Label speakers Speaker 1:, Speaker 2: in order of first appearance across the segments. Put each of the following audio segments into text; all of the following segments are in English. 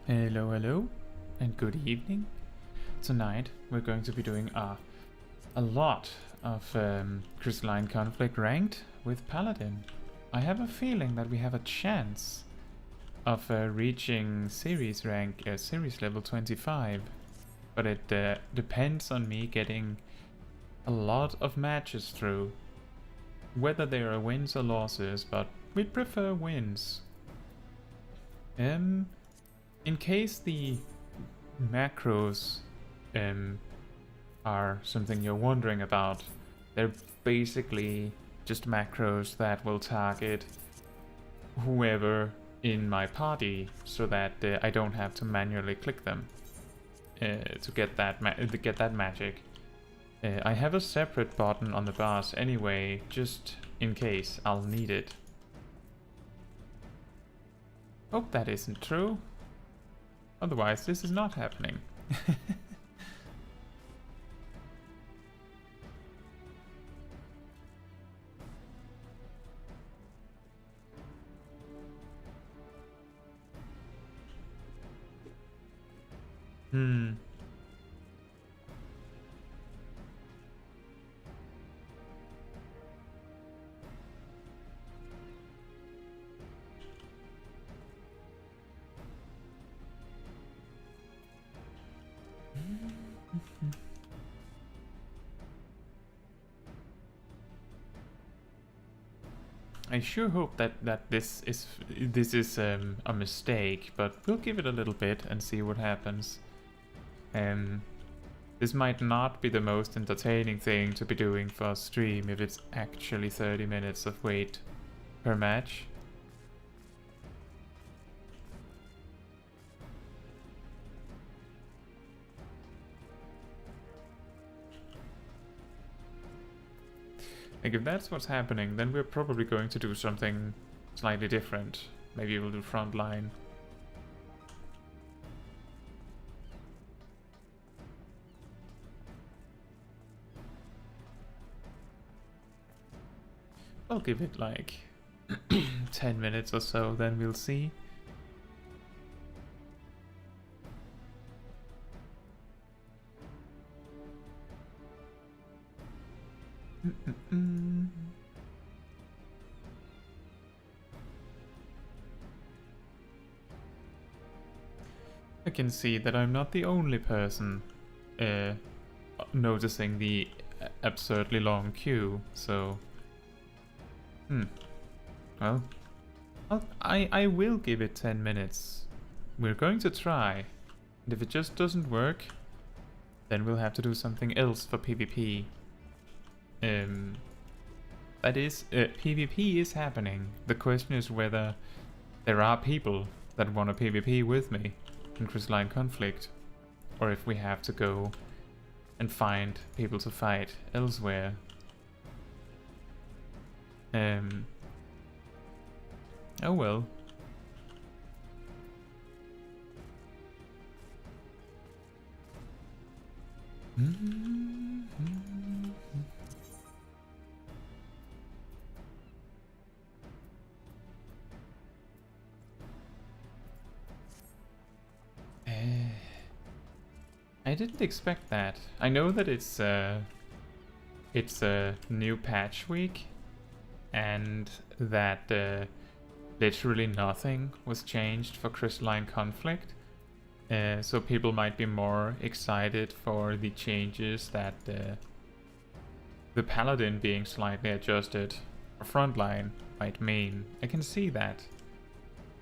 Speaker 1: Hello, hello, and good evening. Tonight we're going to be doing a lot of Crystalline Conflict ranked with Paladin. I have a feeling that we have a chance of reaching series rank, series level 25, but it depends on me getting a lot of matches through. Whether they are wins or losses, but we'd prefer wins. In case the macros are something you're wondering about, they're basically just macros that will target whoever in my party, so that I don't have to manually click them to get that magic. I have a separate button on the bars anyway, just in case I'll need it. Hope that isn't true. Otherwise, this is not happening. I sure hope that this is a mistake, but we'll give it a little bit and see what happens. This might not be the most entertaining thing to be doing for a stream if it's actually 30 minutes of wait per match. Like, if that's what's happening, then we're probably going to do something slightly different. Maybe we'll do Frontline. I'll give it like 10 minutes or so, then we'll see. I can see that I'm not the only person noticing the absurdly long queue, so... Well, I will give it 10 minutes. We're going to try, and if it just doesn't work, then we'll have to do something else for PvP. That is, PvP is happening. The question is whether there are people that want to PvP with me in Crystalline Conflict, or if we have to go and find people to fight elsewhere. Oh well. I didn't expect that. I know that it's a new patch week, and that literally nothing was changed for Crystalline Conflict. So people might be more excited for the changes that the Paladin being slightly adjusted for Frontline might mean. I can see that.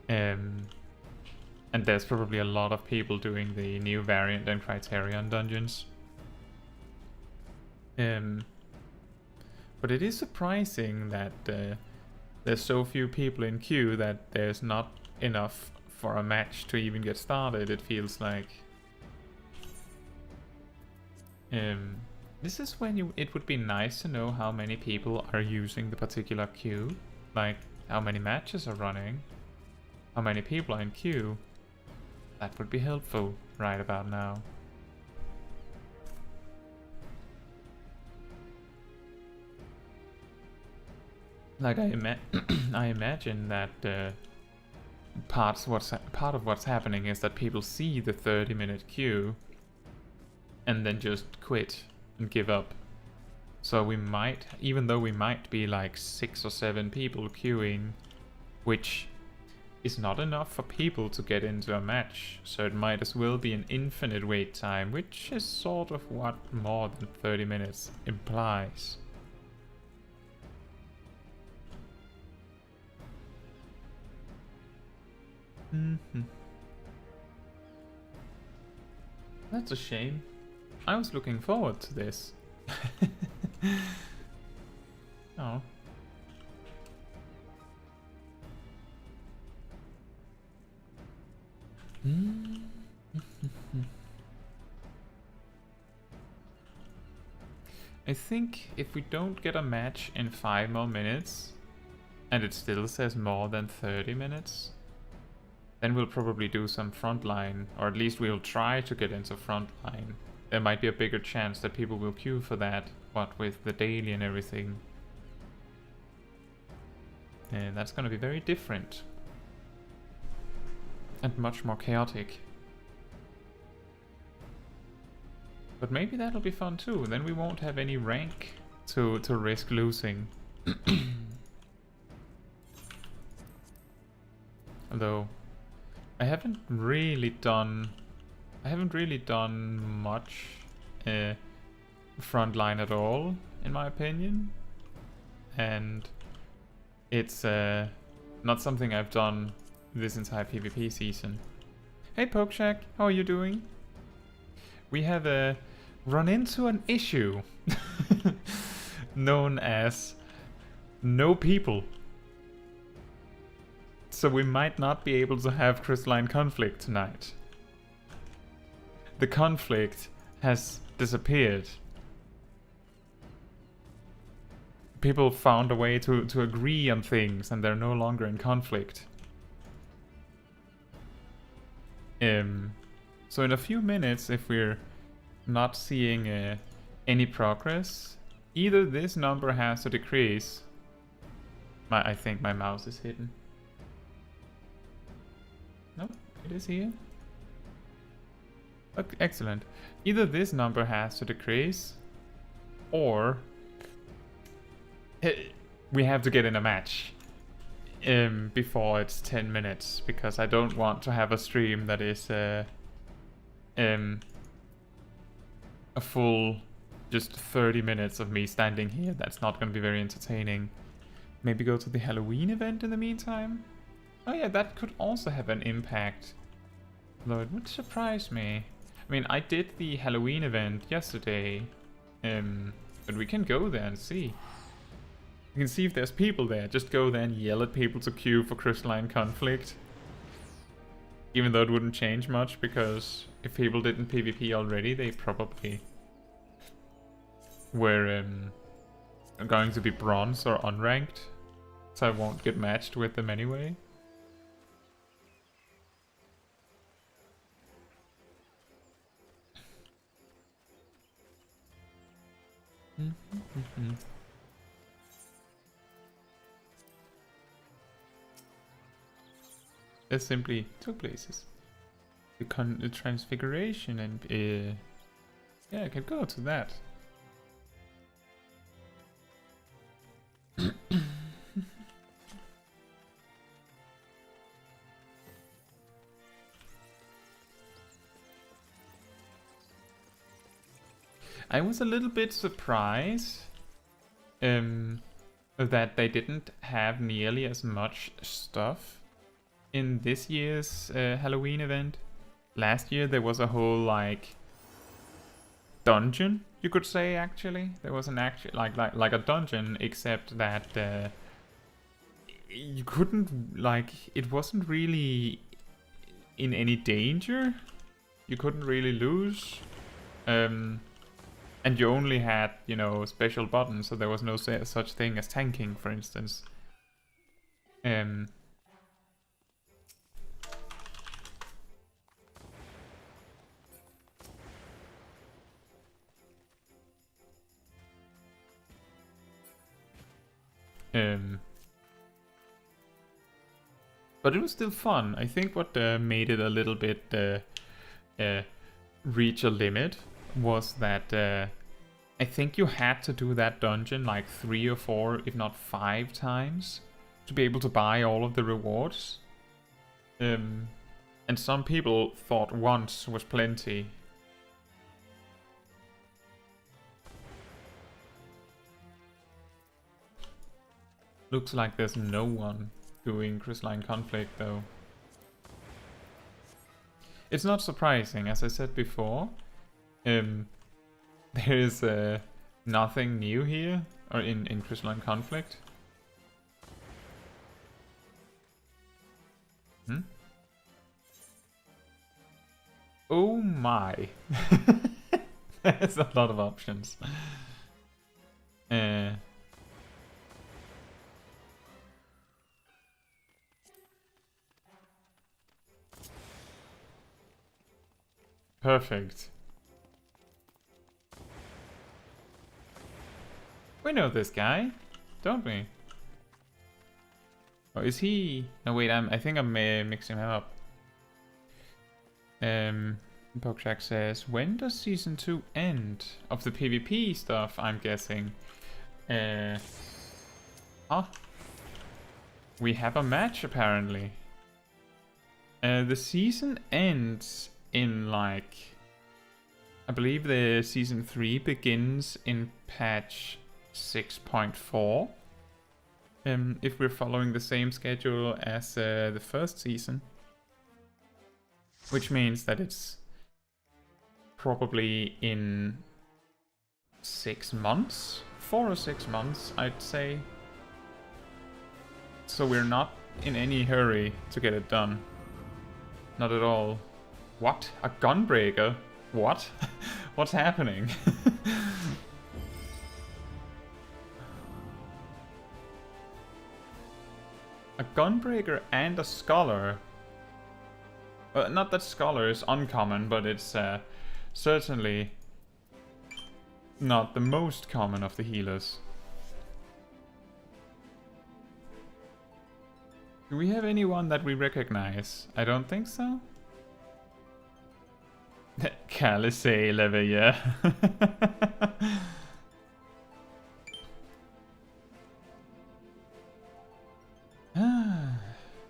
Speaker 1: And there's probably a lot of people doing the new variant and Criterion dungeons. But it is surprising that there's so few people in queue that there's not enough for a match to even get started, it feels like. This is when it would be nice to know how many people are using the particular queue. Like, how many matches are running, how many people are in queue. That would be helpful right about now. Like, I imagine that part of what's happening is that people see the 30-minute queue and then just quit and give up. So we might, even though we might be like 6 or 7 people queuing, which is not enough for people to get into a match, so it might as well be an infinite wait time, which is sort of what more than 30 minutes implies. That's a shame. I was looking forward to this. Oh. I think if we don't get a match in 5 more minutes, and it still says more than 30 minutes, then we'll probably do some Frontline, or at least we'll try to get into Frontline. There might be a bigger chance that people will queue for that, what with the daily and everything. And that's gonna be very different. And much more chaotic. But maybe that'll be fun too, then we won't have any rank to risk losing. Although, I haven't really done much Frontline at all, in my opinion. And it's not something I've done this entire PvP season. Hey Pokeshack, how are you doing? We have run into an issue known as no people. So we might not be able to have Crystalline Conflict tonight. The conflict has disappeared. People found a way to agree on things and they're no longer in conflict. So in a few minutes, if we're not seeing any progress, either this number has to decrease. I think my mouse is hidden. No, it is here. Okay, excellent. Either this number has to decrease, or we have to get in a match before it's 10 minutes, because I don't want to have a stream that is a full just 30 minutes of me standing here. That's not going to be very entertaining. Maybe go to the Halloween event in the meantime? Oh yeah, that could also have an impact. Though it would surprise me. I mean, I did the Halloween event yesterday, but we can go there and see. You can see if there's people there. Just go there and yell at people to queue for Crystalline Conflict. Even though it wouldn't change much, because if people didn't PvP already, they probably were going to be bronze or unranked. So I won't get matched with them anyway. There's simply 2 places. The transfiguration and yeah, I could go to that. I was a little bit surprised that they didn't have nearly as much stuff in this year's Halloween event. Last year there was a whole like dungeon, you could say. Actually, there was an actual like a dungeon, except that you couldn't, like, it wasn't really in any danger. You couldn't really lose. And you only had, you know, special buttons, so there was no such thing as tanking, for instance. But it was still fun. I think what made it a little bit reach a limit was that I think you had to do that dungeon like 3 or 4, if not 5 times to be able to buy all of the rewards. And some people thought once was plenty. Looks like there's no one doing Crystalline Conflict though. It's not surprising, as I said before. There is nothing new here, or in Crystalline Conflict. Oh my! There's a lot of options. Perfect. We know this guy, don't we? Oh, is he? No, wait. I think I'm mixing him up. Pokjack says, when does season 2 end? Of the PvP stuff, I'm guessing. We have a match apparently. The season ends in like, I believe the season 3 begins in patch 6.4. If we're following the same schedule as the first season. Which means that it's probably in 6 months? 4 or 6 months, I'd say. So we're not in any hurry to get it done. Not at all. What? A gunbreaker? What? What's happening? A gunbreaker and a scholar. Well, not that scholar is uncommon, but it's certainly not the most common of the healers. Do we have anyone that we recognize? I don't think so. Kalise level, yeah.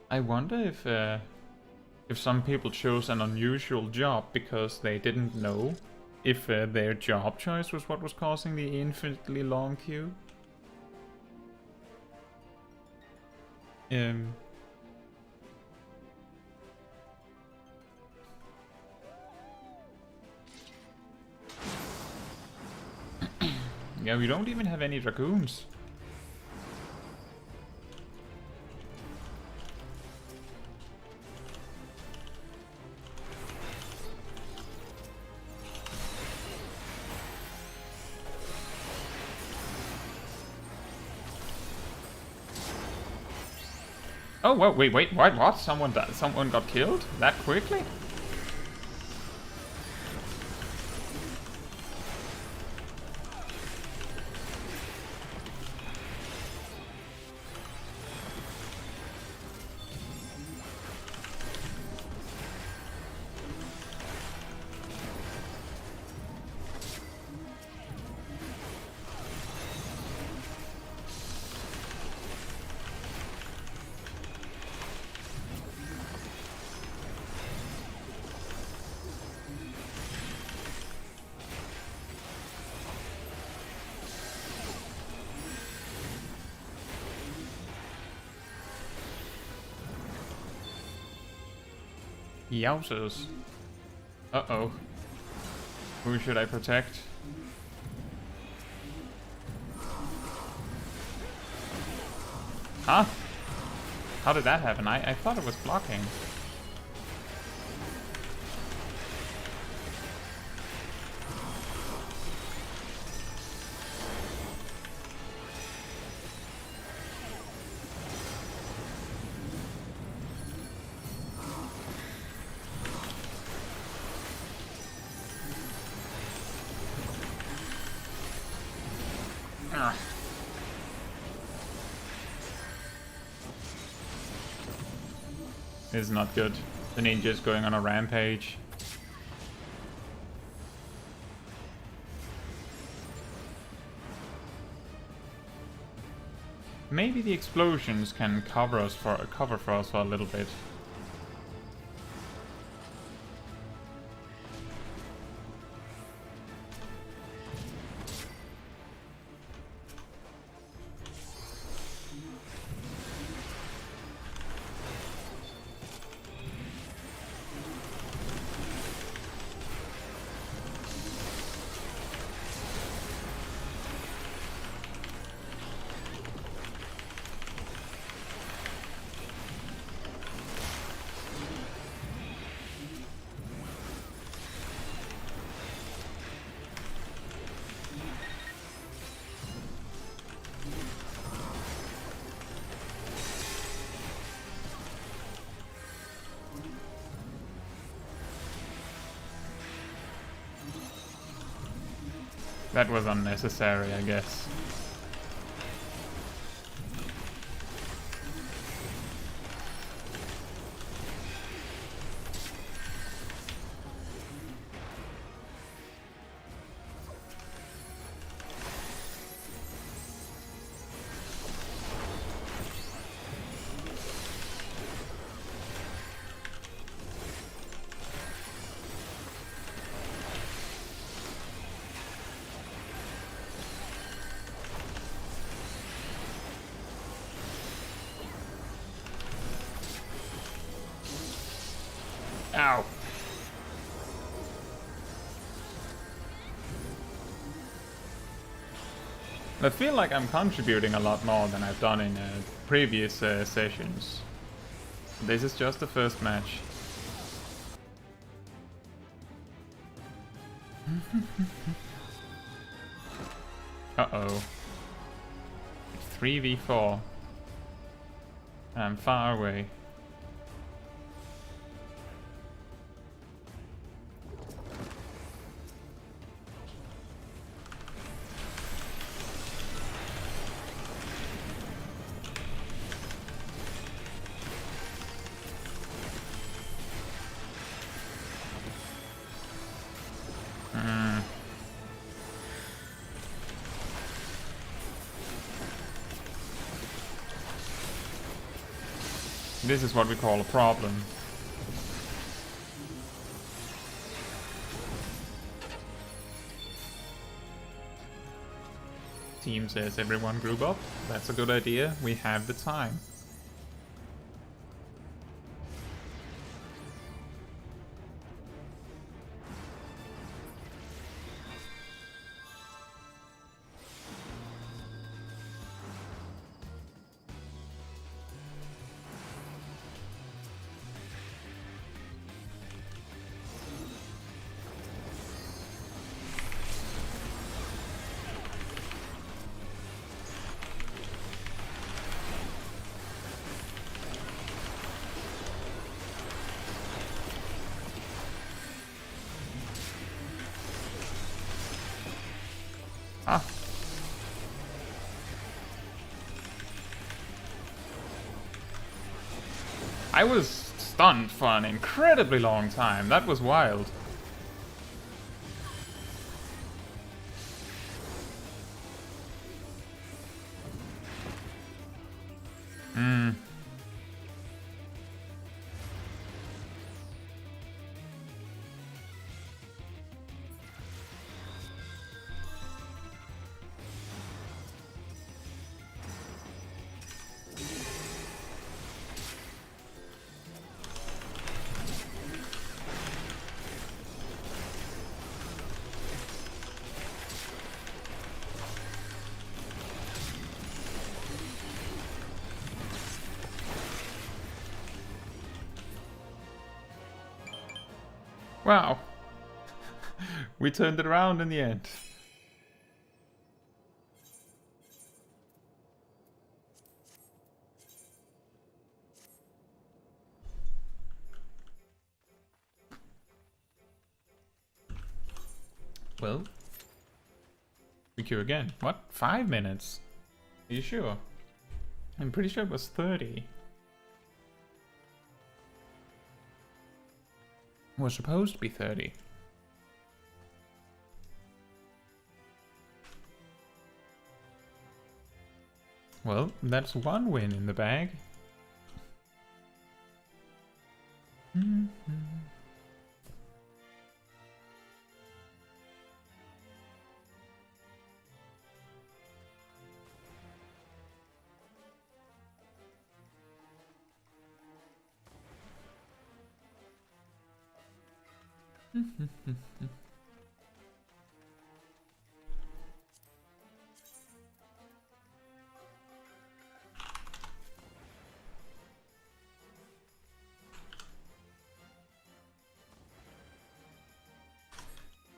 Speaker 1: I wonder if some people chose an unusual job because they didn't know if their job choice was what was causing the infinitely long queue. Yeah, we don't even have any dragoons. Oh, whoa, wait, what? Someone got killed that quickly? Yowzers. Uh-oh. Who should I protect? Huh? How did that happen? I thought it was blocking. This is not good. The ninja's going on a rampage. Maybe the explosions can cover for us for a little bit. That was unnecessary, I guess. Ow. I feel like I'm contributing a lot more than I've done in previous sessions. This is just the first match. Uh-oh. 3v4. I'm far away. This is what we call a problem. Team says everyone group up. That's a good idea. We have the time. Ah. I was stunned for an incredibly long time. That was wild. Wow. We turned it around in the end. Well, we queue again. What? 5 minutes? Are you sure? I'm pretty sure it was 30. Was supposed to be 30. Well, that's one win in the bag.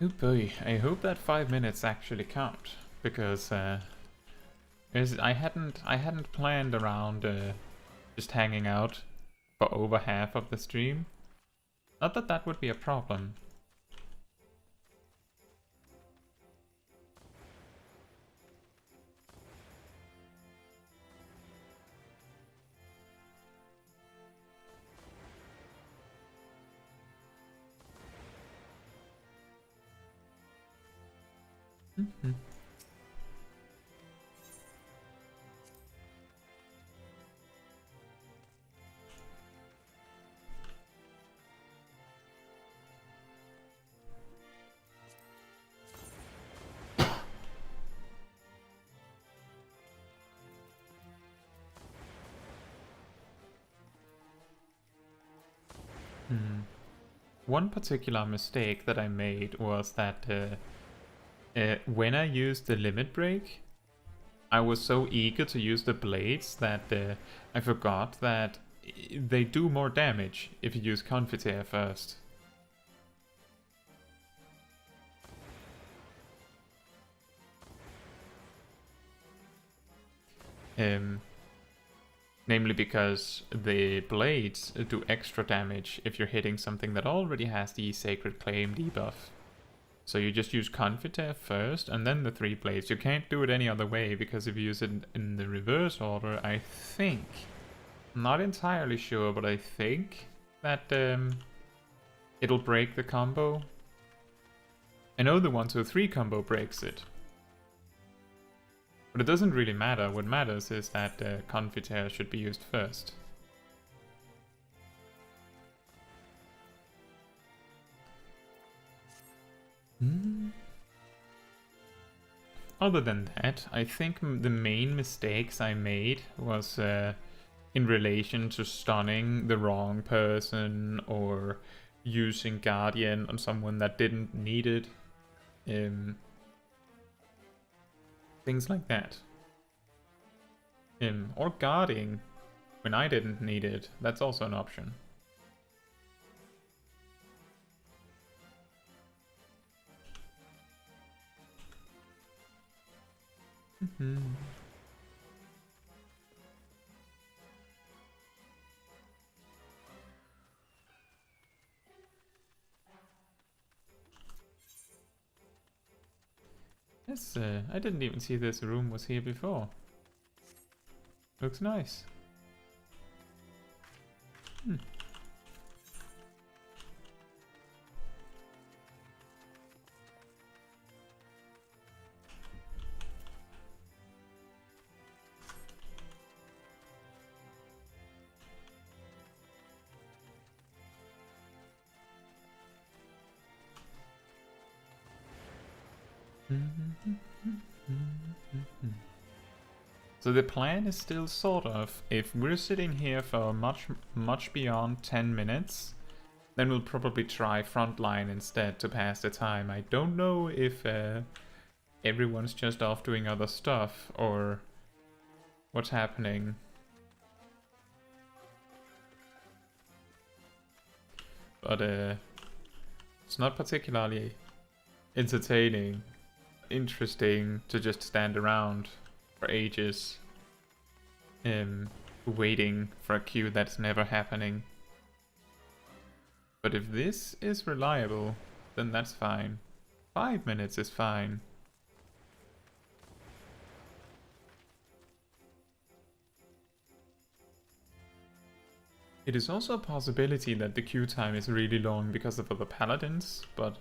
Speaker 1: Oh boy, I hope that 5 minutes actually count, because I hadn't planned around just hanging out for over half of the stream. Not that that would be a problem. One particular mistake that I made was that when I used the limit break, I was so eager to use the blades that I forgot that they do more damage if you use Confiteor first. Namely because the blades do extra damage if you're hitting something that already has the Sacred Claim debuff. So you just use Confiteor first and then the 3 blades. You can't do it any other way, because if you use it in the reverse order, I think, not entirely sure, but I think that it'll break the combo. I know the 1-2-3 combo breaks it. But it doesn't really matter. What matters is that Confiteor should be used first. Other than that, I think the main mistakes I made was in relation to stunning the wrong person or using Guardian on someone that didn't need it. Things like that. Or guarding when I didn't need it. That's also an option. Yes, I didn't even see this room was here before. Looks nice. So the plan is still sort of, if we're sitting here for much beyond 10 minutes, then we'll probably try Frontline instead to pass the time. I don't know if everyone's just off doing other stuff or what's happening. But it's not particularly entertaining, interesting to just stand around for ages waiting for a queue that's never happening. But if this is reliable, then that's fine. 5 minutes is fine. It is also a possibility that the queue time is really long because of the paladins, but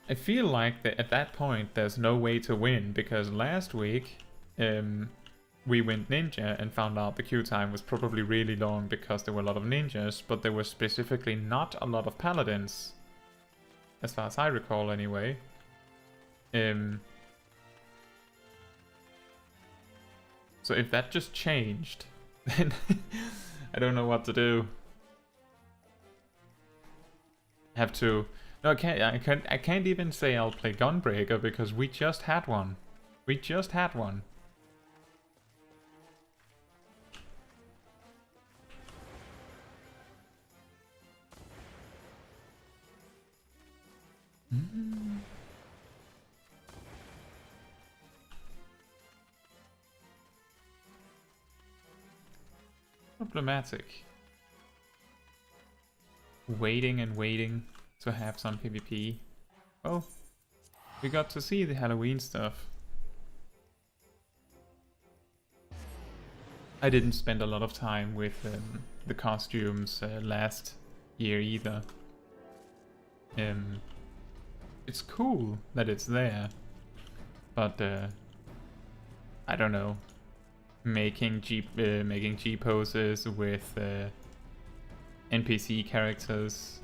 Speaker 1: I feel like that at that point there's no way to win, because last week we went ninja and found out the queue time was probably really long because there were a lot of ninjas, but there were specifically not a lot of paladins, as far as I recall anyway. So if that just changed, then I don't know what to do. Have to... No, I can't even say I'll play Gunbreaker because we just had one. We just had one. Problematic. Waiting and waiting to have some PvP. Oh, we got to see the Halloween stuff. I didn't spend a lot of time with the costumes last year either. It's cool that it's there, but I don't know. Making G poses with NPC characters.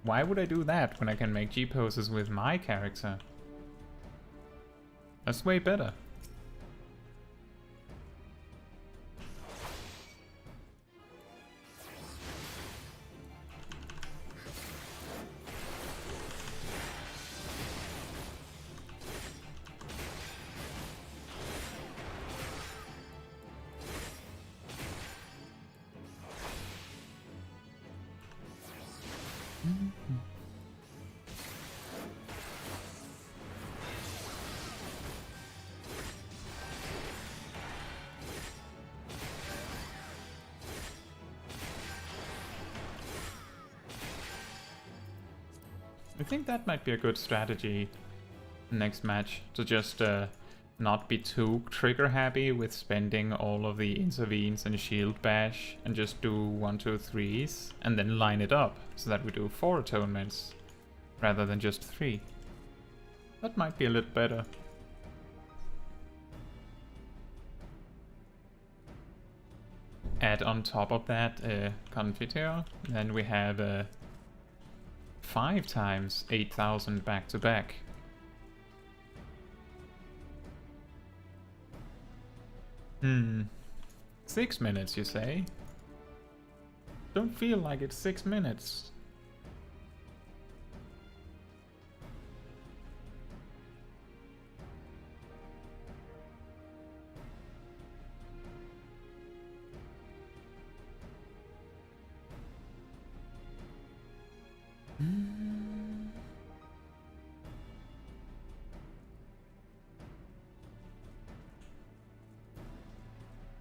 Speaker 1: Why would I do that when I can make G poses with my character? That's way better. I think that might be a good strategy next match, to just not be too trigger happy with spending all of the intervenes and shield bash, and just do 1, 2, 3s and then line it up so that we do 4 atonements rather than just 3. That might be a little better. Add on top of that Confiteor, then we have 5 times 8,000 back to back. Hmm. 6 minutes, you say? Don't feel like it's 6 minutes.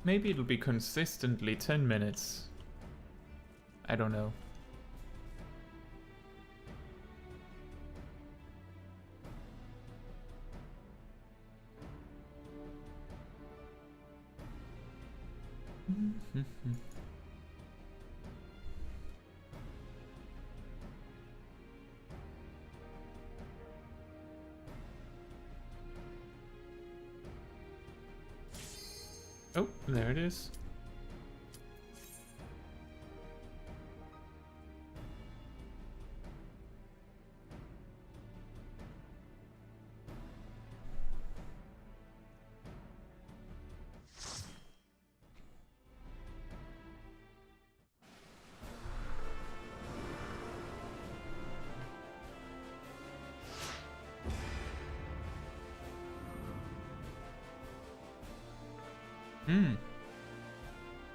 Speaker 1: Maybe it'll be consistently 10 minutes. I don't know. Oh, there it is.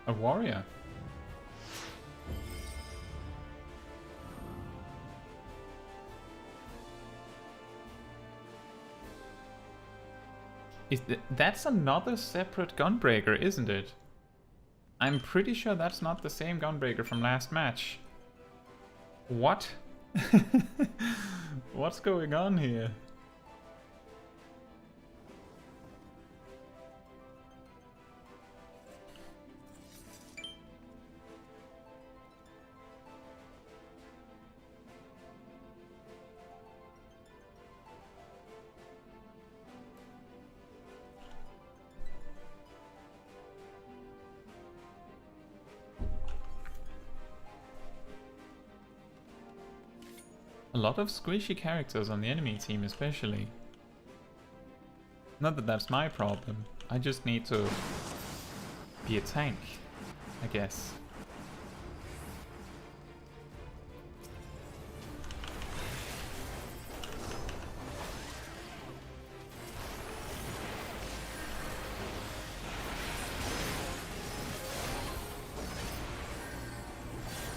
Speaker 1: A warrior. That's another separate Gunbreaker, isn't it? I'm pretty sure that's not the same Gunbreaker from last match. What? What's going on here? a lot of squishy characters on the enemy team especially. Not that that's my problem, I just need to be a tank, I guess.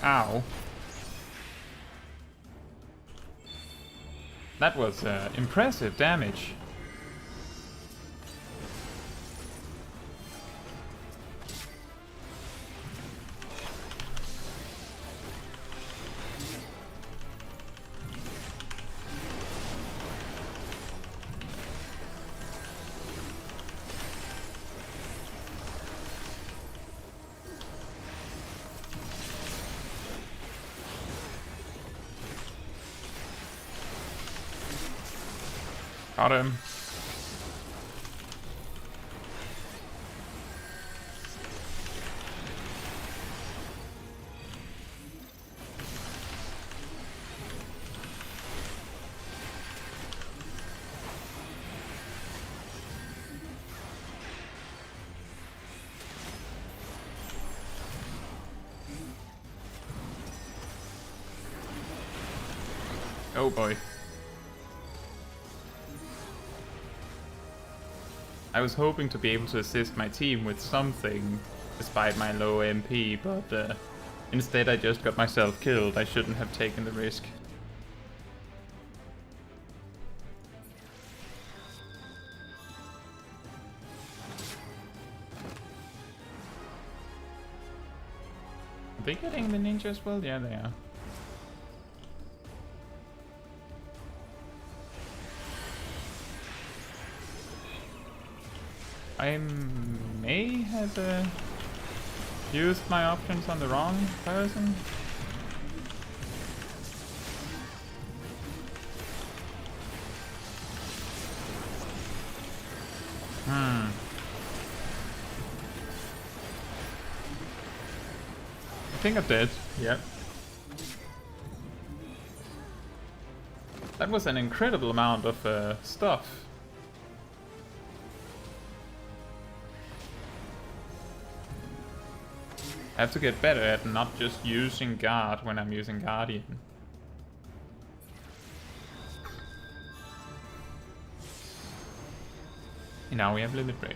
Speaker 1: Ow. That was impressive damage. Got him. Oh boy. I was hoping to be able to assist my team with something despite my low MP, but instead I just got myself killed. I shouldn't have taken the risk. Are they getting the ninja as well? Yeah, they are. I may have used my options on the wrong person. I think I did. Yep. That was an incredible amount of stuff. I have to get better at not just using guard when I'm using Guardian. And now we have limit break.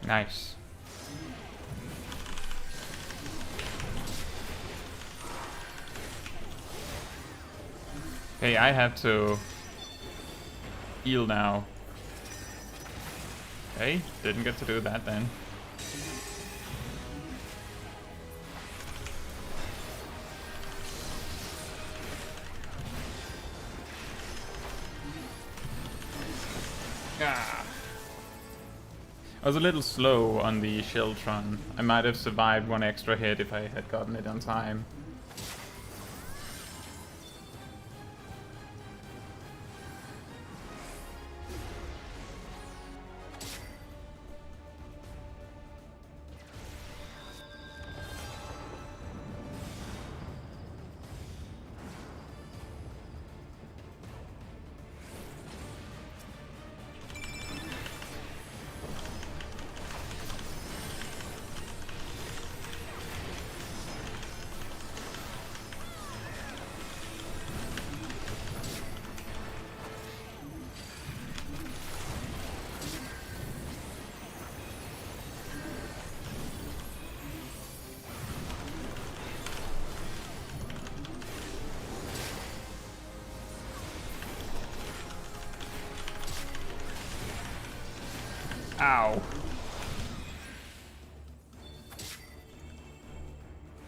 Speaker 1: Nice. Okay, I have to heal now. Okay, didn't get to do that then. Ah. I was a little slow on the Shieldtron. I might have survived one extra hit if I had gotten it on time. Ow.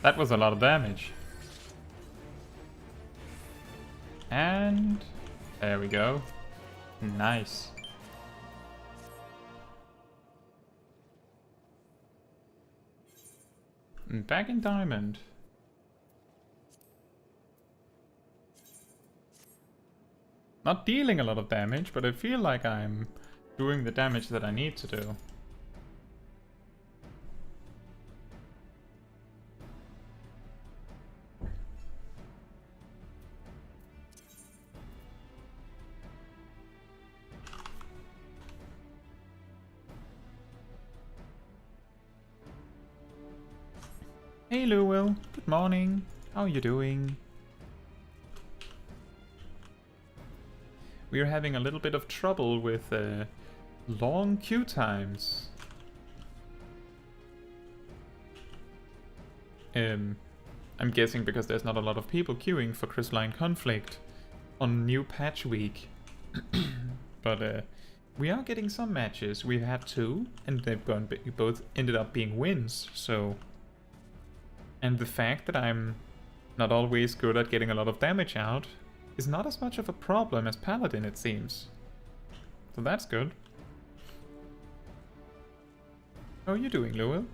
Speaker 1: That was a lot of damage. And there we go. Nice. And back in diamond. Not dealing a lot of damage, but I feel like I'm doing the damage that I need to do. Hey Lewil, good morning. How are you doing? We're having a little bit of trouble with long queue times. I'm guessing because there's not a lot of people queuing for Crystalline Conflict on new patch week. But we are getting some matches. We've had 2 and they've both ended up being wins, so... And the fact that I'm not always good at getting a lot of damage out is not as much of a problem as Paladin, it seems. So that's good. How are you doing, Lewil?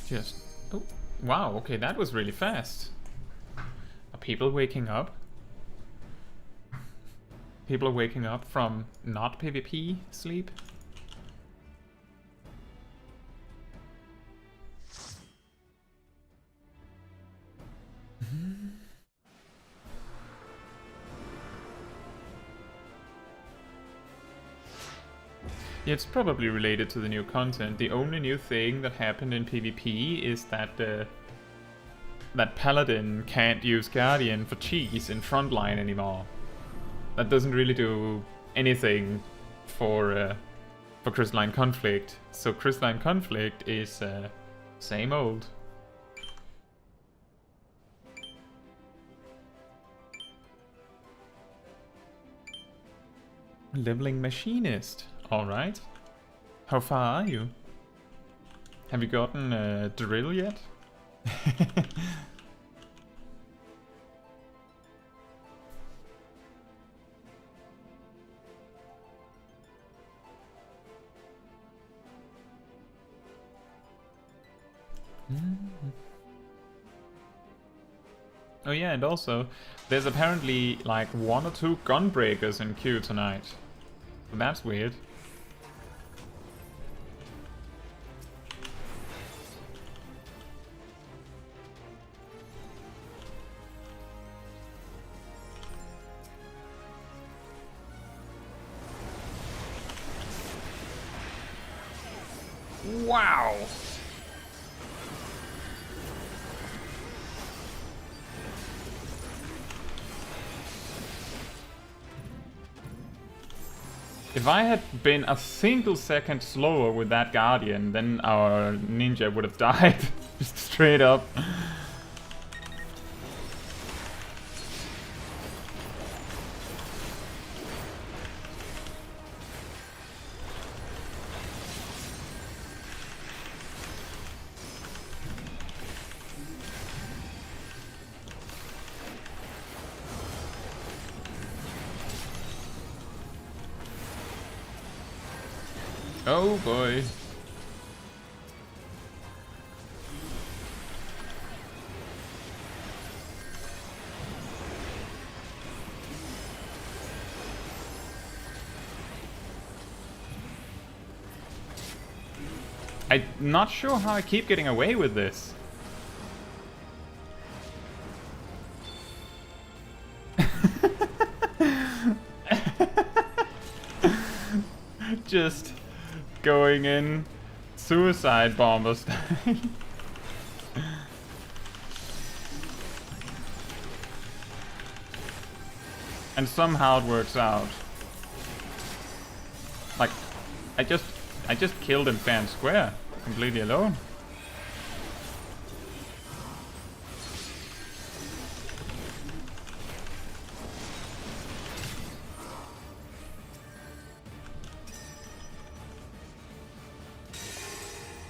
Speaker 1: Just... Oh, wow, okay, that was really fast. Are people waking up? People are waking up from not PvP sleep? Yeah, it's probably related to the new content. The only new thing that happened in PvP is that that Paladin can't use Guardian for cheese in Frontline anymore. That doesn't really do anything for Crystalline Conflict. So Crystalline Conflict is same old. Leveling Machinist. Alright. How far are you? Have you gotten a drill yet? Oh yeah, and also, there's apparently like 1 or 2 gunbreakers in queue tonight. So that's weird. Wow! If I had been a single second slower with that Guardian, then our ninja would have died. Just straight up. Oh boy. I'm not sure how I keep getting away with this. Just going in suicide bomber style. And somehow it works out. Like, I just killed him fair and square, completely alone.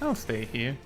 Speaker 1: I'll stay here.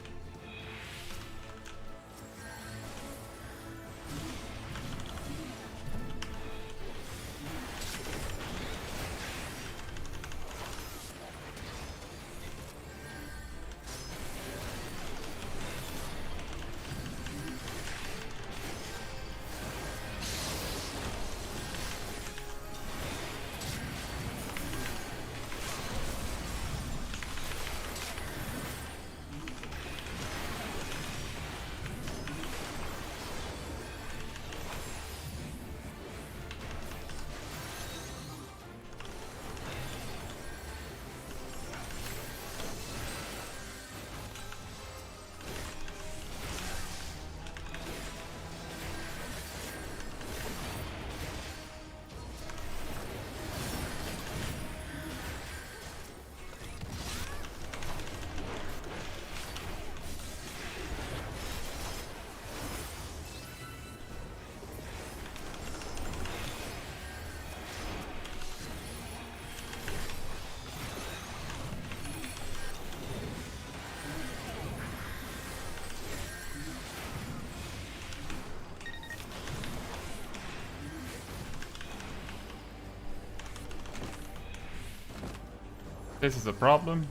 Speaker 1: This is a problem.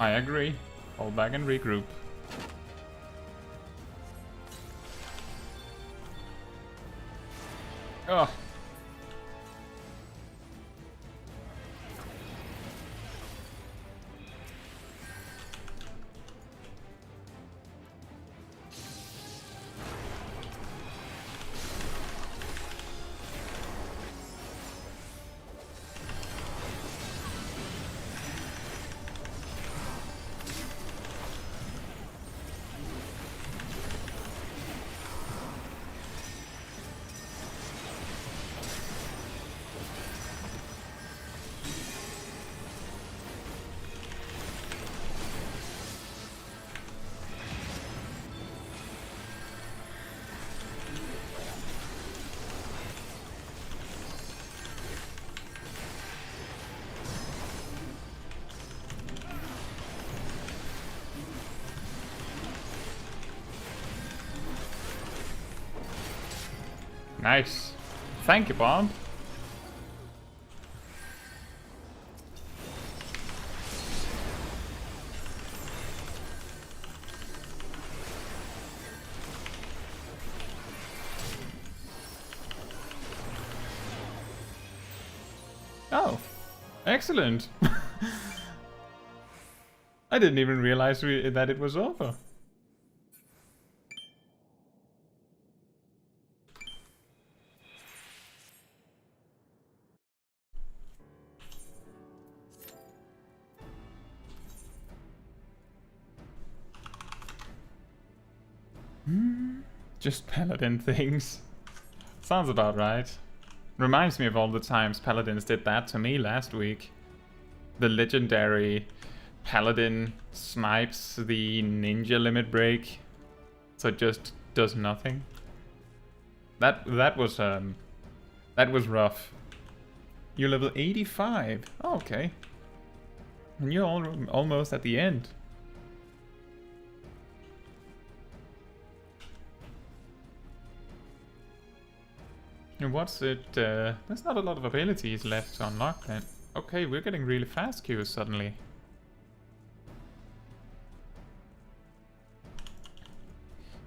Speaker 1: I agree. Fall back and regroup. Ugh. Nice. Thank you, Bomb. Oh, excellent. I didn't even realize that it was over. Just Paladin things. Sounds about right. Reminds me of all the times Paladins did that to me last week. The legendary Paladin snipes the ninja limit break, so it just does nothing. That was rough. You're level 85. Oh, okay. And you're almost at the end. And what's it? There's not a lot of abilities left to unlock then. Okay, we're getting really fast queues suddenly.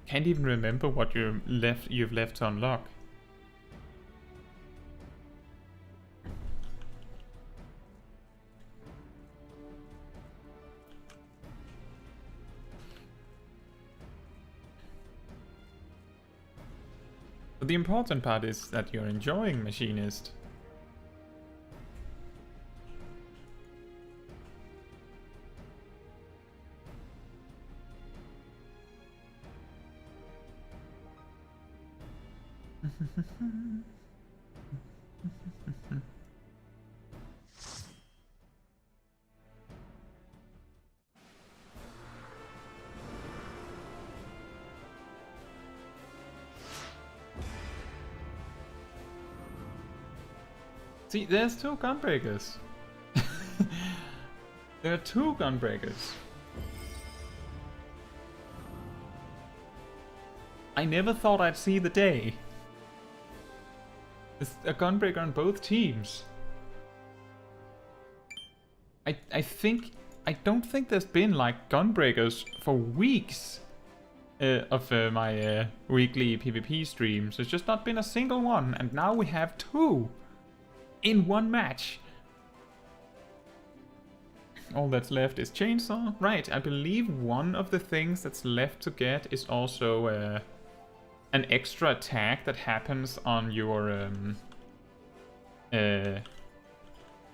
Speaker 1: Can't even remember what you've left to unlock. But the important part is that you're enjoying Machinist. See, there's two gunbreakers. There are 2 gunbreakers. I never thought I'd see the day. There's a gunbreaker on both teams. I don't think there's been like gunbreakers for weeks of my weekly PvP streams. There's just not been a single one, and now we have 2 in one match. All that's left is chainsaw. Right, I believe one of the things that's left to get is also an extra attack that happens on your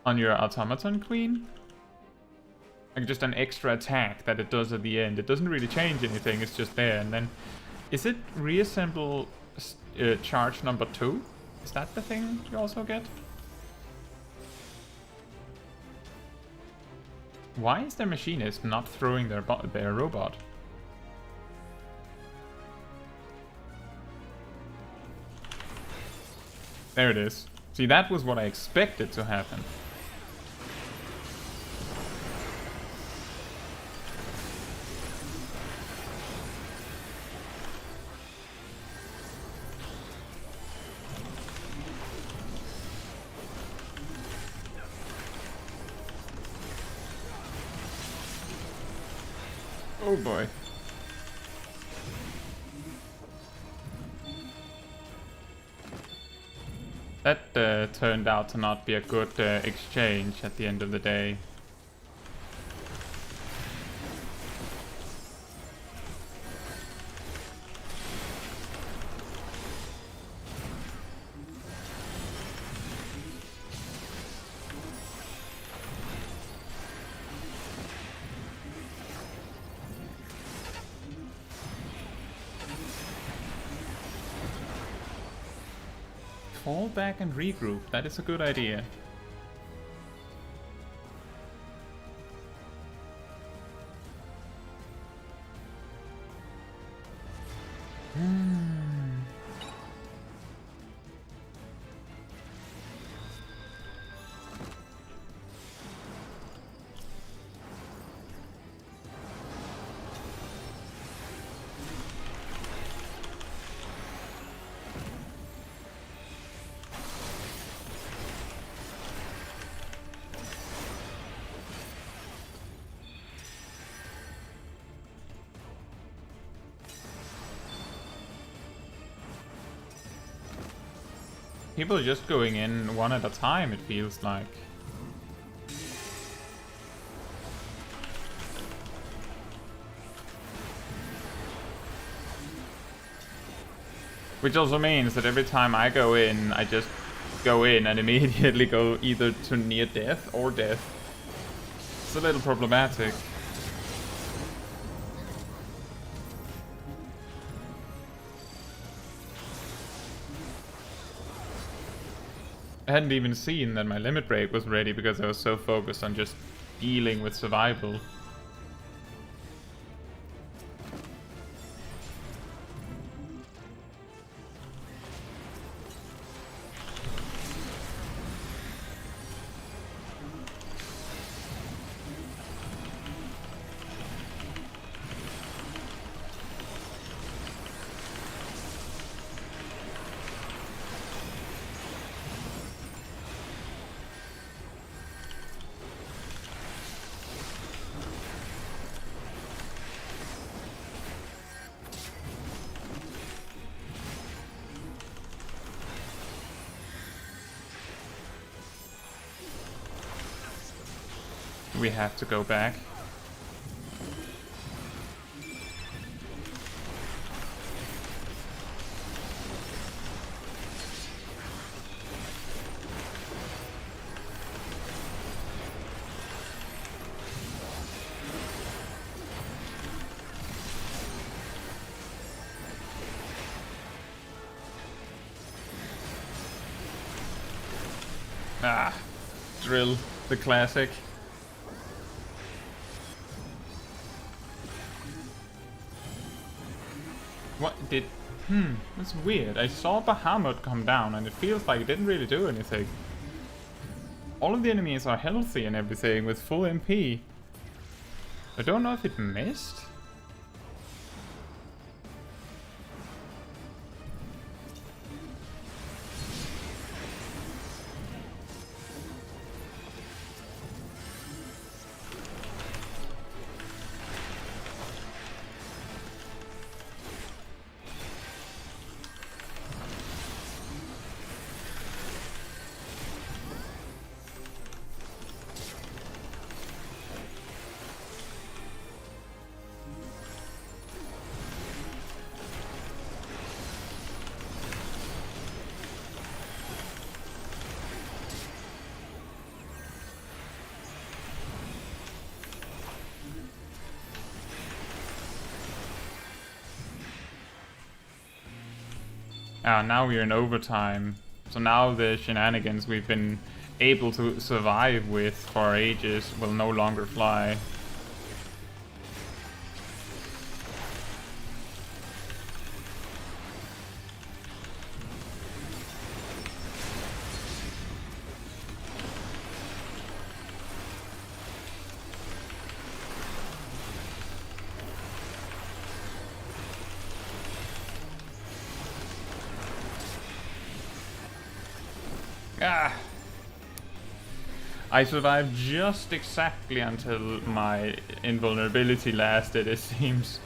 Speaker 1: automaton queen. Like just an extra attack that it does at the end. It doesn't really change anything, it's just there. And then, is it reassemble charge number 2? Is that the thing you also get? Why is their machinist not throwing their robot? There it is. See, that was what I expected to happen. Oh boy. That turned out to not be a good exchange at the end of the day. Fall back and regroup. That is a good idea. People are just going in one at a time, it feels like. Which also means that every time I go in, I just go in and immediately go either to near death or death. It's a little problematic. I hadn't even seen that my limit break was ready because I was so focused on just dealing with survival. We have to go back. Ah, drill, the classic. What did... that's weird. I saw Bahamut come down and it feels like it didn't really do anything. All of the enemies are healthy and everything with full MP. I don't know if it missed. Now we're in overtime. So now the shenanigans we've been able to survive with for ages will no longer fly. I survived just exactly until my invulnerability lasted, it seems.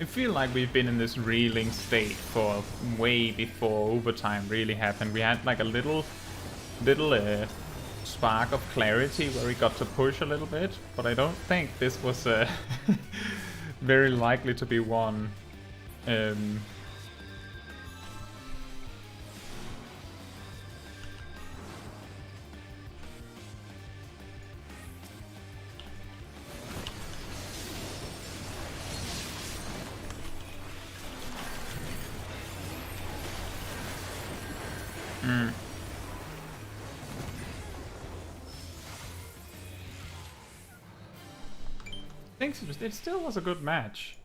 Speaker 1: I feel like we've been in this reeling state for way before overtime really happened. We had like a little spark of clarity where we got to push a little bit, but I don't think this was very likely to be won. I think it still was a good match.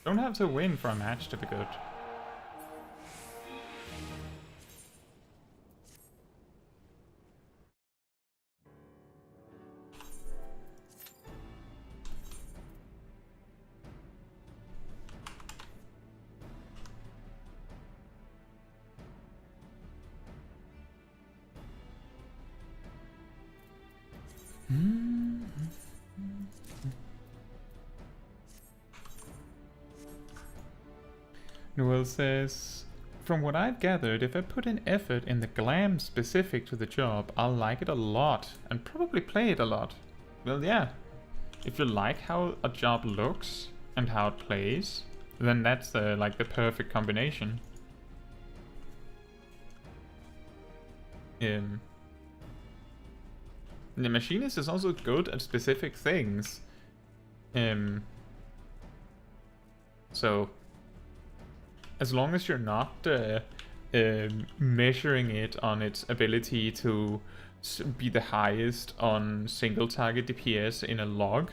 Speaker 1: Don't have to win for a match to be good. Noel says, from what I've gathered, if I put in effort in the glam specific to the job, I'll like it a lot and probably play it a lot. Well, yeah. If you like how a job looks and how it plays, then that's like the perfect combination. The Machinist is also good at specific things. So as long as you're not measuring it on its ability to be the highest on single target DPS in a log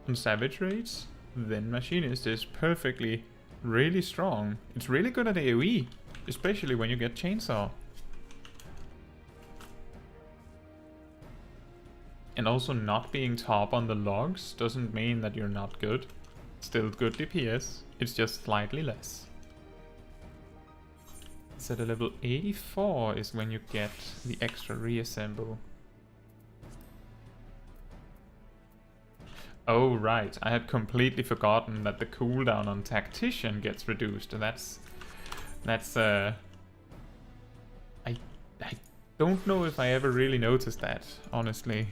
Speaker 1: on Savage raids, then Machinist is perfectly really strong. It's really good at AoE, especially when you get Chainsaw. And also not being top on the logs doesn't mean that you're not good. Still good DPS, it's just slightly less. So the level 84 is when you get the extra reassemble. Oh right, I had completely forgotten that the cooldown on Tactician gets reduced. That's I don't know if I ever really noticed that, honestly.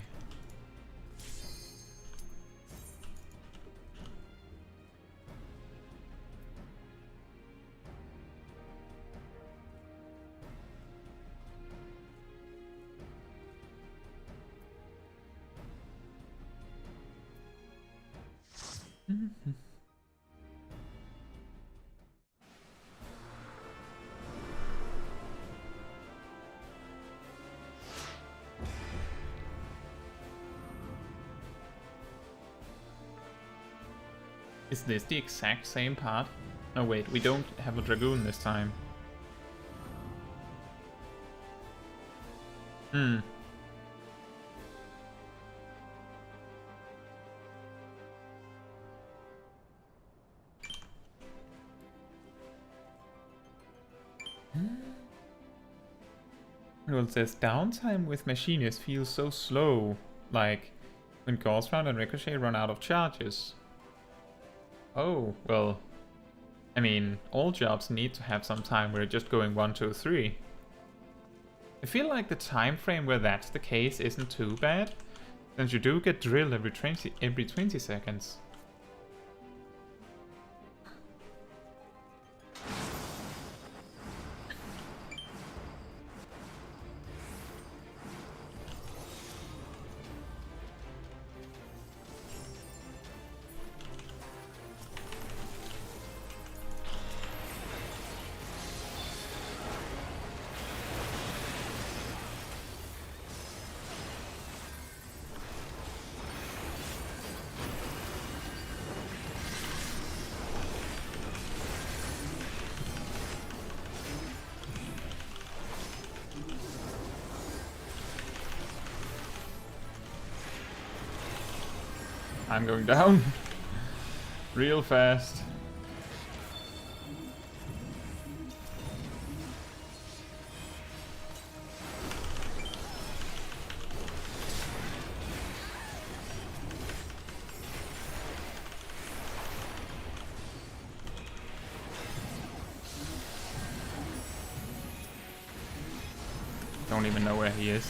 Speaker 1: Is this the exact same part? No, wait, we don't have a Dragoon this time. Hmm. Well, it says downtime with machinists feels so slow. Like when Gauss Round and Ricochet run out of charges. Oh, well. I mean, all jobs need to have some time where it's just going 1, 2, 3. I feel like the time frame where that's the case isn't too bad, since you do get drilled every 20 seconds. I'm going down real fast. Don't even know where he is.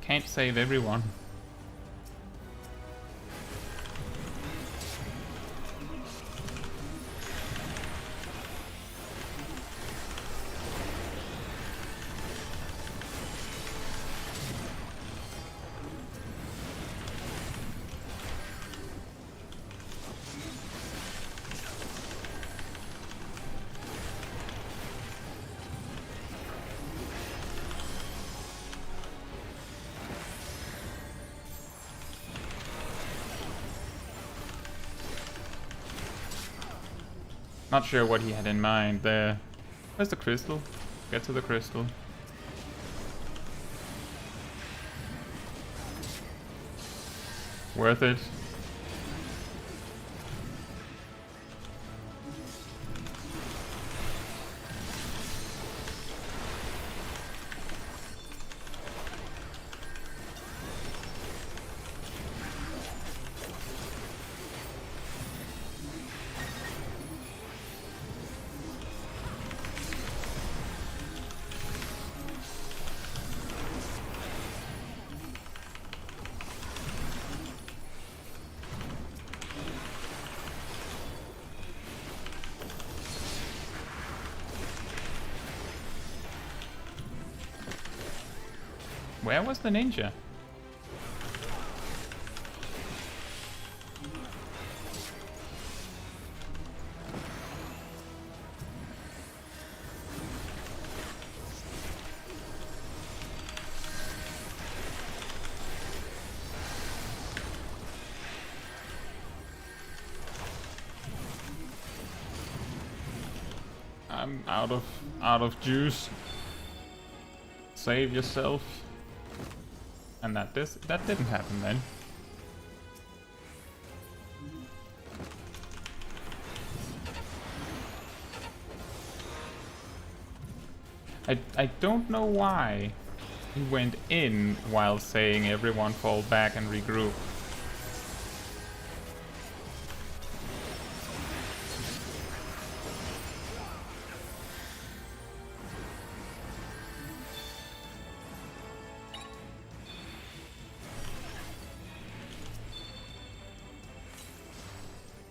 Speaker 1: Can't save everyone. Not sure what he had in mind there. Where's the crystal? Get to the crystal. Worth it. Where was the ninja? I'm out of juice. Save yourself. And that didn't happen then. I don't know why he went in while saying everyone fall back and regroup.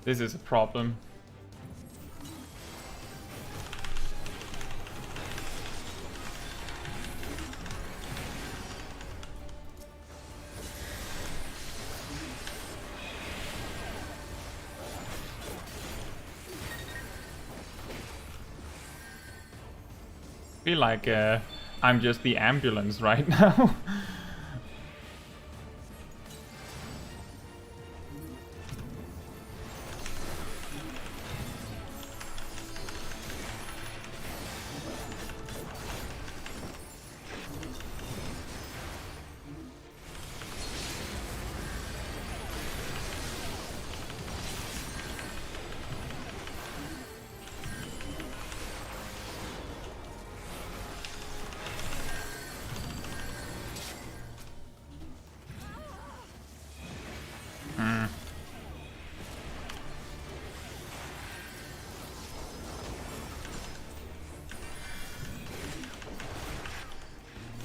Speaker 1: This is a problem. feel like I'm just the ambulance right now.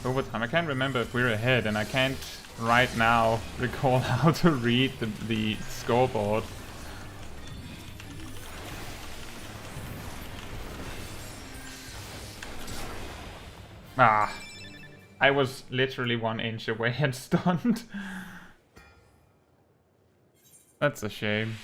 Speaker 1: Overtime. I can't remember if we're ahead, and I can't right now recall how to read the scoreboard. Ah, I was literally 1 inch away and stunned. That's a shame.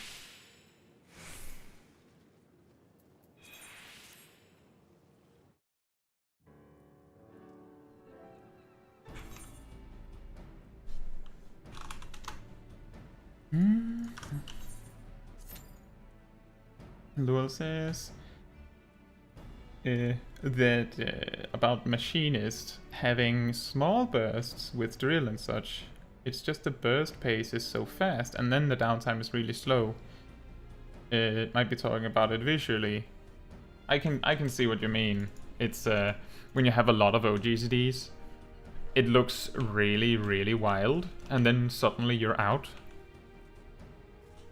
Speaker 1: Luel says that about Machinist having small bursts with drill and such. It's just the burst pace is so fast, and then the downtime is really slow. It might be talking about it visually. I can see what you mean. It's when you have a lot of OGCDs, it looks really, really wild, and then suddenly you're out.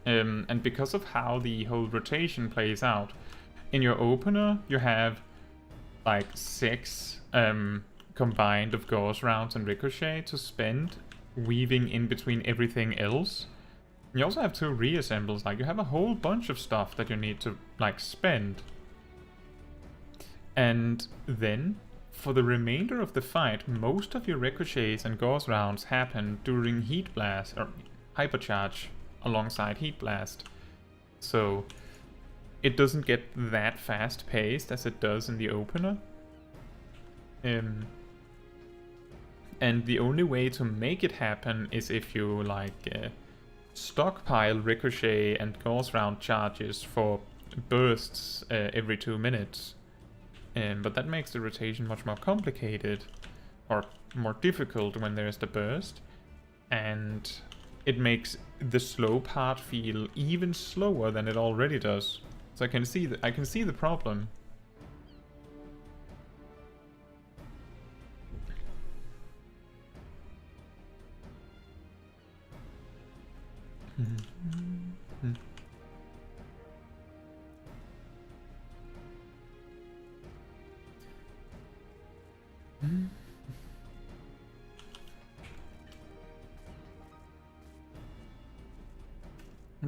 Speaker 1: And because of how the whole rotation plays out, in your opener you have like 6 combined of Gauss rounds and Ricochet to spend weaving in between everything else. You also have 2 reassembles, like you have a whole bunch of stuff that you need to like spend. And then for the remainder of the fight, most of your Ricochets and Gauss rounds happen during Heat Blast or Hypercharge alongside Heat Blast. So it doesn't get that fast paced as it does in the opener. And the only way to make it happen is if you like stockpile Ricochet and Gauss round charges for bursts every 2 minutes. But that makes the rotation much more complicated or more difficult when there's the burst, and it makes the slow part feel even slower than it already does. So I can see the problem.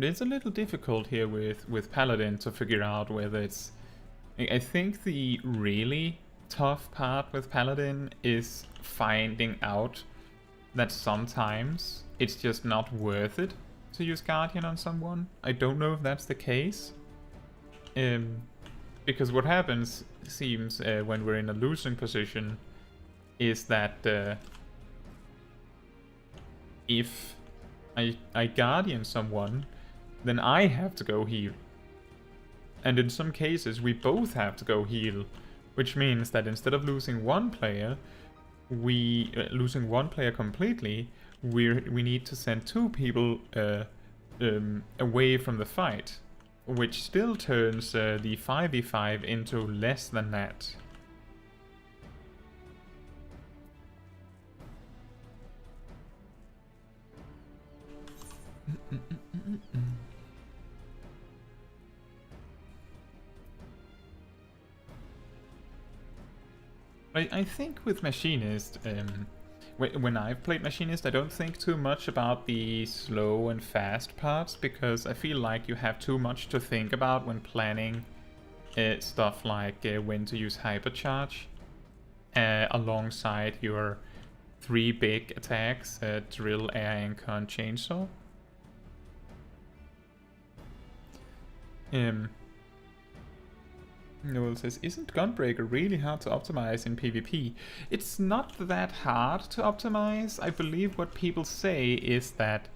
Speaker 1: It's a little difficult here with Paladin to figure out whether it's... I think the really tough part with Paladin is finding out that sometimes it's just not worth it to use Guardian on someone. I don't know if that's the case. Because what happens, seems, when we're in a losing position is that if I Guardian someone, then I have to go heal. And in some cases we both have to go heal, which means that instead of losing one player, losing one player completely, we need to send 2 people away from the fight, which still turns the 5v5 into less than that. I think with Machinist, when I've played Machinist, I don't think too much about the slow and fast parts, because I feel like you have too much to think about when planning stuff like when to use Hypercharge alongside your 3 big attacks, Drill, Air Anchor, and Chainsaw. Noel says, isn't Gunbreaker really hard to optimize in PvP? It's not that hard to optimize. I believe what people say is that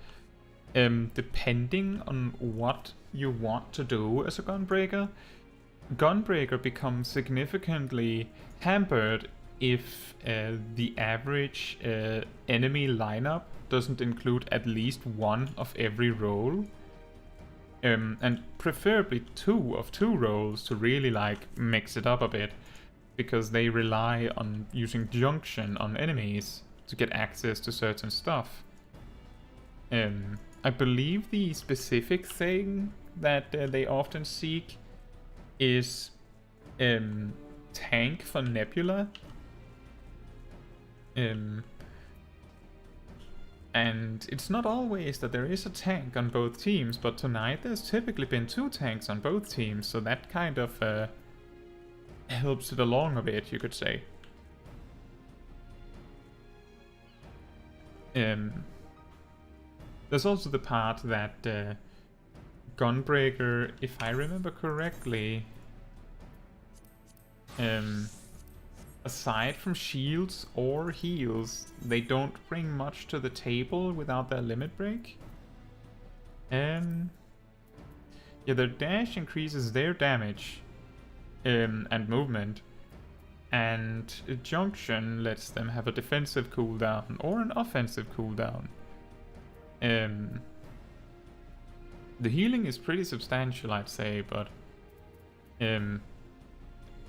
Speaker 1: depending on what you want to do as a Gunbreaker, Gunbreaker becomes significantly hampered if the average enemy lineup doesn't include at least one of every role. And preferably two roles to really like mix it up a bit, because they rely on using junction on enemies to get access to certain stuff. I believe the specific thing that they often seek is tank for Nebula. And it's not always that there is a tank on both teams, but tonight there's typically been 2 tanks on both teams, so that kind of helps it along a bit, you could say. There's also the part that Gunbreaker, if I remember correctly, aside from shields or heals, they don't bring much to the table without their limit break. Yeah, their dash increases their damage and movement, and junction lets them have a defensive cooldown or an offensive cooldown. The healing is pretty substantial, I'd say, but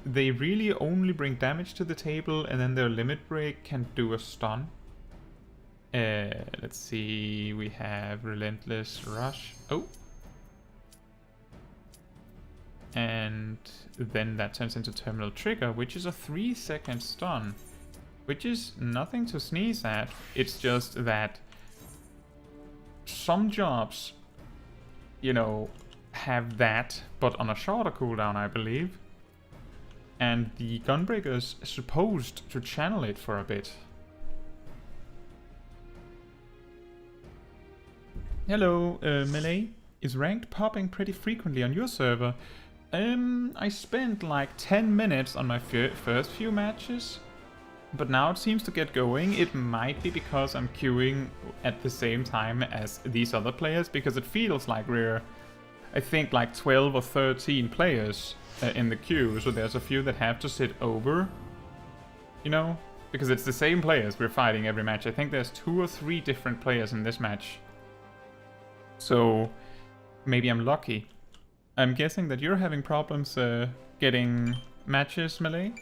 Speaker 1: they really only bring damage to the table, and then their limit break can do a stun. Let's see, we have Relentless Rush. Oh! And then that turns into Terminal Trigger, which is a 3-second stun. Which is nothing to sneeze at, it's just that some jobs, you know, have that, but on a shorter cooldown, I believe. And the Gunbreaker is supposed to channel it for a bit. Hello, Melee. Is ranked popping pretty frequently on your server? I spent like 10 minutes on my first few matches, but now it seems to get going. It might be because I'm queuing at the same time as these other players, because it feels like we're, I think, like 12 or 13 players in the queue, so there's a few that have to sit over, you know, because it's the same players we're fighting every match. I think there's 2 or 3 different players in this match, so maybe I'm lucky. I'm guessing that you're having problems getting matches, Melee?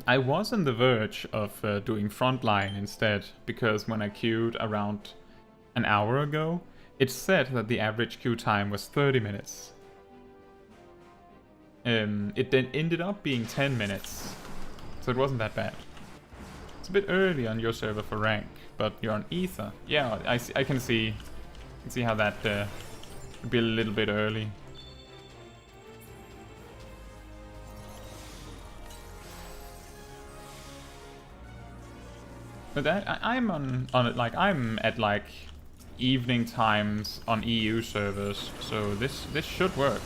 Speaker 1: I was on the verge of doing Frontline instead, because when I queued around an hour ago, it said that the average queue time was 30 minutes. It then ended up being 10 minutes, so it wasn't that bad. It's a bit early on your server for rank, but you're on Ether. Yeah, I can see how that would be a little bit early. But I'm on it, like I'm at like evening times on EU servers, so this should work.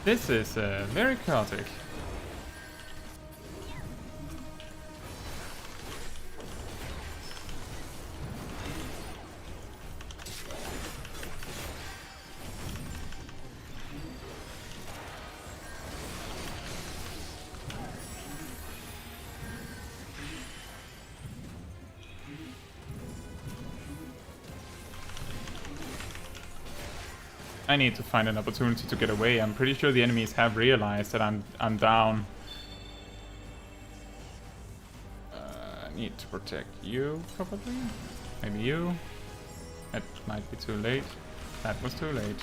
Speaker 1: This is very chaotic. I need to find an opportunity to get away. I'm pretty sure the enemies have realized that I'm down. I need to protect you, probably. Maybe you. That might be too late. That was too late.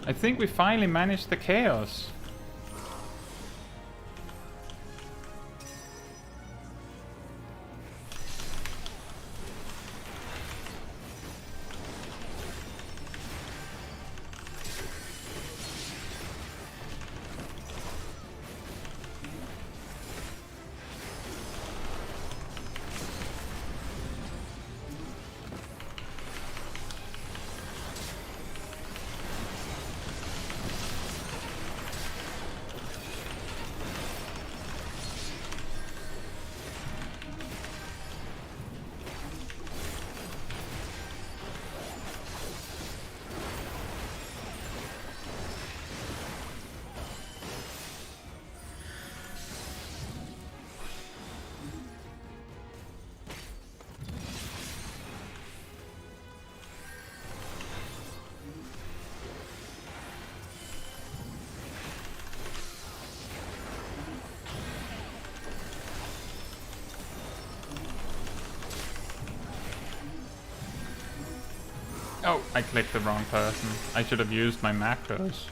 Speaker 1: I think we finally managed the chaos. Oh, I clicked the wrong person. I should have used my macros.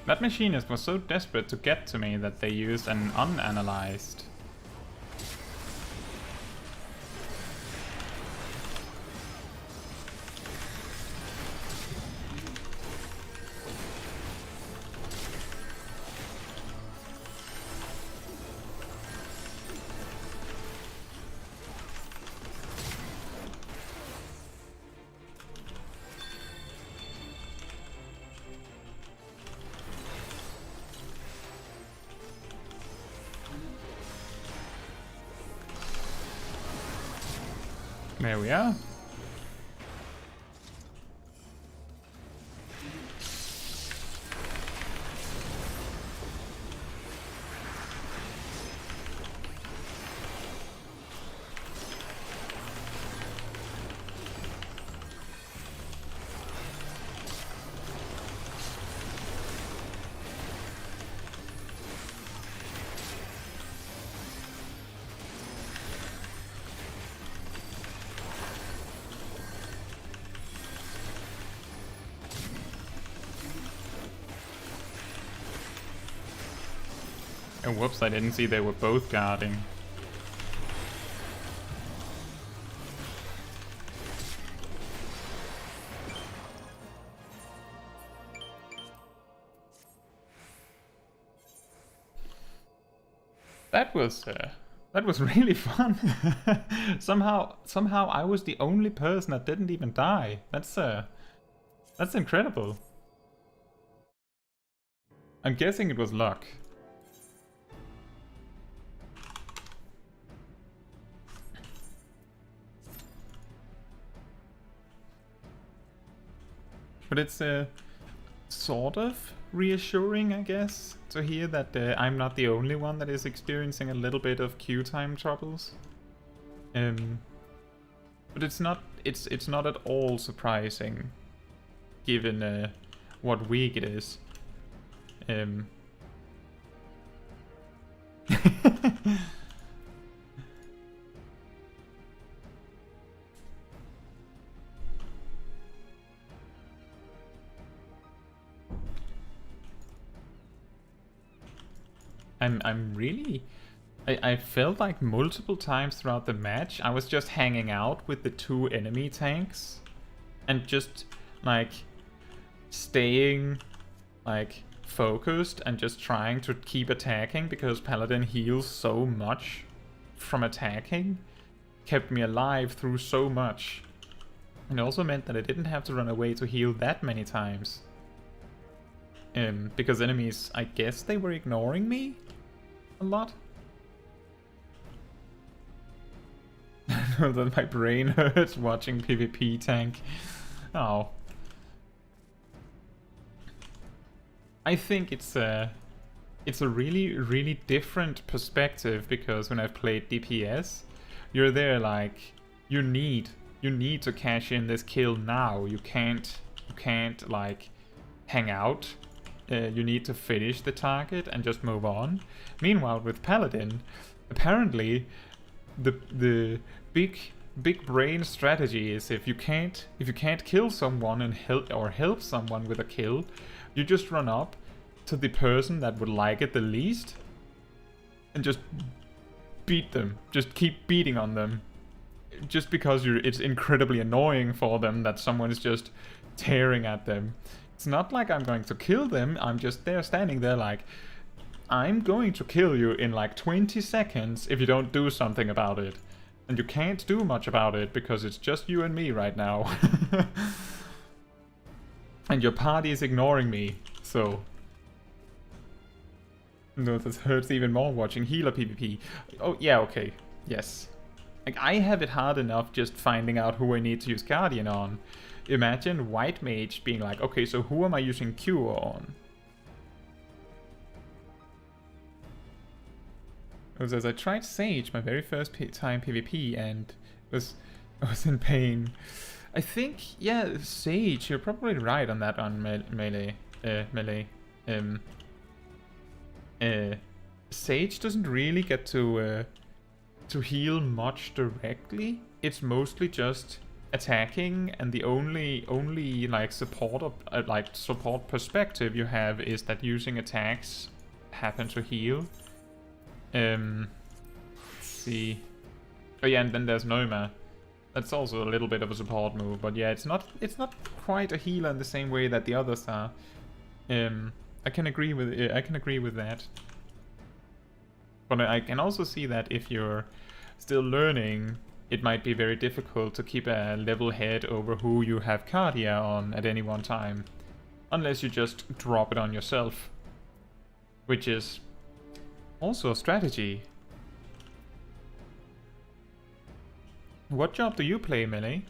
Speaker 1: That machinist was so desperate to get to me that they used an unanalyzed. There we are. Oh, whoops, I didn't see they were both guarding. That was really fun. somehow I was the only person that didn't even die. That's incredible. I'm guessing it was luck. But it's sort of reassuring, I guess, to hear that I'm not the only one that is experiencing a little bit of queue time troubles. But it's not at all surprising, given what week it is. I'm really... I felt like multiple times throughout the match I was just hanging out with the two enemy tanks and just like staying like focused and just trying to keep attacking because Paladin heals so much from attacking, kept me alive through so much. And it also meant that I didn't have to run away to heal that many times. Because enemies, I guess they were ignoring me a lot. I know that my brain hurts watching PvP tank. Oh. I think it's a really, really different perspective, because when I've played DPS, you're there like, you need to cash in this kill now. You can't like hang out. You need to finish the target and just move on. Meanwhile, with Paladin, apparently the big brain strategy is, if you can't kill someone and help someone with a kill, you just run up to the person that would like it the least and just beat them. Just keep beating on them. Just because it's incredibly annoying for them that someone is just tearing at them. It's not like I'm going to kill them, I'm just there standing there like, I'm going to kill you in like 20 seconds if you don't do something about it. And you can't do much about it because it's just you and me right now. And your party is ignoring me, so... No, this hurts even more watching healer PvP. Oh, yeah, okay. Yes. Like, I have it hard enough just finding out who I need to use Guardian on. Imagine White Mage being like, okay, so who am I using Cure on? As I tried Sage my very first time PvP and I was in pain. I think, yeah, Sage, you're probably right on that on melee. Sage doesn't really get to heal much directly. It's mostly just attacking, and the only like support perspective you have is that using attacks happen to heal. Let's see. Oh yeah, and then there's Noma. That's also a little bit of a support move, but yeah, it's not quite a healer in the same way that the others are. I can agree with that. But I can also see that if you're still learning, it might be very difficult to keep a level head over who you have Cardia on at any one time. Unless you just drop it on yourself. Which is also a strategy. What job do you play, Melee?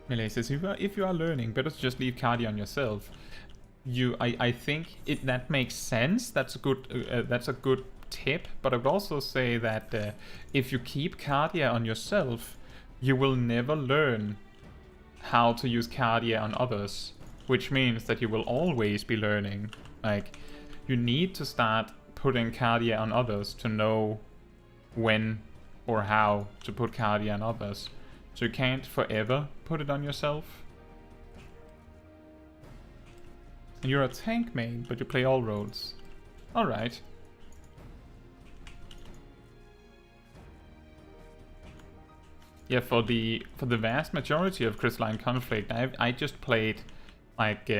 Speaker 1: Melee says, if you are learning, better to just leave Cardia on yourself. I think that makes sense. That's a good tip. But I would also say that if you keep Cardia on yourself, you will never learn how to use Cardia on others, which means that you will always be learning. Like, you need to start putting Cardia on others to know when or how to put Cardia on others. So you can't forever put it on yourself. And you're a tank main, but you play all roles. Alright. Yeah, for the vast majority of Crystalline Conflict, I just played like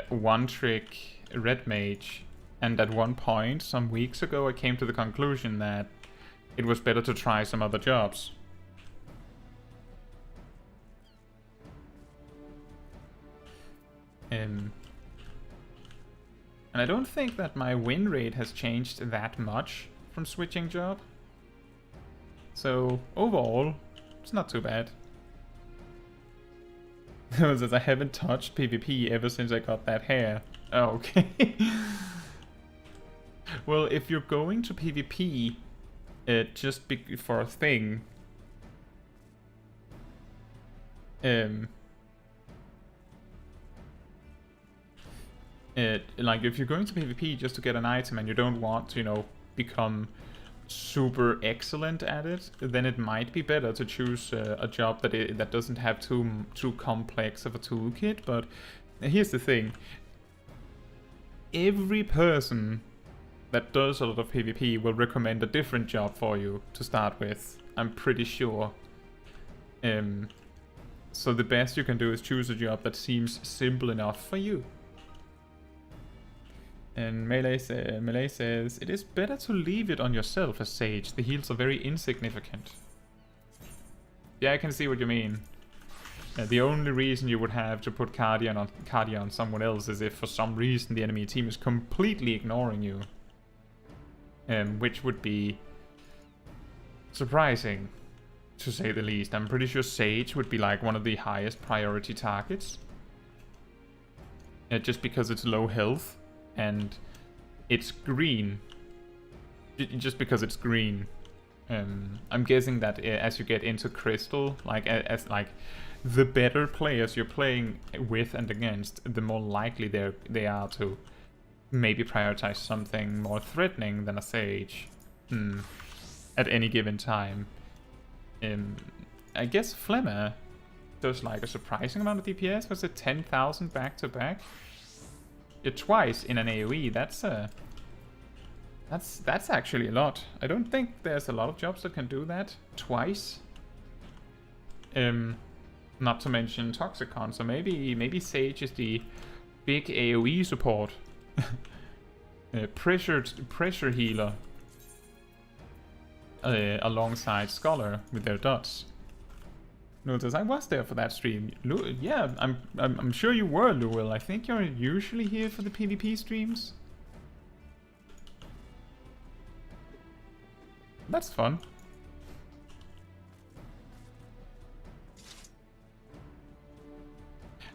Speaker 1: one trick red mage, and at one point some weeks ago I came to the conclusion that it was better to try some other jobs. And I don't think that my win rate has changed that much from switching job. So overall, it's not too bad. I haven't touched PvP ever since I got that hair. Oh, okay. Well, if you're going to PvP just for a thing, like if you're going to PvP just to get an item and you don't want to, you know, become super excellent at it, then it might be better to choose a job that doesn't have too complex of a toolkit. But here's the thing: every person that does a lot of PvP will recommend a different job for you to start with. I'm pretty sure. So the best you can do is choose a job that seems simple enough for you. And Melee says, it is better to leave it on yourself as Sage. The heals are very insignificant. Yeah, I can see what you mean. The only reason you would have to put Cardia on someone else is if for some reason the enemy team is completely ignoring you. Which would be surprising, to say the least. I'm pretty sure Sage would be like one of the highest priority targets. Just because it's low health and it's green. Just because it's green. I'm guessing that as you get into Crystal, like as the better players you're playing with and against, the more likely they are to maybe prioritize something more threatening than a Sage at any given time. I guess Flemmer does like a surprising amount of DPS. Was it 10,000 back to back? Twice in an AoE. That's actually a lot. I don't think there's a lot of jobs that can do that twice. Not to mention Toxicon, so maybe Sage is the big AoE support. Pressure healer alongside Scholar with their dots. Notice I was there for that stream. Yeah, I'm sure you were, Luil. I think you're usually here for the PvP streams. That's fun.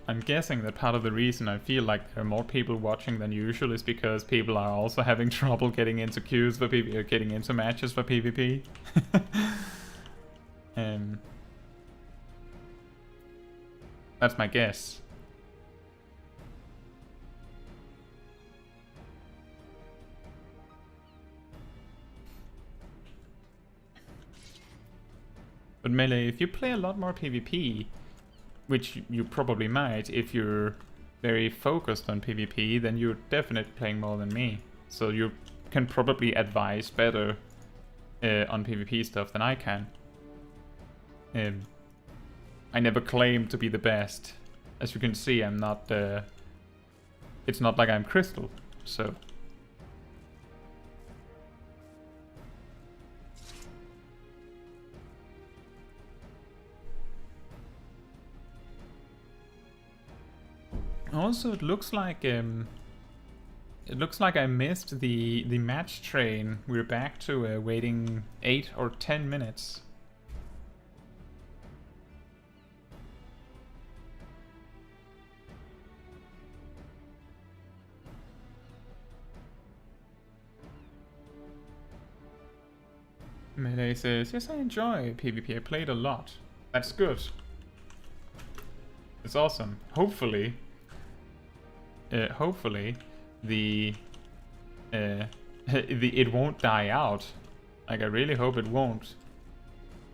Speaker 1: I'm guessing that part of the reason I feel like there are more people watching than usual is because people are also having trouble getting into queues for PvP, or getting into matches for PvP. That's my guess. But Melee, if you play a lot more PvP, which you probably might if you're very focused on PvP, then you're definitely playing more than me. So you can probably advise better on PvP stuff than I can. I never claim to be the best. As you can see, I'm not... it's not like I'm Crystal, so... Also, it looks like I missed the match train. We're back to waiting 8 or 10 minutes. Melee says, yes, I enjoy PvP. I played a lot. That's good. It's awesome. Hopefully, the it won't die out. Like, I really hope it won't.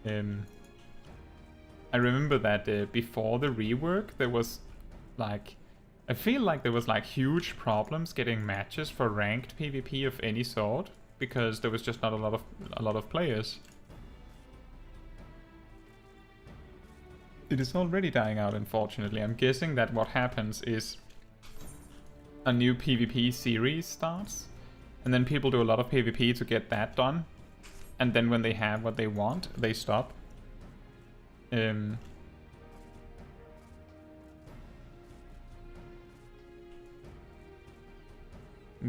Speaker 1: I remember that before the rework, there was like, I feel like there was like huge problems getting matches for ranked PvP of any sort because there was just not a lot of players. It is already dying out, unfortunately. I'm guessing that what happens is a new PvP series starts, and then people do a lot of PvP to get that done, and then when they have what they want, they stop.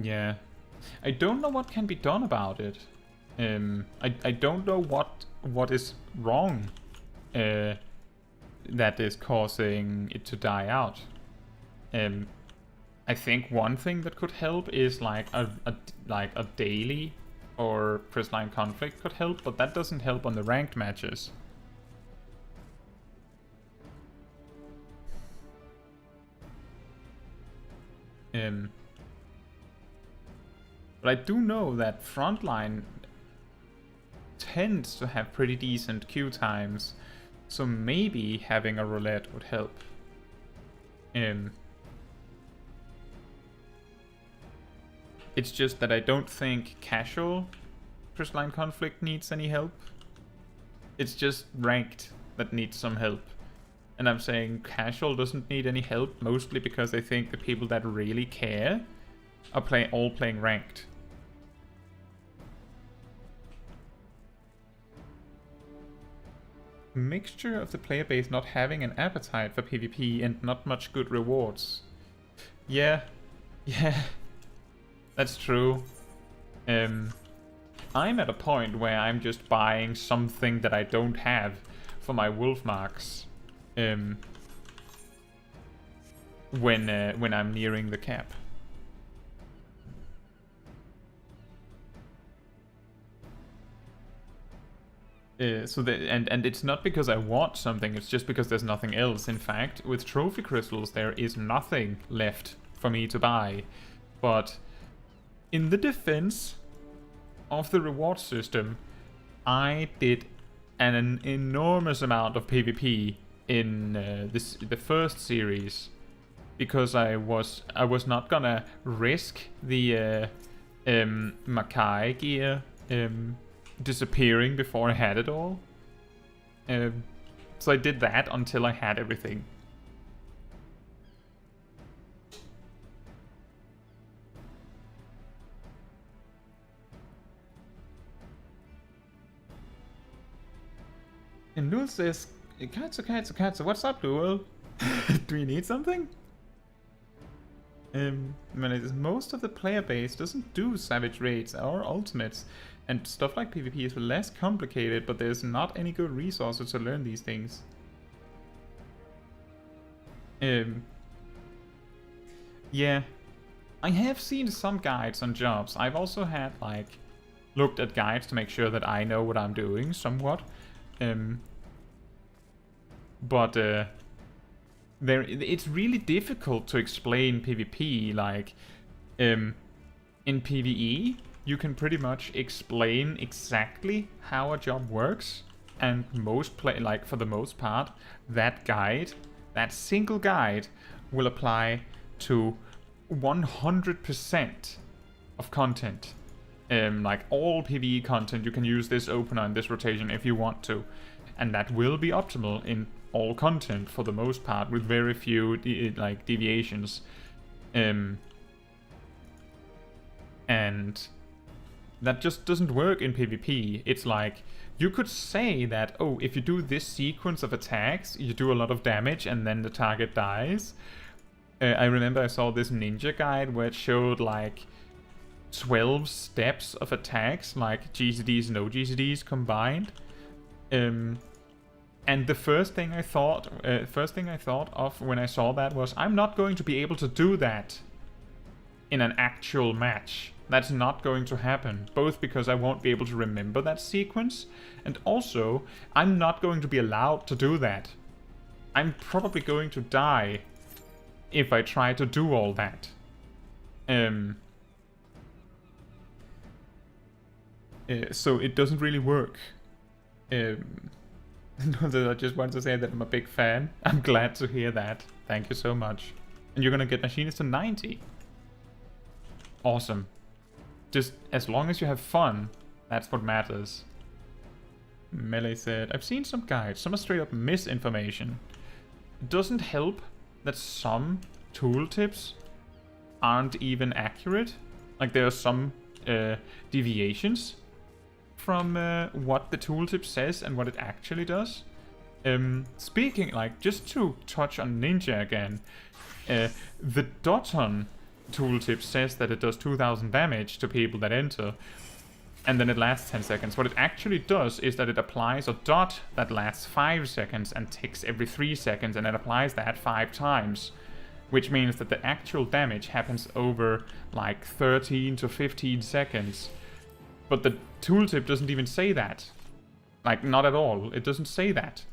Speaker 1: Yeah. I don't know what can be done about it. I don't know what is wrong that is causing it to die out. I think one thing that could help is like a daily or Crystalline Conflict could help, but that doesn't help on the ranked matches. But I do know that Frontline tends to have pretty decent queue times, so maybe having a roulette would help. It's just that I don't think casual Crystalline Conflict needs any help. It's just ranked that needs some help. And I'm saying casual doesn't need any help, mostly because I think the people that really care are all playing ranked. Mixture of the player base not having an appetite for PvP and not much good rewards. Yeah, that's true. I'm at a point where I'm just buying something that I don't have for my wolf marks. When I'm nearing the cap. And it's not because I want something, it's just because there's nothing else. In fact, with trophy crystals there is nothing left for me to buy. But in the defense of the reward system, I did an enormous amount of PvP in the first series, because I was not gonna risk the Makai gear disappearing before I had it all. So I did that until I had everything. And Lul says, Katsu, what's up, Lul? Do you need something? Most of the player base doesn't do savage raids or ultimates, and stuff like PvP is less complicated, but there's not any good resources to learn these things. Yeah, I have seen some guides on jobs. I've also had, like, looked at guides to make sure that I know what I'm doing somewhat. But it's really difficult to explain PvP. Like, in PvE, you can pretty much explain exactly how a job works, and for the most part, that single guide, will apply to 100% of content. Like all PvE content, you can use this opener and this rotation if you want to, and that will be optimal in all content for the most part, with very few deviations. And that just doesn't work in PvP. It's like, you could say that, oh, if you do this sequence of attacks, you do a lot of damage and then the target dies. I remember I saw this ninja guide where it showed like 12 steps of attacks, like GCDs and OGCDs combined. And the first thing I thought of when I saw that was, I'm not going to be able to do that in an actual match. That's not going to happen, both because I won't be able to remember that sequence, and also I'm not going to be allowed to do that. I'm probably going to die if I try to do all that. So it doesn't really work. I just want to say that I'm a big fan. I'm glad to hear that. Thank you so much. And you're gonna get Machinist to 90. Awesome. Just as long as you have fun, that's what matters. Melee said, I've seen some guides, some are straight up misinformation. It doesn't help that some tooltips aren't even accurate. Like, there are some deviations from what the tooltip says and what it actually does. Speaking, like, just to touch on Ninja again, the Doton tooltip says that it does 2000 damage to people that enter, and then it lasts 10 seconds. What it actually does is that it applies a dot that lasts 5 seconds and ticks every 3 seconds, and it applies that 5 times, which means that the actual damage happens over like 13 to 15 seconds. But the tooltip doesn't even say that. Like, not at all. It doesn't say that.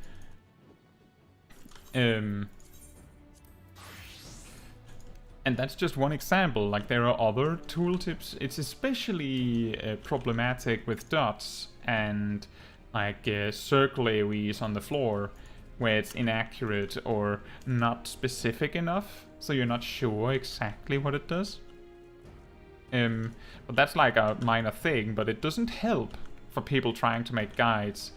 Speaker 1: And that's just one example. Like, there are other tooltips. It's especially problematic with dots and like circle AoEs on the floor, where it's inaccurate or not specific enough, so you're not sure exactly what it does. But that's like a minor thing, but it doesn't help for people trying to make guides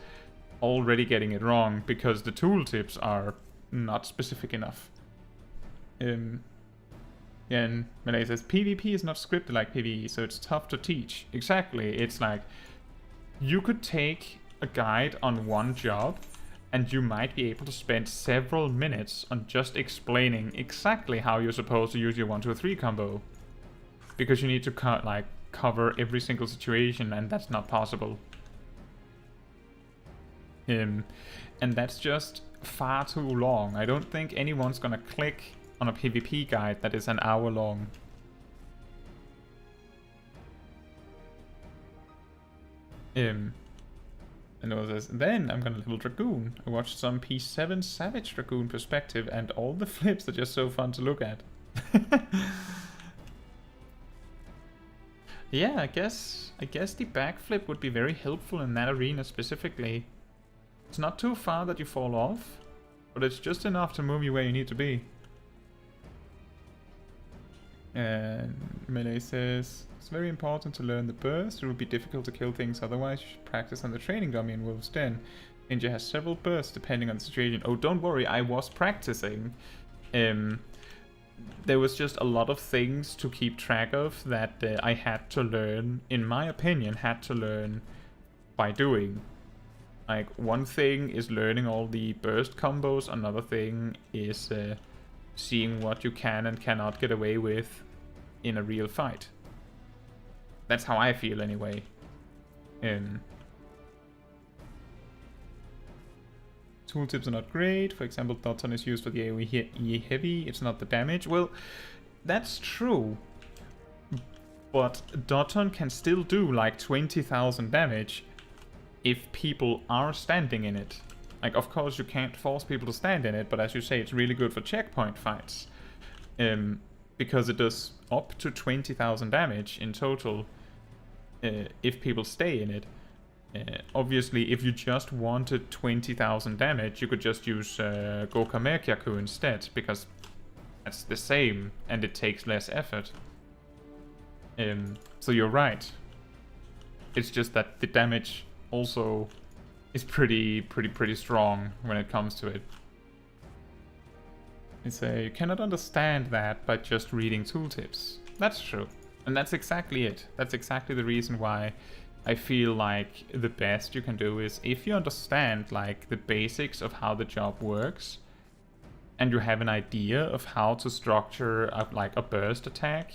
Speaker 1: already getting it wrong, because the tooltips are not specific enough. And Malay says, PvP is not scripted like PvE, so it's tough to teach. Exactly, it's like, you could take a guide on one job and you might be able to spend several minutes on just explaining exactly how you're supposed to use your 1, 2, 3 combo. Because you need to cover every single situation, and that's not possible. And that's just far too long. I don't think anyone's gonna click on a PvP guide that is an hour long. And it says, then I'm gonna level Dragoon. I watched some P7 Savage Dragoon perspective, and all the flips are just so fun to look at. Yeah, I guess the backflip would be very helpful in that arena specifically. It's not too far that you fall off, but it's just enough to move you where you need to be. And Melee says, it's very important to learn the burst. It will be difficult to kill things otherwise. You should practice on the training dummy in Wolf's Den. Ninja has several bursts depending on the situation. Oh, don't worry, I was practicing. There was just a lot of things to keep track of that I had to learn, in my opinion, by doing. Like, one thing is learning all the burst combos, another thing is seeing what you can and cannot get away with in a real fight. That's how I feel anyway. Tooltips are not great. For example, Dotton is used for the AoE heavy. It's not the damage. Well, that's true. But Dotton can still do like 20,000 damage if people are standing in it. Like, of course, you can't force people to stand in it, but as you say, it's really good for checkpoint fights. Because it does up to 20,000 damage in total if people stay in it. Obviously, if you just wanted 20,000 damage, you could just use Goka Merkyaku instead, because that's the same and it takes less effort. So you're right. It's just that the damage also is pretty strong when it comes to it. It's you cannot understand that by just reading tooltips. That's true. And that's exactly it. That's exactly the reason why I feel like the best you can do is if you understand like the basics of how the job works and you have an idea of how to structure a burst attack,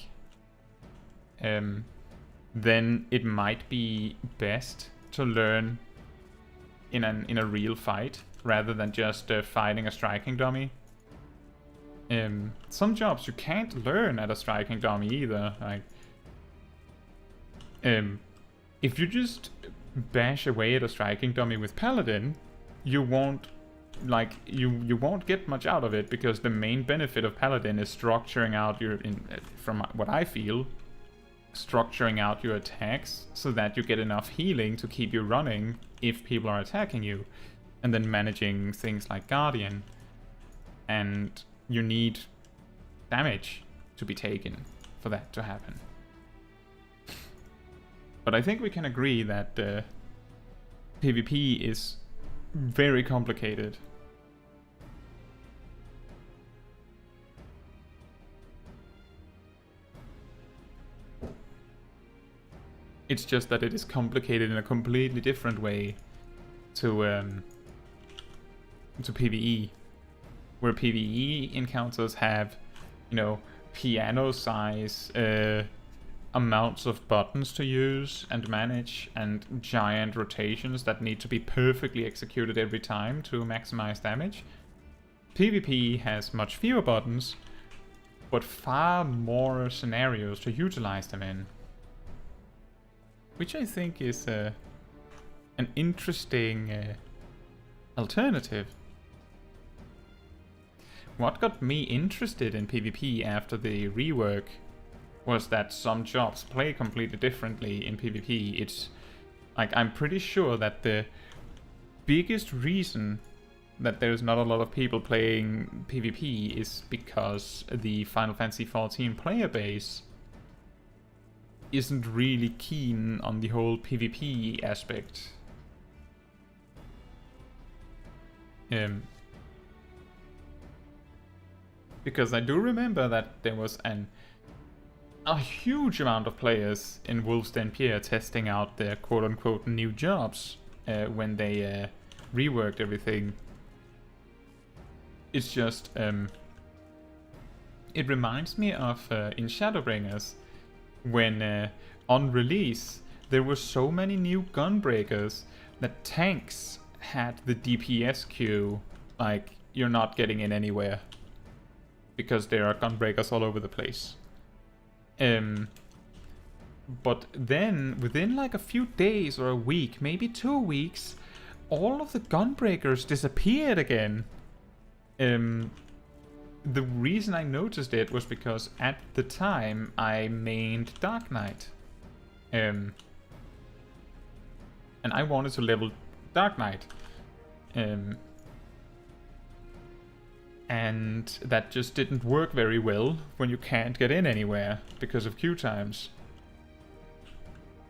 Speaker 1: then it might be best to learn in a real fight rather than just fighting a striking dummy. Some jobs you can't learn at a striking dummy either. Like, if you just bash away at a striking dummy with Paladin, you won't you won't get much out of it, because the main benefit of Paladin is structuring out from what I feel, structuring out your attacks so that you get enough healing to keep you running if people are attacking you, and then managing things like Guardian. And you need damage to be taken for that to happen. But I think we can agree that PvP is very complicated. It's just that it is complicated in a completely different way to PvE, where PvE encounters have, you know, piano size amounts of buttons to use and manage, and giant rotations that need to be perfectly executed every time to maximize damage. PvP has much fewer buttons, but far more scenarios to utilize them in. Which I think is an interesting alternative. What got me interested in PvP after the rework was that some jobs play completely differently in PvP. It's like, I'm pretty sure that the biggest reason that there's not a lot of people playing PvP is because the Final Fantasy XIV player base isn't really keen on the whole PvP aspect. Because I do remember that there was a huge amount of players in Wolf's Den Pierre testing out their quote-unquote new jobs when they reworked everything. It's just it reminds me of in Shadowbringers when on release there were so many new gunbreakers that tanks had the DPS queue, like you're not getting in anywhere because there are gunbreakers all over the place. But then within like a few days or a week, maybe 2 weeks, all of the gunbreakers disappeared again. The reason I noticed it was because at the time I mained Dark Knight. And I wanted to level Dark Knight. And that just didn't work very well when you can't get in anywhere because of queue times.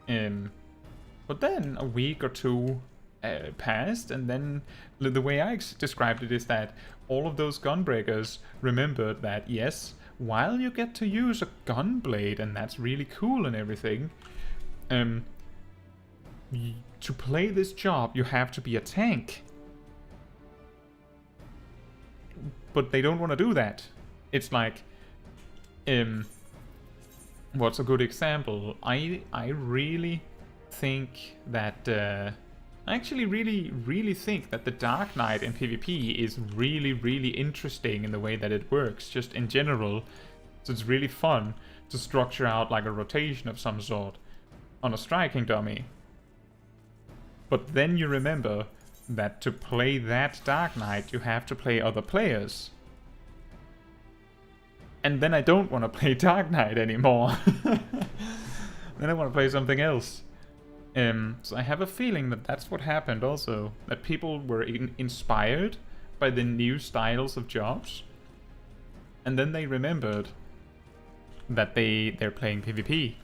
Speaker 1: But then a week or two passed, and then the way I described it is that all of those gunbreakers remembered that, yes, while you get to use a gunblade, and that's really cool and everything, to play this job you have to be a tank. But they don't want to do that. It's like, what's a good example? I really think that I actually really think that the Dark Knight in PvP is really interesting in the way that it works, just in general. So it's really fun to structure out like a rotation of some sort on a striking dummy. But then you remember that to play that Dark Knight you have to play other players. And then I don't want to play Dark Knight anymore. Then I want to play something else. So I have a feeling that that's what happened also. That people were inspired by the new styles of jobs. And then they remembered that they're playing PvP.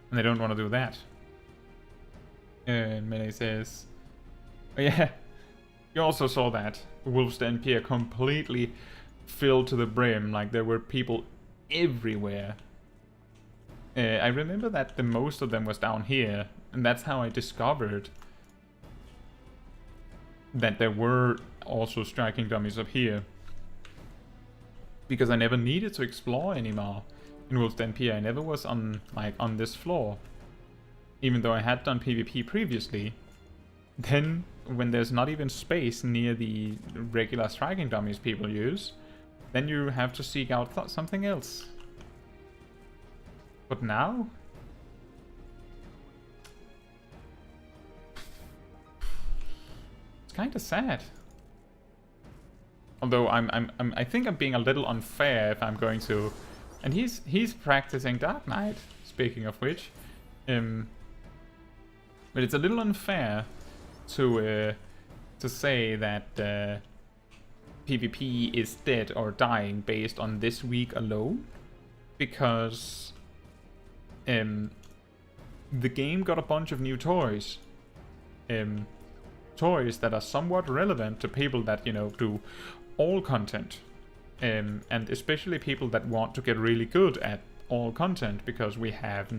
Speaker 1: And they don't want to do that. Melee says... Oh yeah, you also saw that. Wolf's Den Pier completely filled to the brim, like there were people everywhere. I remember that the most of them was down here, and that's how I discovered that there were also striking dummies up here. Because I never needed to explore anymore in Wolf's Den Pier. I never was on this floor. Even though I had done PvP previously. Then, when there's not even space near the regular striking dummies people use, then you have to seek out something else. But now? It's kind of sad. Although I think I'm being a little unfair if I'm going to... And he's practicing Dark Knight, speaking of which. But it's a little unfair to say that PvP is dead or dying based on this week alone, because the game got a bunch of new toys, toys that are somewhat relevant to people that, you know, do all content, and especially people that want to get really good at all content, because we have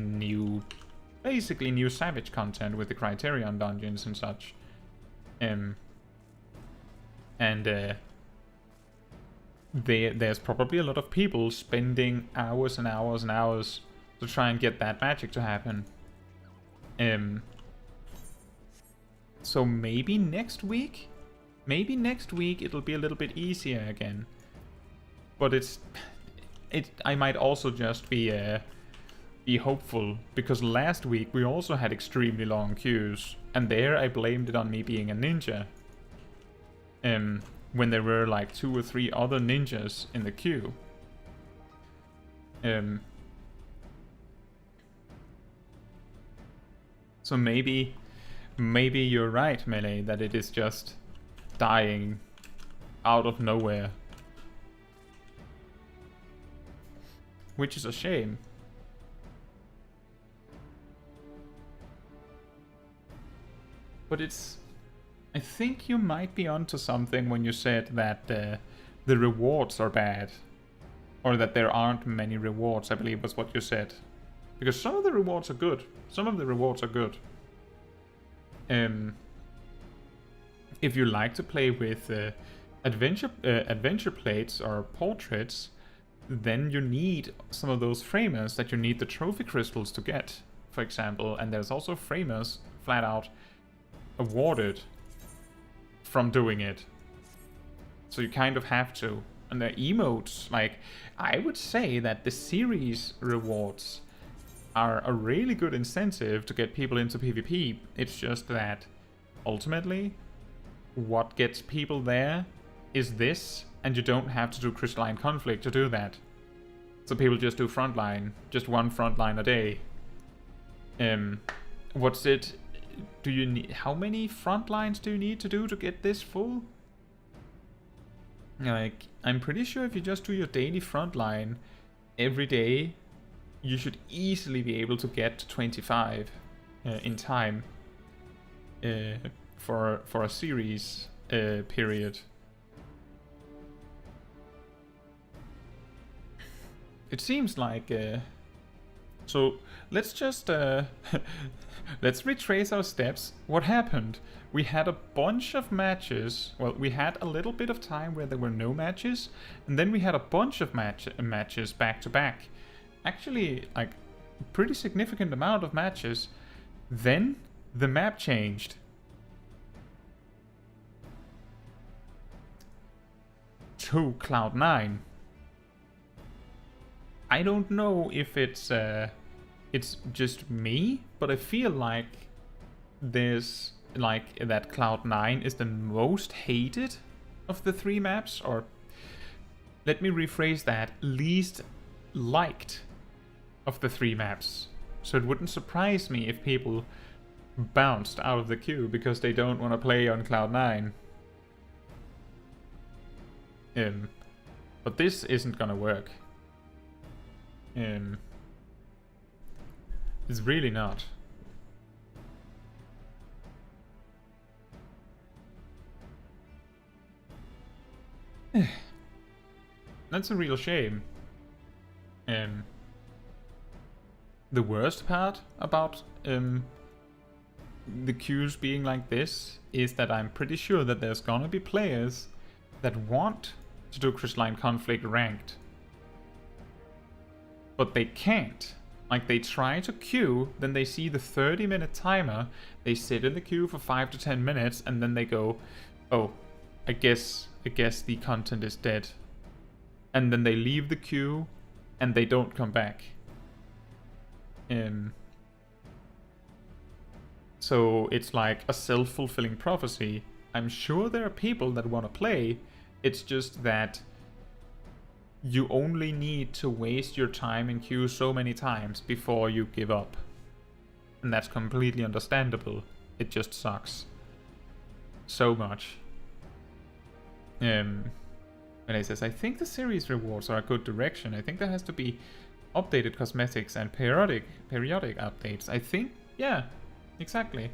Speaker 1: basically new Savage content with the Criterion dungeons and such. There's probably a lot of people spending hours and hours and hours to try and get that magic to happen. So maybe next week it'll be a little bit easier again. But I might also just be hopeful, because last week we also had extremely long queues, and there I blamed it on me being a ninja. When there were like 2 or 3 other ninjas in the queue. So maybe you're right, Melee, that it is just dying out of nowhere. Which is a shame. But I think you might be onto something when you said that the rewards are bad. Or that there aren't many rewards, I believe was what you said. Because some of the rewards are good. If you like to play with adventure plates or portraits, then you need some of those framers that you need the trophy crystals to get, for example. And there's also framers flat out awarded from doing it. So you kind of have to. And the emotes, like, I would say that the series rewards are a really good incentive to get people into PvP. It's just that ultimately what gets people there is this, and you don't have to do Crystalline Conflict to do that. So people just do Frontline, just one Frontline a day. What's it? Do you need, how many Frontlines do you need to do to get this full? Like, I'm pretty sure if you just do your daily Frontline every day, you should easily be able to get to 25 in time for a series period. It seems like... so, let's just... let's retrace our steps. What happened? We had a bunch of matches. Well, we had a little bit of time where there were no matches. And then we had a bunch of matches back to back. Actually, like, a pretty significant amount of matches. Then, the map changed. To Cloud9. I don't know if it's just me, but I feel like there's like that Cloud9 is the most hated of the 3 maps, or let me rephrase that, least liked of the 3 maps. So it wouldn't surprise me if people bounced out of the queue because they don't want to play on Cloud9. But this isn't gonna work. It's really not. That's a real shame. The worst part about the queues being like this is that I'm pretty sure that there's gonna be players that want to do Crystalline Conflict ranked, but they can't. Like, they try to queue, then they see the 30-minute timer, they sit in the queue for 5 to 10 minutes, and then they go, oh, I guess the content is dead. And then they leave the queue, and they don't come back. So it's like a self-fulfilling prophecy. I'm sure there are people that want to play, it's just that you only need to waste your time in queue so many times before you give up. And that's completely understandable. It just sucks. So much. And it says, I think the series rewards are a good direction. I think there has to be updated cosmetics and periodic updates. I think, yeah, exactly.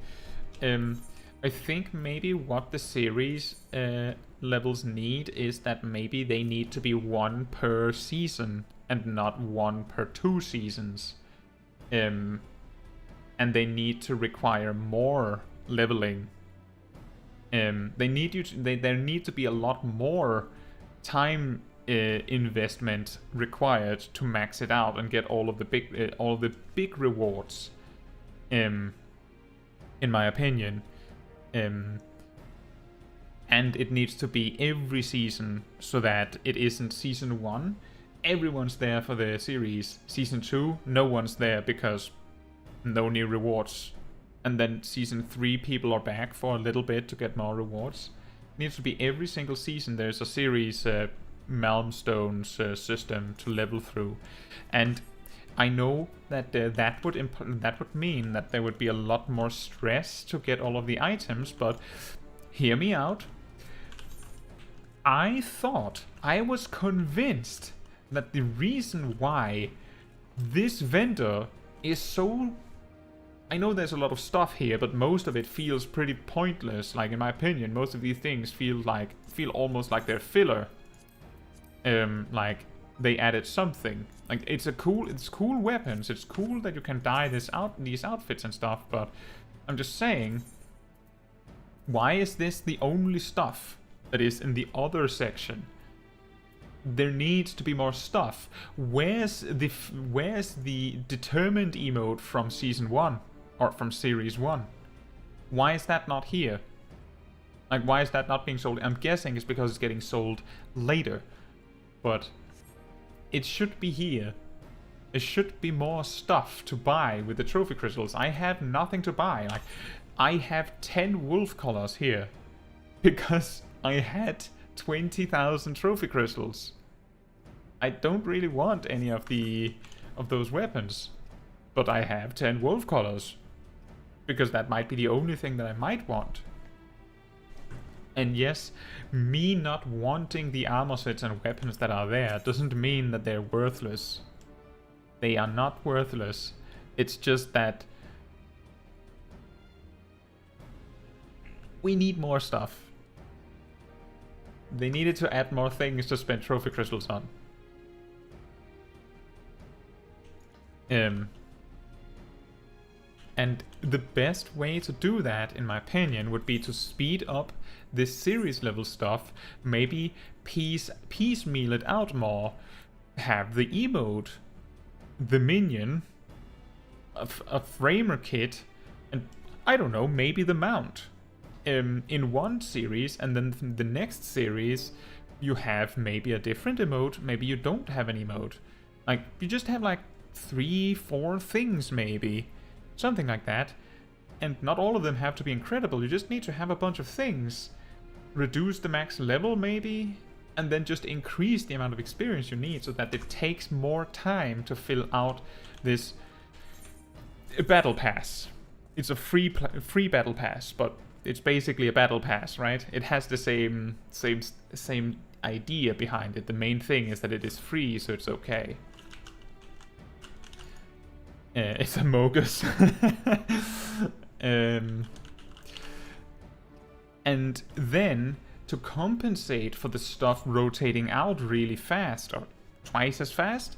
Speaker 1: I think maybe what the series levels need is that maybe they need to be 1 per season and not 1 per 2 seasons. And they need to require more leveling. They need there need to be a lot more time investment required to max it out and get all of the big rewards. In my opinion. And it needs to be every season so that it isn't season 1. Everyone's there for the series. Season 2, no one's there because no new rewards. And then season 3, people are back for a little bit to get more rewards. It needs to be every single season there's a series Malmstones system to level through. And I know that that would mean that there would be a lot more stress to get all of the items, but hear me out. I was convinced that the reason why this vendor is so... I know there's a lot of stuff here, but most of it feels pretty pointless. Like, in my opinion, most of these things feel almost like they're filler. Like, they added something. Like, it's cool weapons. It's cool that you can dye these outfits and stuff, but I'm just saying, why is this the only stuff that is in the other section. There needs to be more stuff. Where's the determined emote from season 1 or from series 1? Why is that not here? Like, why is that not being sold? I'm guessing it's because it's getting sold later, but it should be here. There should be more stuff to buy with the trophy crystals. I have nothing to buy. Like, I have 10 wolf colors here because I had 20,000 trophy crystals. I don't really want any of those weapons, but I have 10 wolf colors because that might be the only thing that I might want. And yes, me not wanting the armor sets and weapons that are there doesn't mean that they're worthless. They are not worthless. It's just that we need more stuff. They needed to add more things to spend trophy crystals on. And the best way to do that, in my opinion, would be to speed up this series level stuff, maybe piecemeal it out more, have the emote, the minion, a framer kit, and I don't know, maybe the mount in one series, and then the next series you have maybe a different emote, maybe you don't have an emote. Like, you just have like 3-4 things maybe. Something like that. And not all of them have to be incredible, you just need to have a bunch of things. Reduce the max level maybe, and then just increase the amount of experience you need so that it takes more time to fill out this battle pass. It's a free battle pass, but it's basically a battle pass, right? It has the same idea behind it. The main thing is that it is free, so it's okay. It's a Mogus. And then, to compensate for the stuff rotating out really fast, or twice as fast,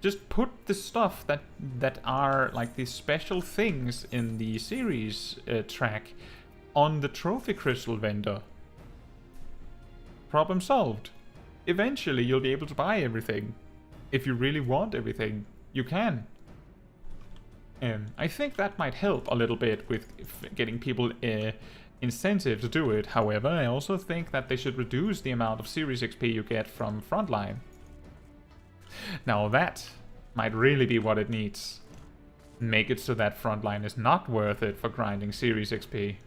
Speaker 1: just put the stuff that are like these special things in the series track on the trophy crystal vendor. Problem solved. Eventually you'll be able to buy everything. If you really want everything, you can. I think that might help a little bit with getting people incentive to do it. However, I also think that they should reduce the amount of series XP you get from Frontline. Now that might really be what it needs. Make it so that Frontline is not worth it for grinding series XP.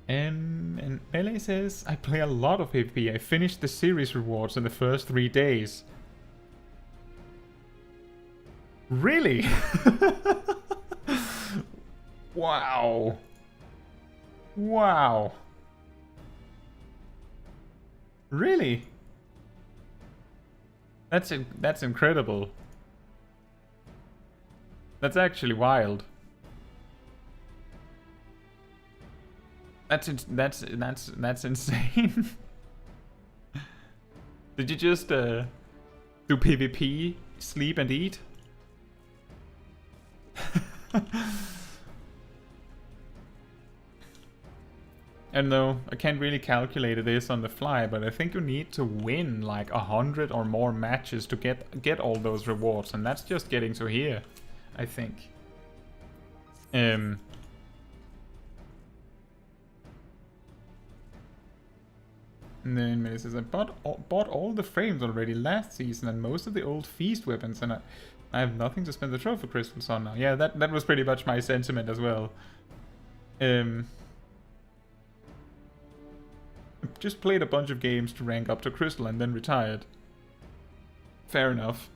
Speaker 1: And Melee says, I play a lot of PvP. I finished the series rewards in the first 3 days. Really? Wow. Wow. Really? That's incredible. That's actually wild. That's insane. Did you just do PvP, sleep and eat? I don't know, I can't really calculate this on the fly, but I think you need to win like 100 or more matches to get all those rewards, and that's just getting to here, I think. And then Mary says, I bought all the frames already last season and most of the old feast weapons, and I have nothing to spend the trophy crystals on now. Yeah, that was pretty much my sentiment as well. Just played a bunch of games to rank up to crystal and then retired. Fair enough.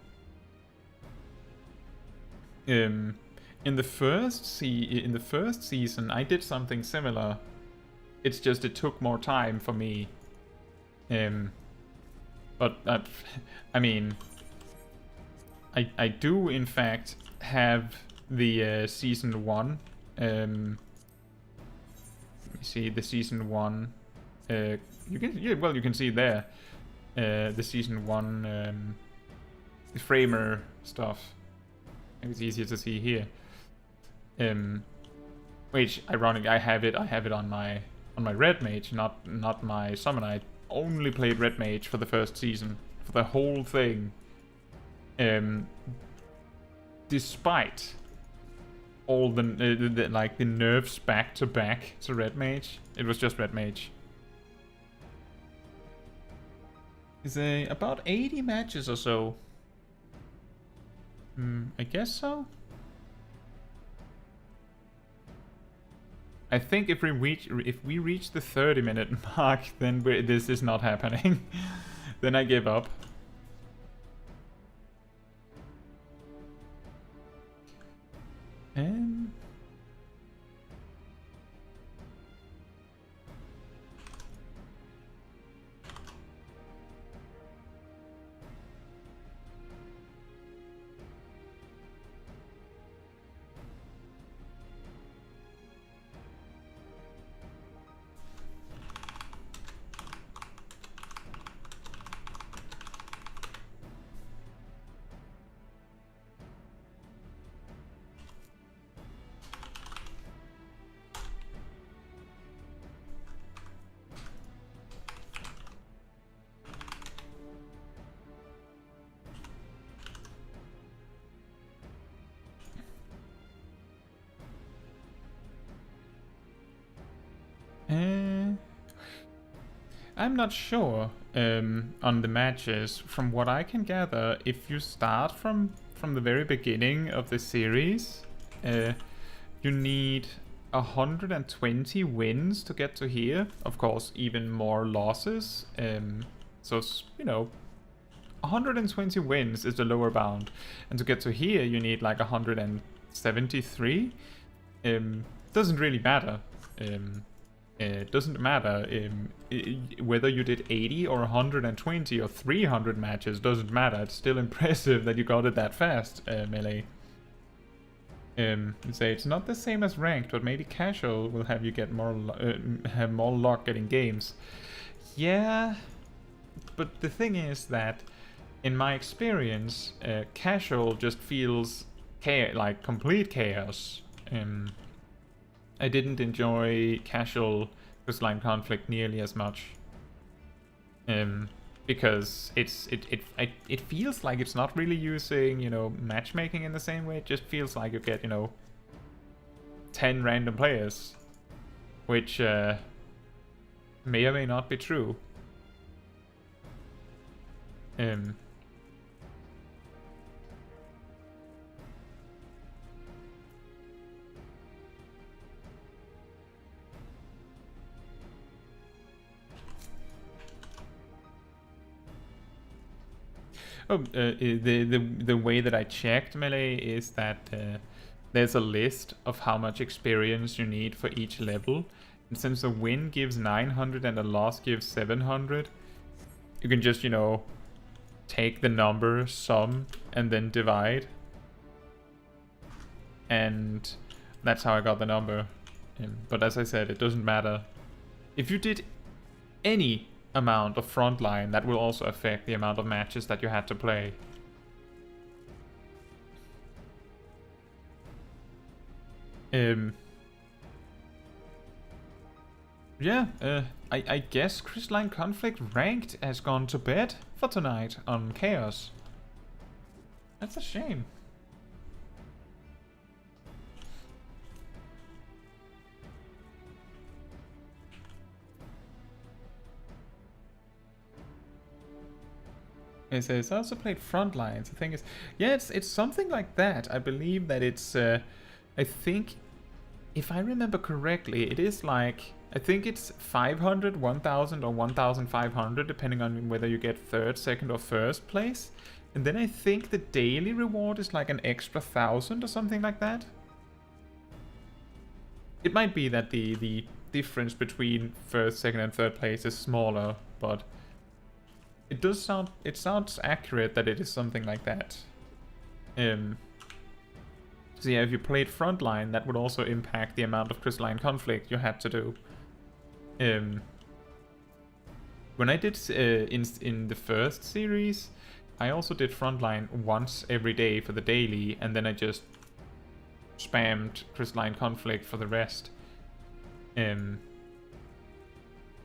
Speaker 1: In the first season, I did something similar. It's just it took more time for me. But I mean, I do in fact have the season 1. Let me see the season 1. You can see there the season 1 framer stuff. It's easier to see here. Which ironic, I have it on my on my red mage, not my summon. I only played red mage for the first season, for the whole thing. Despite all the like the nerfs back to back to red mage, it was just red mage. It's about 80 matches or so. I guess so. I think if we reach the 30-minute mark, then this is not happening. Then I give up. I'm not sure on the matches. From what I can gather, if you start from the very beginning of the series, you need 120 wins to get to here. Of course, even more losses. So, you know, 120 wins is the lower bound. And to get to here, you need like 173. Doesn't really matter. It doesn't matter whether you did 80 or 120 or 300 matches, doesn't matter. It's still impressive that you got it that fast, Melee. Say it's not the same as ranked, but maybe casual will have you get have more luck getting games. Yeah, but the thing is that in my experience, casual just feels like complete chaos. I didn't enjoy casual Crystalline Conflict nearly as much, because it feels like it's not really using, you know, matchmaking in the same way. It just feels like you get, you know, 10 random players, which may or may not be true. Oh, the way that I checked Melee is that there's a list of how much experience you need for each level. And since a win gives 900 and a loss gives 700, you can just, you know, take the number, sum, and then divide. And that's how I got the number. But as I said, it doesn't matter. If you did any amount of Frontline, that will also affect the amount of matches that you had to play. Yeah, I guess Crystalline Conflict Ranked has gone to bed for tonight on Chaos. That's a shame. It says, I also played Frontline. The thing is, yeah, it's something like that. I believe that it's, I think, if I remember correctly, it is like, I think it's 500, 1000 or 1500, depending on whether you get third, second or first place. And then I think the daily reward is like an extra 1000 or something like that. It might be that the difference between first, second and third place is smaller, but it sounds accurate that it is something like that. So yeah, if you played Frontline, that would also impact the amount of Crystalline Conflict you had to do. When I did in the first series, I also did Frontline once every day for the daily, and then I just spammed Crystalline Conflict for the rest.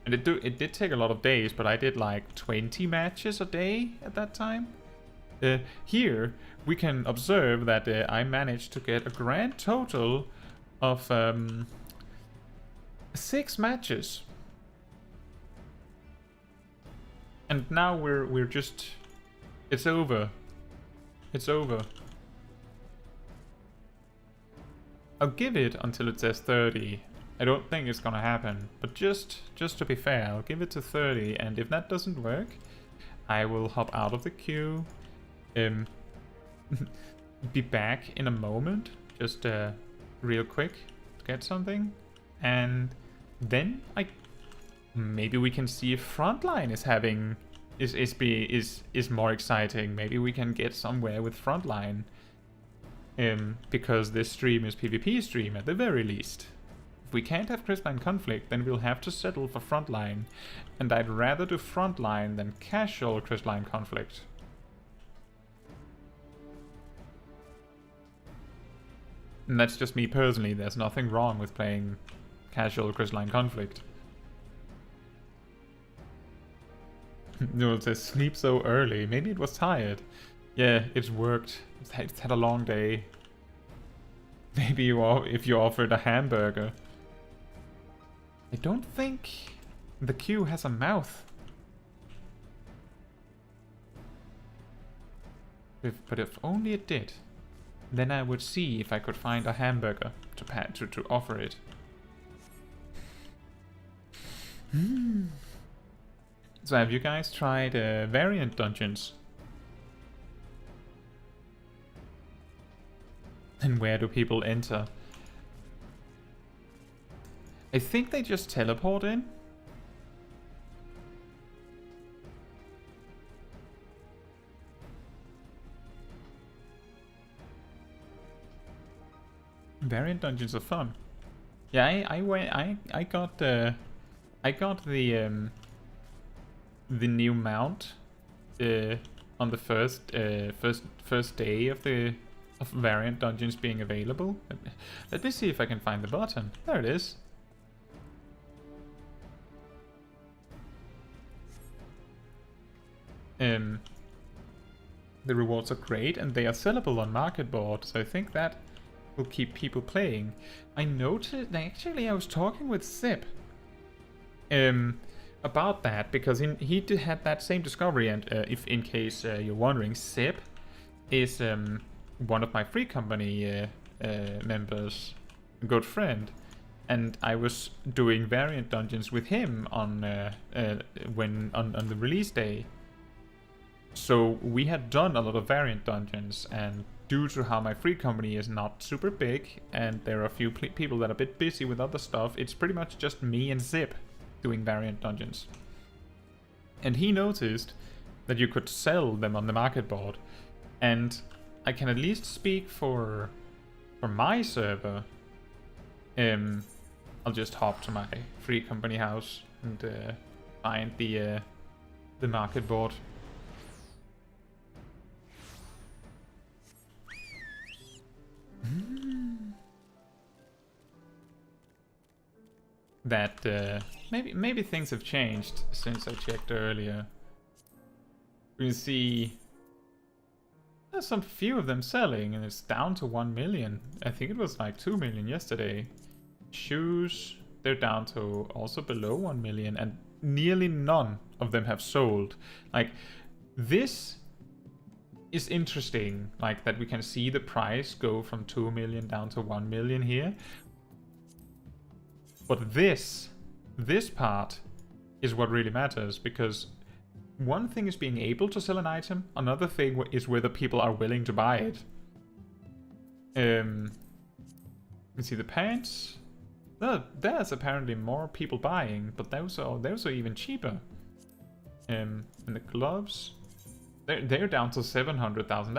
Speaker 1: And it did take a lot of days, but I did like 20 matches a day at that time. Here, we can observe that I managed to get a grand total of 6 matches. And now we're just... It's over. It's over. I'll give it until it says 30. I don't think it's gonna happen, but just to be fair, I'll give it to 30, and if that doesn't work, I will hop out of the queue, be back in a moment, just real quick to get something, and then maybe we can see if Frontline is more exciting. Maybe we can get somewhere with Frontline, because this stream is PvP stream at the very least. If we can't have Crystalline Conflict, then we'll have to settle for Frontline, and I'd rather do Frontline than casual Crystalline Conflict. And that's just me personally. There's nothing wrong with playing casual Crystalline Conflict. No, it says sleep so early. Maybe it was tired. Yeah, it's worked. It's had a long day. Maybe if you offered a hamburger. I don't think the queue has a mouth. But if only it did, then I would see if I could find a hamburger to offer it. So have you guys tried variant dungeons? And where do people enter? I think they just teleport in. Variant dungeons are fun. Yeah, I got the new mount on the first day of variant dungeons being available. Let me see if I can find the button. There it is. The rewards are great and they are sellable on market board, so I think that will keep people playing. I noted, actually I was talking with Zip about that, because he had that same discovery, and if in case you're wondering, Zip is one of my free company members, a good friend, and I was doing variant dungeons with him on the release day. So we had done a lot of variant dungeons, and due to how my free company is not super big and there are a few people that are a bit busy with other stuff, it's pretty much just me and Zip doing variant dungeons. And he noticed that you could sell them on the market board, and I can at least speak for my server. I'll just hop to my free company house and find the market board. That maybe things have changed since I checked earlier. We can see there's some few of them selling, and it's down to 1 million. I think it was like 2 million yesterday. Shoes, they're down to also below 1 million, and nearly none of them have sold. Like, this is interesting, like that we can see the price go from 2 million down to 1 million here. But this part is what really matters, because one thing is being able to sell an item, another thing is whether people are willing to buy it. You see the pants. There's apparently more people buying, but those are even cheaper. And the gloves, they're down to 700,000.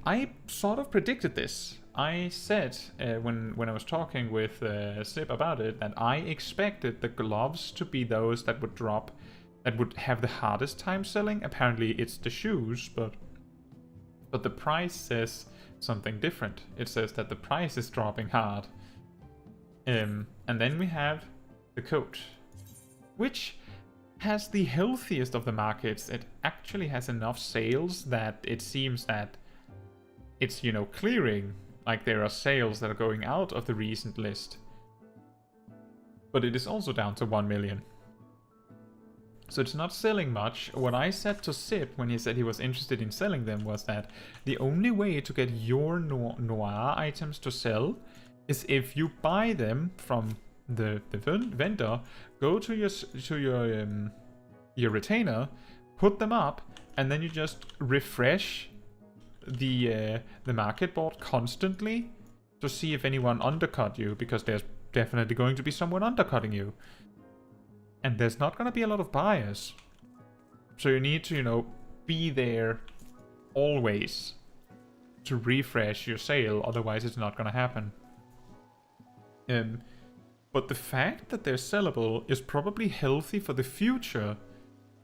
Speaker 1: I sort of predicted this. I said when I was talking with Zip about it that I expected the gloves to be those that would drop, that would have the hardest time selling. Apparently it's the shoes, but the price says something different. It says that the price is dropping hard. And then we have the coat. which has the healthiest of the markets. It actually has enough sales that it seems that it's, you know, clearing. Like there are sales that are going out of the recent list. But it is also down to 1 million. So it's not selling much. What I said to Sip when he said he was interested in selling them was that the only way to get your noir items to sell is if you buy them from the vendor, go to your retainer, put them up, and then you just refresh the market board constantly to see if anyone undercut you, because there's definitely going to be someone undercutting you. And there's not going to be a lot of buyers. So you need to, you know, be there always to refresh your sale, otherwise it's not going to happen. But the fact that they're sellable is probably healthy for the future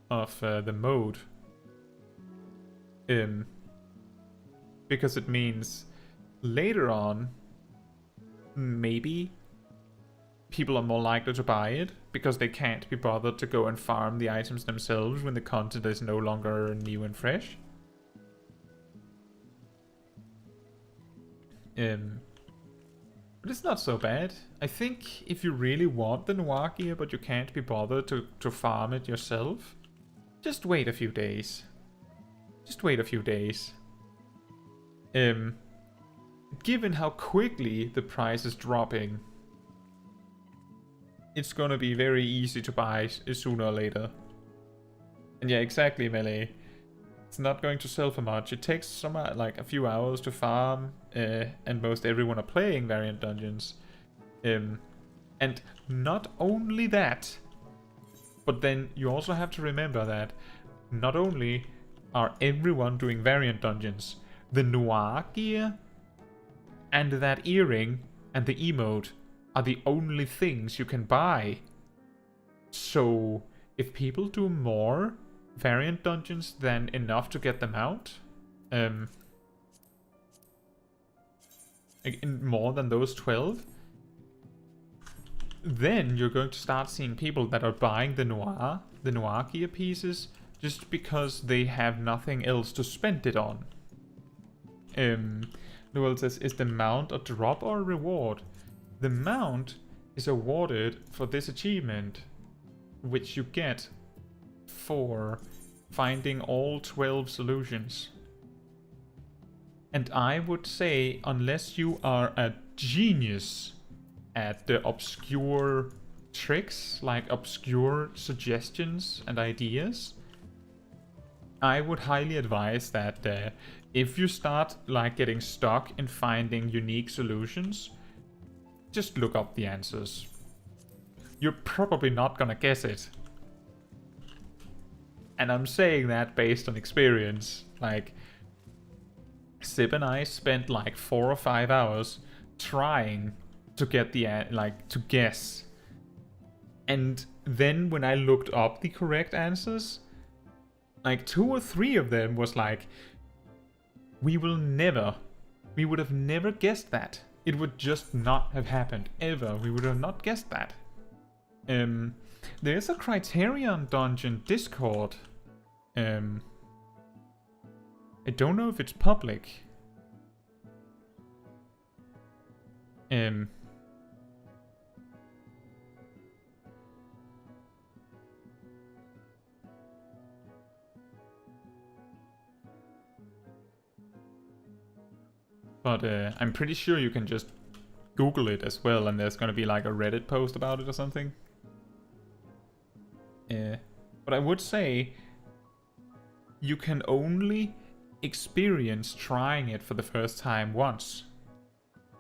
Speaker 1: of the mode. Because it means later on, maybe people are more likely to buy it because they can't be bothered to go and farm the items themselves when the content is no longer new and fresh. But it's not so bad. I think if you really want the noir gear but you can't be bothered to farm it yourself, just wait a few days. Just wait a few days. Given how quickly the price is dropping, it's gonna be very easy to buy sooner or later. And yeah, exactly, Melee. It's not going to sell for much. It takes like a few hours to farm, and most everyone are playing variant dungeons. And not only that, but then you also have to remember that not only are everyone doing variant dungeons, the noir gear and that earring and the emote are the only things you can buy. So if people do more variant dungeons than enough to get them out, more than those 12, then you're going to start seeing people that are buying the noir gear pieces just because they have nothing else to spend it on. Noel says, is the mount a drop or a reward? The mount is awarded for this achievement, which you get for finding all 12 solutions. And I would say, unless you are a genius at the obscure tricks, like obscure suggestions and ideas, I would highly advise that if you start like getting stuck in finding unique solutions, just look up the answers. You're probably not gonna guess it. And I'm saying that based on experience. Like, Sib and I spent like 4 or 5 hours trying to get the to guess. And then when I looked up the correct answers, like 2 or 3 of them was like, we would have never guessed that. It would just not have happened, ever. We would have not guessed that. There's a Criterion dungeon Discord. I don't know if it's public. But I'm pretty sure you can just Google it as well, and there's gonna be like a Reddit post about it or something. But I would say you can only experience trying it for the first time once.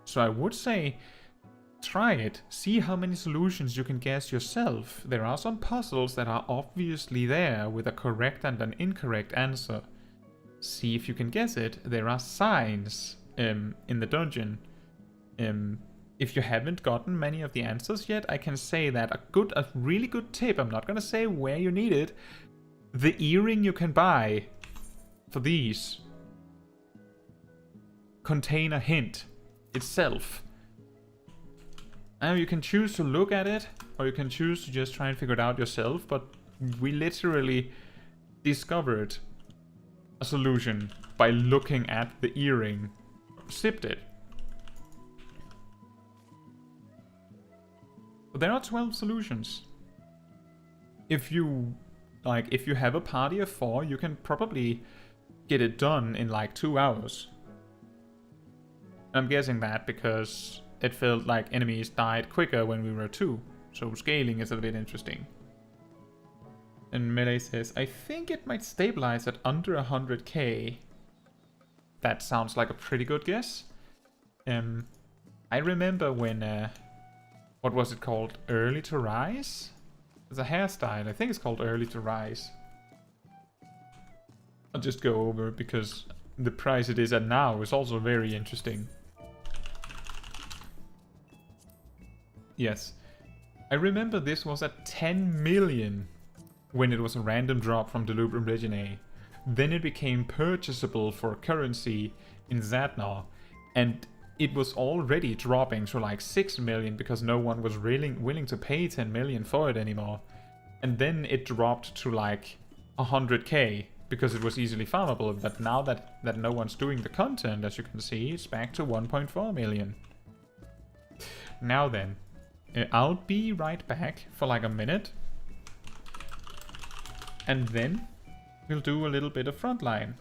Speaker 1: So I would say try it, see how many solutions you can guess yourself. There are some puzzles that are obviously there with a correct and an incorrect answer. See if you can guess it. There are signs in the dungeon. If you haven't gotten many of the answers yet, I can say that a really good tip, I'm not gonna say where you need it, the earring you can buy for these contain a hint itself. Now you can choose to look at it, or you can choose to just try and figure it out yourself, but we literally discovered a solution by looking at the earring. Sipped it. But there are 12 solutions. If you have a party of 4, you can probably get it done in like 2 hours. I'm guessing that because it felt like enemies died quicker when we were 2. So scaling is a bit interesting. And Melee says, I think it might stabilize at under 100k. That sounds like a pretty good guess. I remember when, what was it called? Early to Rise? It's a hairstyle, I think it's called Early to Rise. I'll just go over it because the price it is at now is also very interesting. Yes. I remember this was at 10 million when it was a random drop from the Delubrum Reginae. Then it became purchasable for currency in Zadnar, and it was already dropping to like 6 million because no one was really willing to pay 10 million for it anymore. And then it dropped to like 100k because it was easily farmable, but now that no one's doing the content, as you can see, it's back to 1.4 million. Now then, I'll be right back for like a minute, and then we'll do a little bit of Frontline.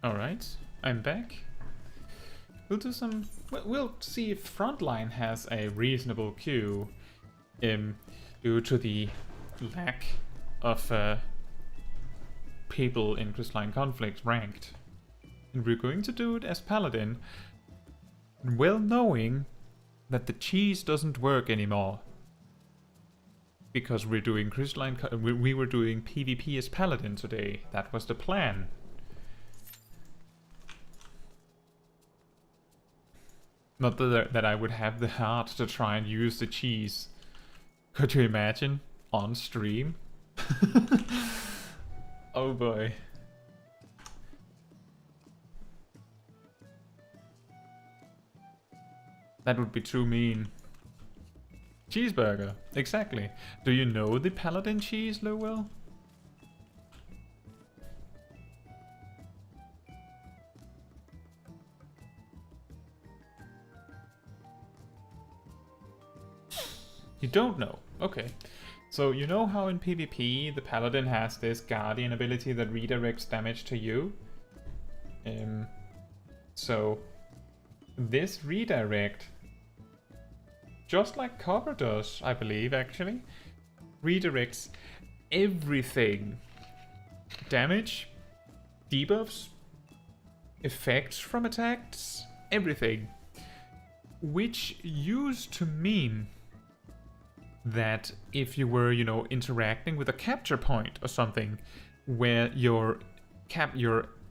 Speaker 1: Alright, I'm back. We'll do some... We'll see if Frontline has a reasonable queue due to the lack of people in Crystalline Conflict ranked. And we're going to do it as Paladin, well knowing that the cheese doesn't work anymore. Because we're doing Crystalline... we were doing PvP as Paladin today. That was the plan. Not that I would have the heart to try and use the cheese. Could you imagine? On stream? Oh boy. That would be too mean. Cheeseburger, exactly. Do you know the Paladin cheese, Lowell? You don't know. Okay. So you know how in PvP the Paladin has this Guardian ability that redirects damage to you? So this redirect, just like cover does, I believe actually, redirects everything. Damage, debuffs, effects from attacks, everything. Which used to mean that if you were, you know, interacting with a capture point or something, where your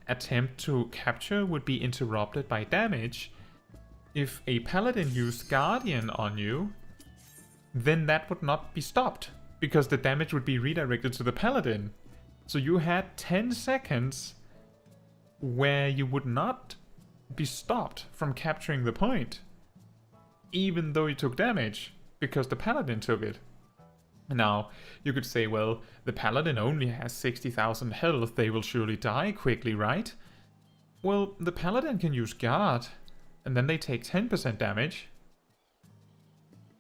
Speaker 1: attempt to capture would be interrupted by damage, if a paladin used Guardian on you, then that would not be stopped, because the damage would be redirected to the paladin. So you had 10 seconds where you would not be stopped from capturing the point, even though you took damage, because the paladin took it. Now, you could say, well, the paladin only has 60,000 health, they will surely die quickly, right? Well, the paladin can use guard, and then they take 10% damage.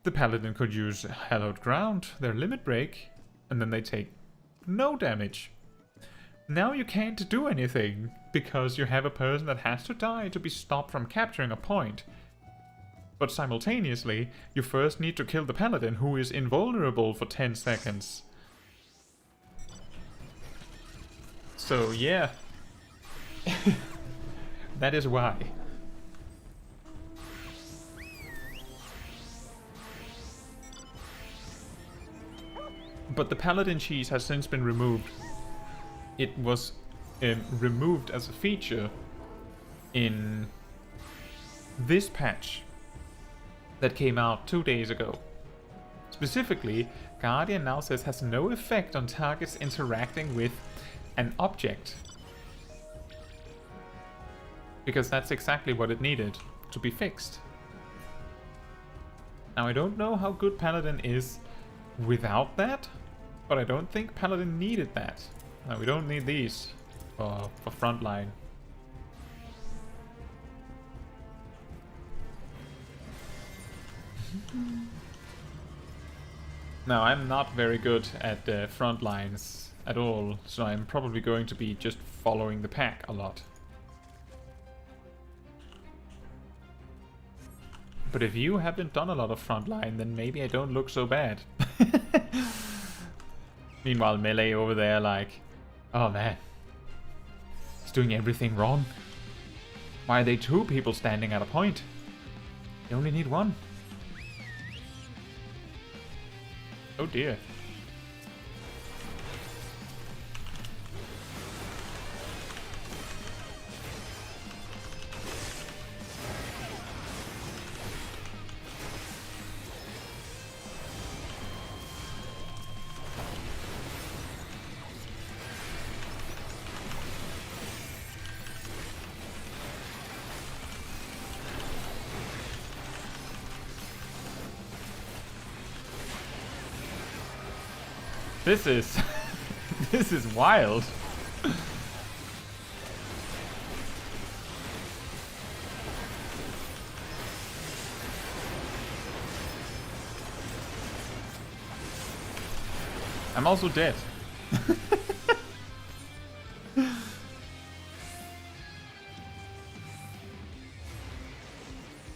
Speaker 1: The paladin could use hallowed ground, their limit break, and then they take no damage. Now you can't do anything, because you have a person that has to die to be stopped from capturing a point. But simultaneously, you first need to kill the paladin, who is invulnerable for 10 seconds. So yeah, that is why. But the paladin cheese has since been removed. It was removed as a feature in this patch that came out 2 days ago. Specifically, Guardian now says has no effect on targets interacting with an object. Because that's exactly what it needed to be fixed. Now I don't know how good Paladin is without that, but I don't think Paladin needed that. No, we don't need these for Frontline. Now, I'm not very good at front lines at all, so I'm probably going to be just following the pack a lot. But if you haven't done a lot of frontline, then maybe I don't look so bad. Meanwhile, Melee over there like, oh man, he's doing everything wrong. Why are they 2 people standing at a point? You only need 1. Oh dear. This is this is wild. I'm also dead.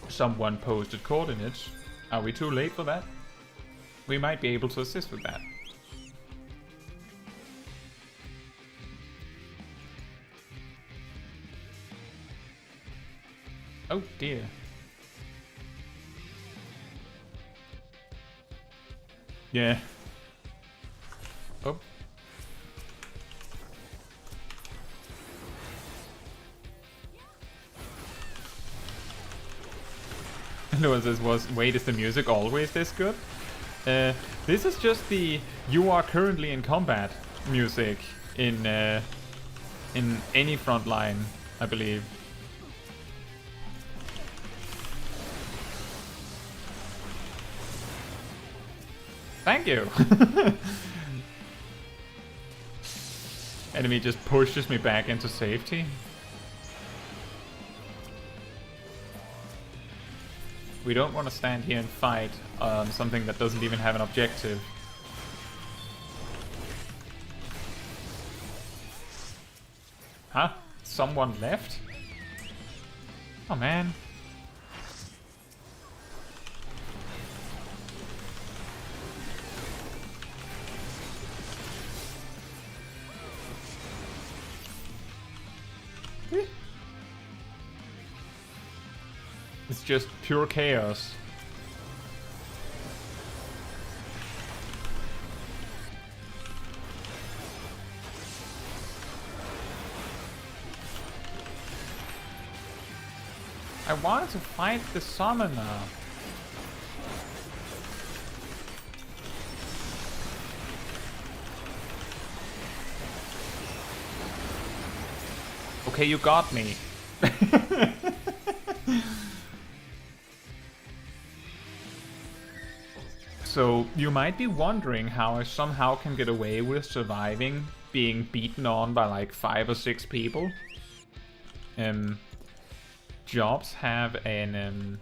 Speaker 1: Someone posted coordinates. Are we too late for that? We might be able to assist with that. Oh dear. Yeah. Oh. No, this was. Wait, is the music always this good? This is just the "you are currently in combat" music in any frontline, I believe. Thank you! Enemy just pushes me back into safety. We don't want to stand here and fight on something that doesn't even have an objective. Huh? Someone left? Oh man. It's just pure chaos. wanted to fight the summoner. Okay, you got me. So, you might be wondering how I somehow can get away with surviving being beaten on by like 5 or 6 people. Jobs have a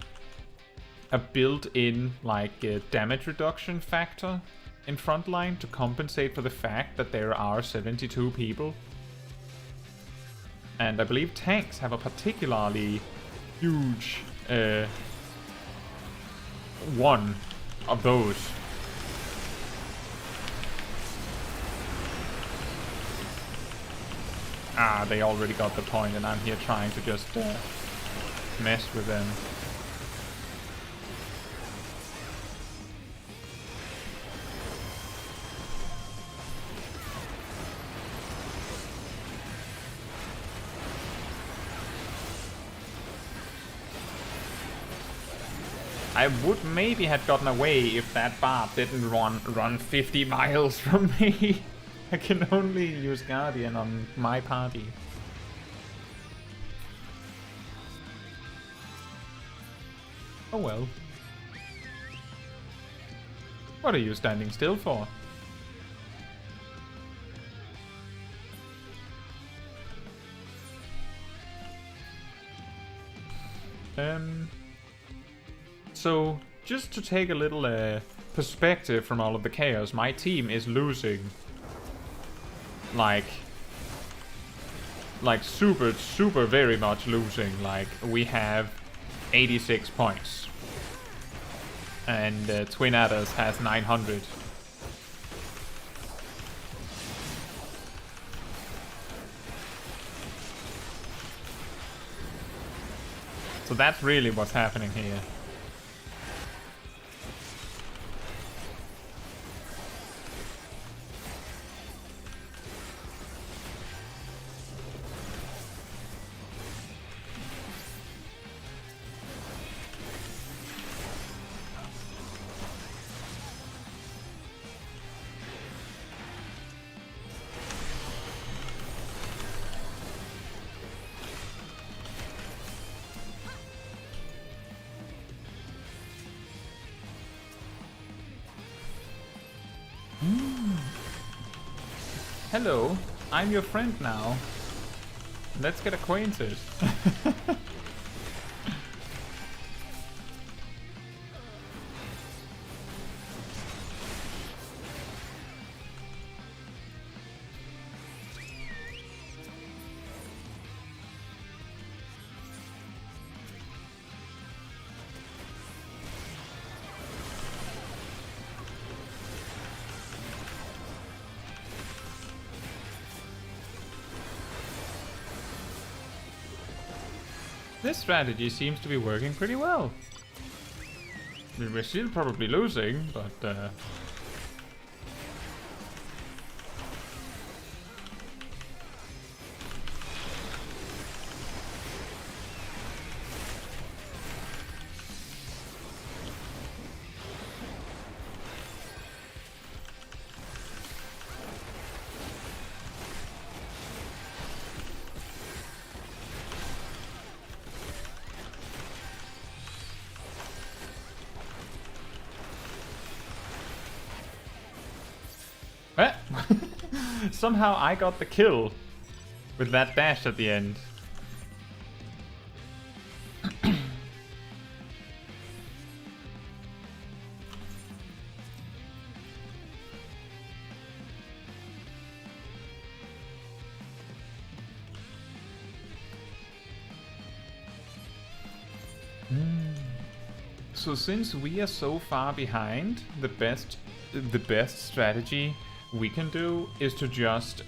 Speaker 1: built-in like damage reduction factor in Frontline to compensate for the fact that there are 72 people. And I believe tanks have a particularly huge one of those. Ah, they already got the point, and I'm here trying to just mess with them. I would maybe have gotten away if that bard didn't run 50 miles from me. I can only use Guardian on my party. Oh well. What are you standing still for? So, just to take a little perspective from all of the chaos, my team is losing. Like super very much losing. Like, we have 86 points. And Twin Adders has 900. So that's really what's happening here. Hello, I'm your friend now. Let's get acquainted. This strategy seems to be working pretty well. I mean, we're still probably losing, but somehow I got the kill with that dash at the end. So since we are so far behind, the best strategy we can do is to just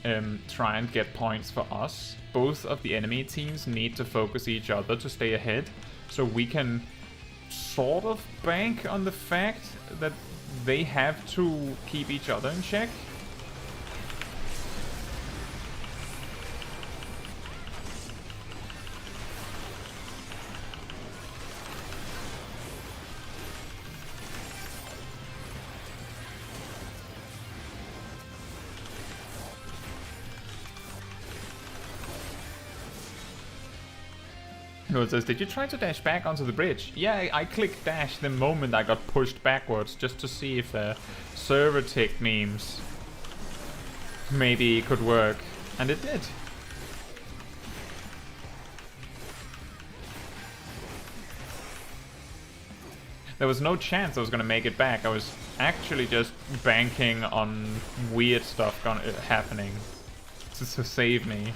Speaker 1: try and get points for us. Both of the enemy teams need to focus each other to stay ahead, so we can sort of bank on the fact that they have to keep each other in check. It says, did you try to dash back onto the bridge? Yeah, I clicked dash the moment I got pushed backwards just to see if server tick memes maybe could work. And it did. There was no chance I was gonna make it back. I was actually just banking on weird stuff happening to save me.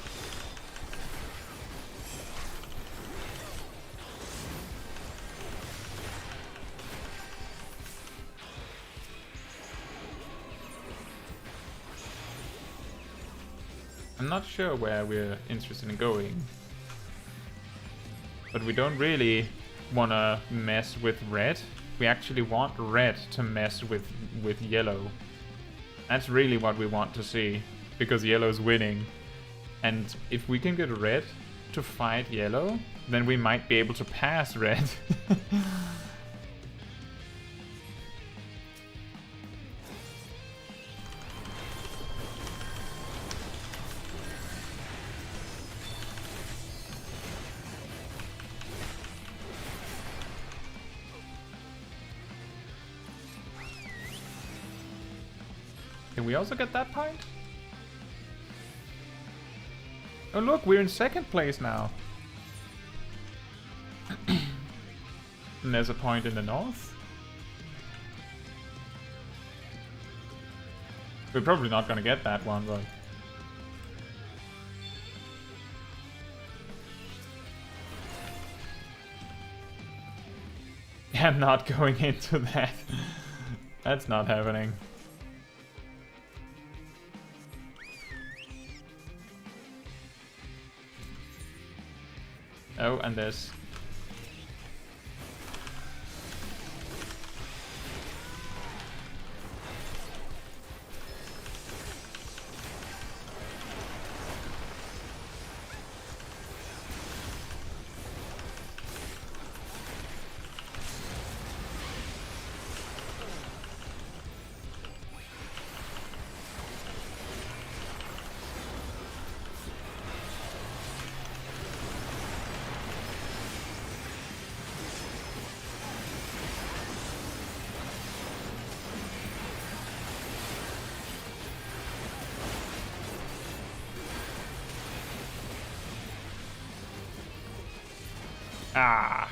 Speaker 1: I'm not sure where we're interested in going, but we don't really want to mess with red. We actually want red to mess with yellow. That's really what we want to see, because yellow's winning. And if we can get red to fight yellow, then we might be able to pass red. Can we also get that point? Oh look, we're in second place now. And there's a point in the north. We're probably not gonna get that one, but... I'm not going into that. That's not happening. Oh, and there's... Ah.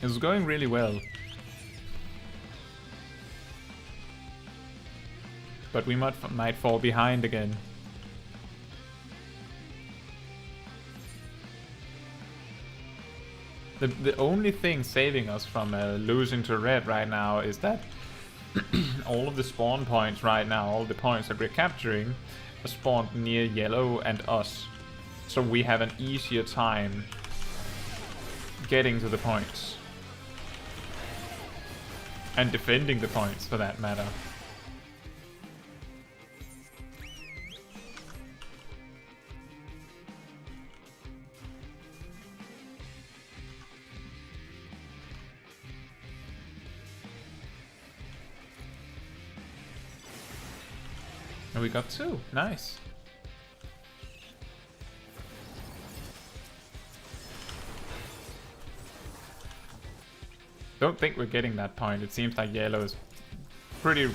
Speaker 1: It's going really well. But we might fall behind again. The only thing saving us from losing to red right now is that all of the spawn points right now, all the points that we're capturing, are spawned near yellow and us. So we have an easier time getting to the points. And defending the points, for that matter. And we got 2. Nice. Don't think we're getting that point. It seems like yellow is pretty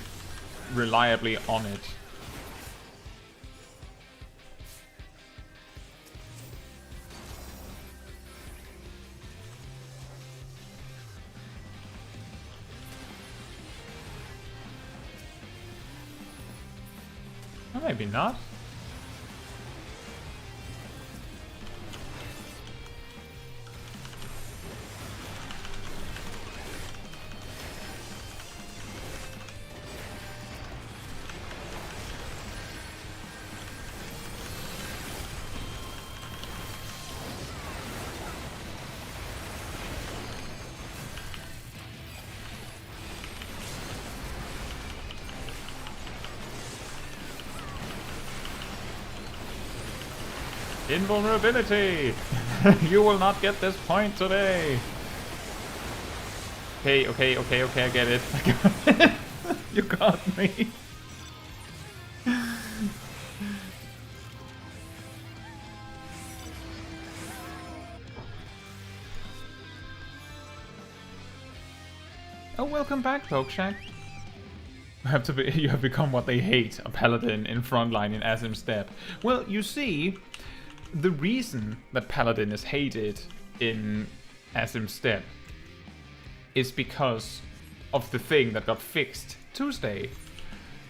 Speaker 1: reliably on it. Or maybe not. Invulnerability! You will not get this point today! Okay, okay, okay, okay, I get it. I got it. You got me. Oh, welcome back, Pokeshack. You have become what they hate, a paladin in Frontline in Asim Steppe. Well, you see, the reason that Paladin is hated in Asim Steppe is because of the thing that got fixed Tuesday.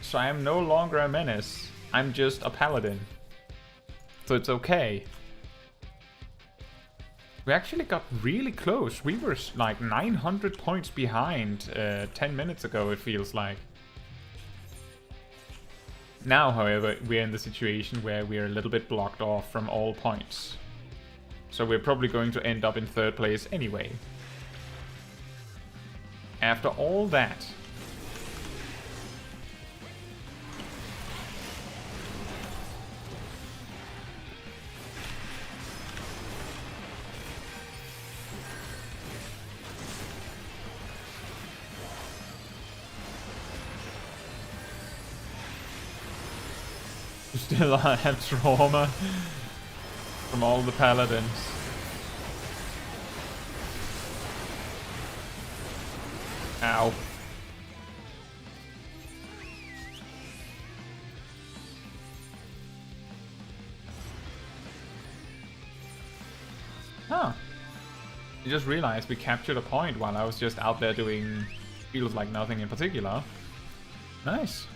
Speaker 1: So I am no longer a menace, I'm just a paladin. So it's okay. We actually got really close. We were like 900 points behind 10 minutes ago, it feels like. Now, however, we're in the situation where we're a little bit blocked off from all points. So we're probably going to end up in 3rd place anyway. After all that... You still have trauma from all the paladins. Ow. Huh. I just realized we captured a point while I was just out there doing feels like nothing in particular. Nice.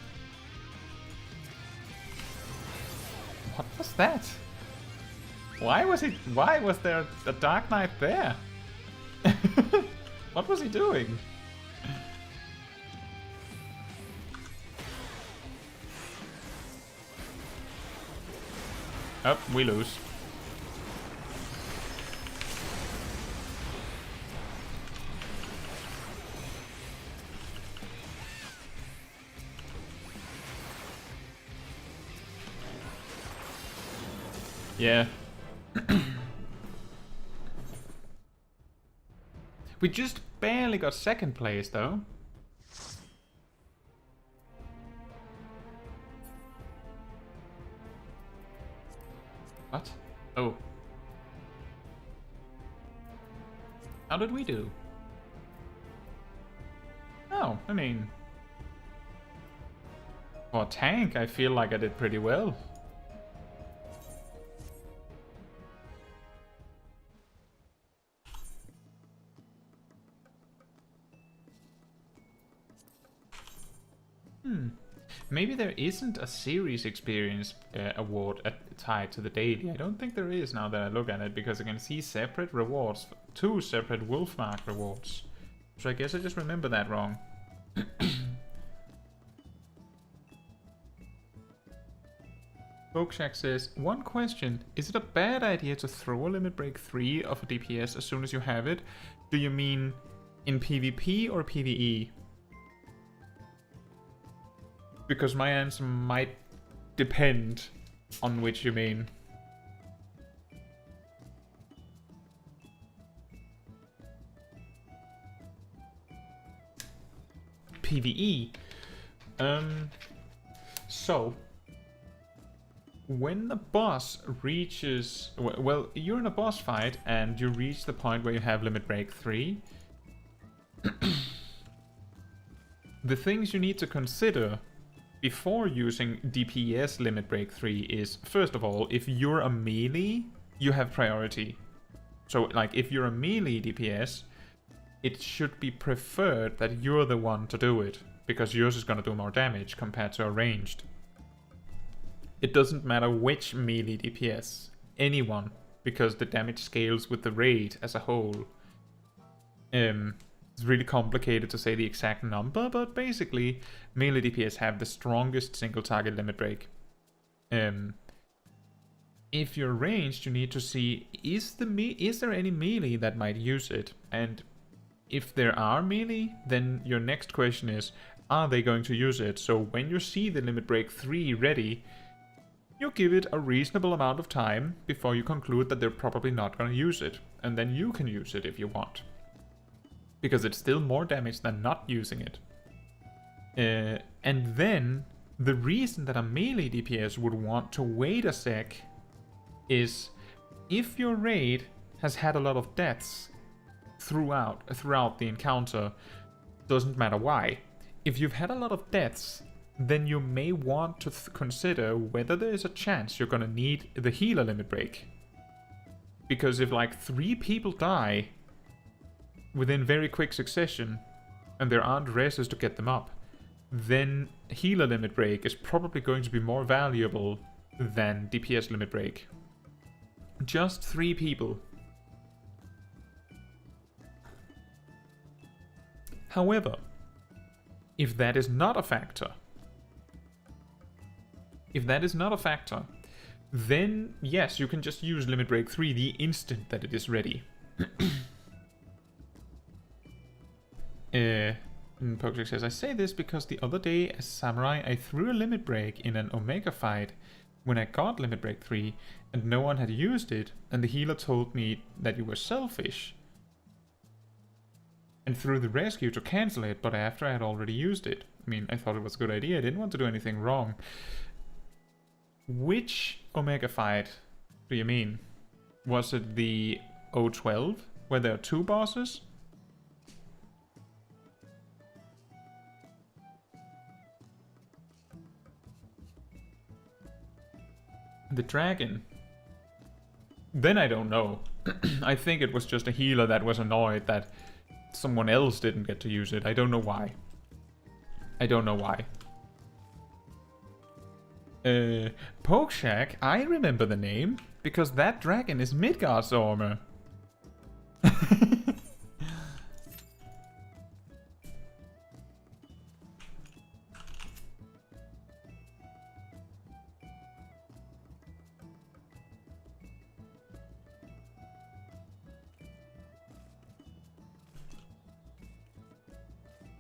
Speaker 1: What was that? Why was there a Dark Knight there? What was he doing? Oh, we lose. Yeah. We just barely got 2nd place though. What? Oh. How did we do? Oh, I mean... For a tank, I feel like I did pretty well. Maybe there isn't a series experience award tied to the daily. I don't think there is now that I look at it, because I can see separate rewards, 2 separate Wolfmark rewards. So I guess I just remember that wrong. Pokeshack says, one question, is it a bad idea to throw a limit break 3 of a DPS as soon as you have it? Do you mean in PvP or PvE? Because my answer might depend on which you mean. PvE. So, when the boss reaches... Well, you're in a boss fight and you reach the point where you have limit break 3. The things you need to consider before using DPS limit break 3 is, first of all, if you're a melee, you have priority. So, like, if you're a melee DPS, it should be preferred that you're the one to do it, because yours is going to do more damage compared to a ranged. It doesn't matter which melee DPS, anyone, because the damage scales with the raid as a whole. It's really complicated to say the exact number, but basically, melee DPS have the strongest single target limit break. If you're ranged, you need to see, is there any melee that might use it? And if there are melee, then your next question is, are they going to use it? So when you see the limit break 3 ready, you give it a reasonable amount of time before you conclude that they're probably not going to use it. And then you can use it if you want. because it's still more damage than not using it. And then the reason that a melee DPS would want to wait a sec is if your raid has had a lot of deaths throughout the encounter, doesn't matter why. If you've had a lot of deaths, then you may want to consider whether there is a chance you're gonna need the healer limit break. Because if like 3 people die within very quick succession, and there aren't reses to get them up, then healer limit break is probably going to be more valuable than DPS limit break. Just 3 people. However, if that is not a factor, then yes, you can just use limit break 3 the instant that it is ready. Pokeshock says, I say this because the other day as Samurai I threw a limit break in an Omega fight when I got limit break 3 and no one had used it, and the healer told me that you were selfish and threw the rescue to cancel it, but after I had already used it. I mean, I thought it was a good idea, I didn't want to do anything wrong. Which Omega fight do you mean? Was it the O12, where there are 2 bosses? The dragon? Then I don't know. I think it was just a healer that was annoyed that someone else didn't get to use it. I don't know why. Pokeshack, I remember the name, because that dragon is Midgard's armor.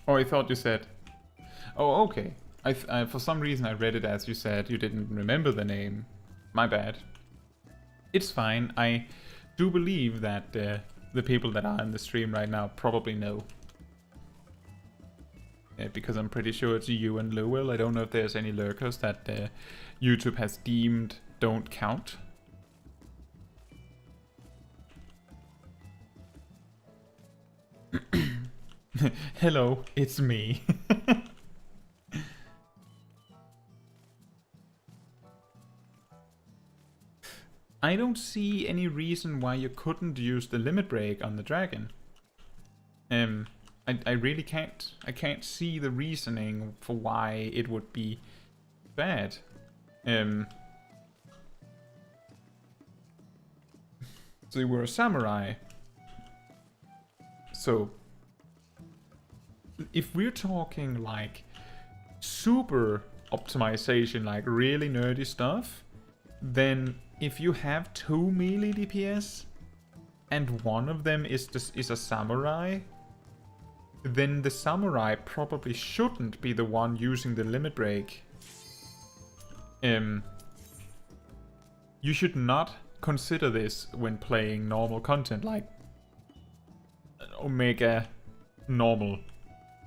Speaker 1: Oh, I thought you said... Oh, okay. For some reason I read it as you said you didn't remember the name. My bad. It's fine. I do believe that the people that are in the stream right now probably know. Because I'm pretty sure it's you and Lowell. I don't know if there's any lurkers that YouTube has deemed don't count. Hello, it's me. I don't see any reason why you couldn't use the limit break on the dragon. I really can't. I can't see the reasoning for why it would be bad. So you were a samurai. So if we're talking like super optimization, like really nerdy stuff, then if you have 2 melee DPS and one of them is a samurai, then the samurai probably shouldn't be the one using the limit break. You should not consider this when playing normal content like Omega normal.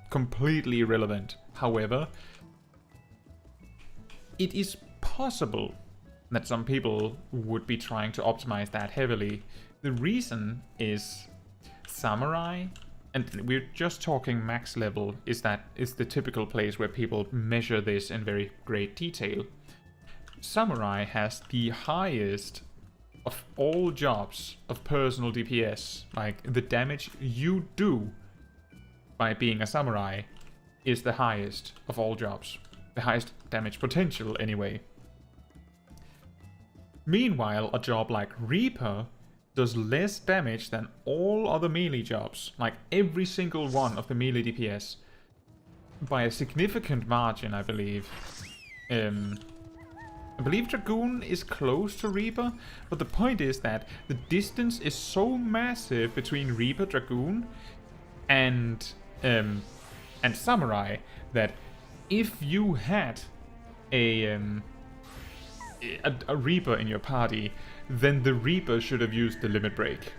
Speaker 1: Completely irrelevant. However, it is possible that some people would be trying to optimize that heavily. The reason is samurai, and we're just talking max level, is the typical place where people measure this in very great detail. Samurai has the highest of all jobs of personal DPS. Like, the damage you do by being a samurai is the highest of all jobs. The highest damage potential, anyway. Meanwhile, a job like Reaper does less damage than all other melee jobs, like every single one of the melee DPS, by a significant margin, I believe. I believe Dragoon is close to Reaper, but the point is that the distance is so massive between Reaper, Dragoon, and Samurai that if you had a Reaper in your party, then the Reaper should have used the limit break.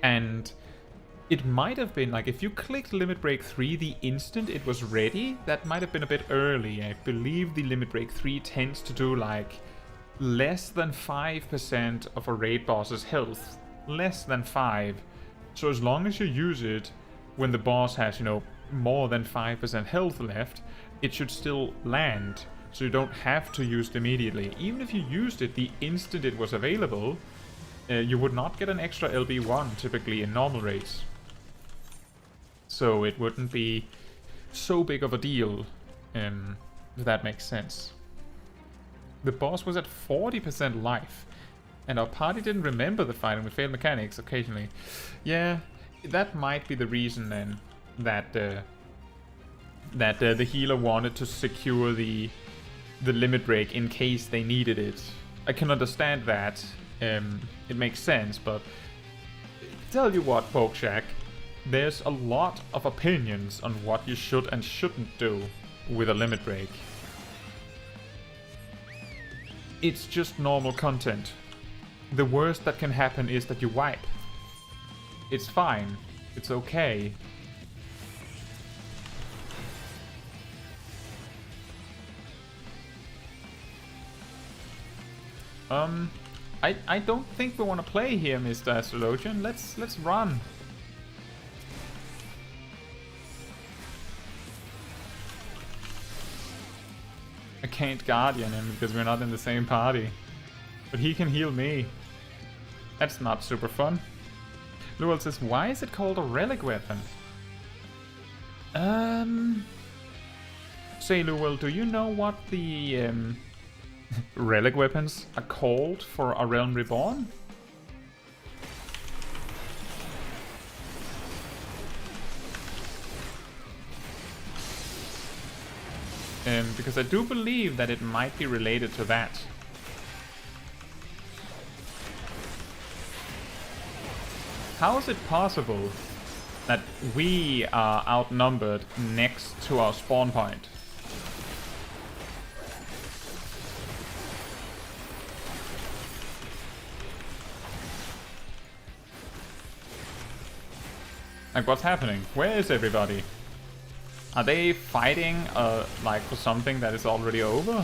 Speaker 1: And it might have been, like, if you clicked Limit Break 3 the instant it was ready, that might have been a bit early. I believe the Limit Break 3 tends to do, like, less than 5% of a raid boss's health. Less than 5. So as long as you use it when the boss has, you know, more than 5% health left, it should still land. So you don't have to use it immediately. Even if you used it the instant it was available, you would not get an extra LB1 typically in normal raids. So it wouldn't be so big of a deal, if that makes sense. The boss was at 40% life, and our party didn't remember the fight and we failed mechanics occasionally. Yeah, that might be the reason then that the healer wanted to secure the limit break in case they needed it. I can understand that. It makes sense, but tell you what, Pokeshack, there's a lot of opinions on what you should and shouldn't do with a limit break. It's just normal content. The worst that can happen is that you wipe. It's fine. It's okay. I don't think we want to play here, Mr. Astrologian. Let's run. I can't Guardian him because we're not in the same party. But he can heal me. That's not super fun. Luel says, why is it called a relic weapon? Say, Luel, do you know what the relic weapons are called for A Realm Reborn? Because I do believe that it might be related to that. How is it possible that we are outnumbered next to our spawn point? Like, what's happening? Where is everybody? Are they fighting, like, for something that is already over?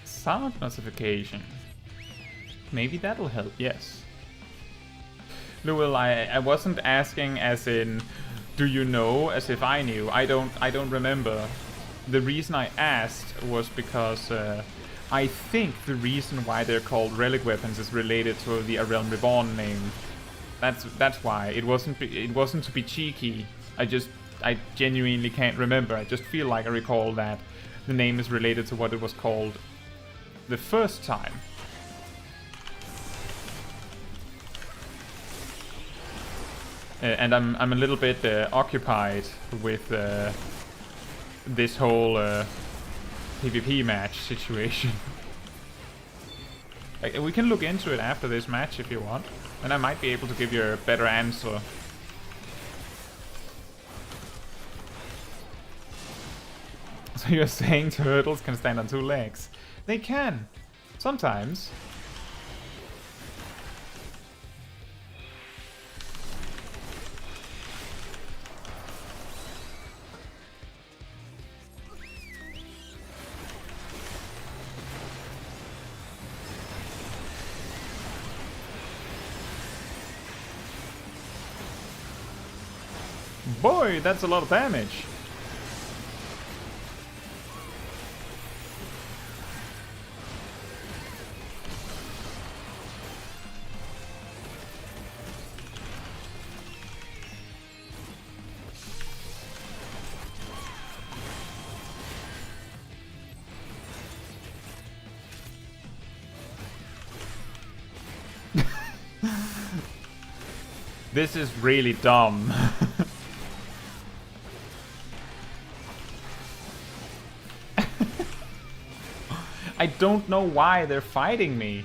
Speaker 1: Sound notification. Maybe that'll help, yes. Luel, I wasn't asking as in, do you know, as if I knew. I don't remember. The reason I asked was because I think the reason why they're called relic weapons is related to the A Realm Reborn name. That's why. It wasn't to be cheeky. I genuinely can't remember. I just feel like I recall that the name is related to what it was called the first time. And I'm a little bit occupied with this whole PvP match situation. We can look into it after this match if you want, and I might be able to give you a better answer. So you're saying turtles can stand on two legs? They can. Sometimes. Boy, that's a lot of damage. This is really dumb. I don't know why they're fighting me.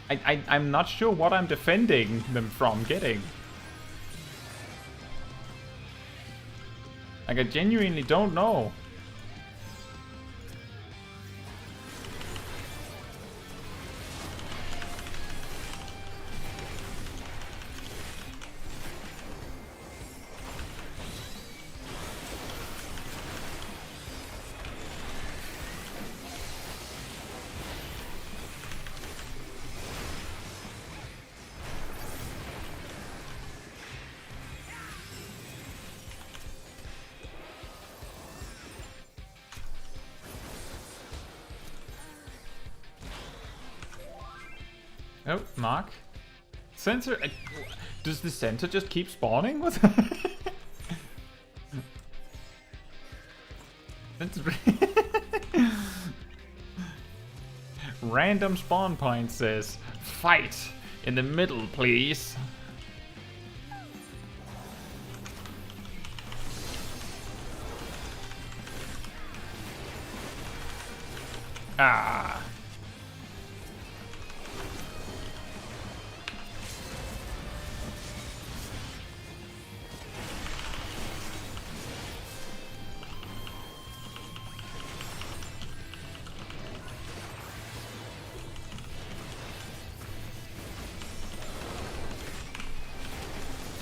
Speaker 1: I'm not sure what I'm defending them from getting. Like, I genuinely don't know. Oh, Mark. Center. Does the center just keep spawning? What? That's random spawn point says, "Fight in the middle, please." Ah.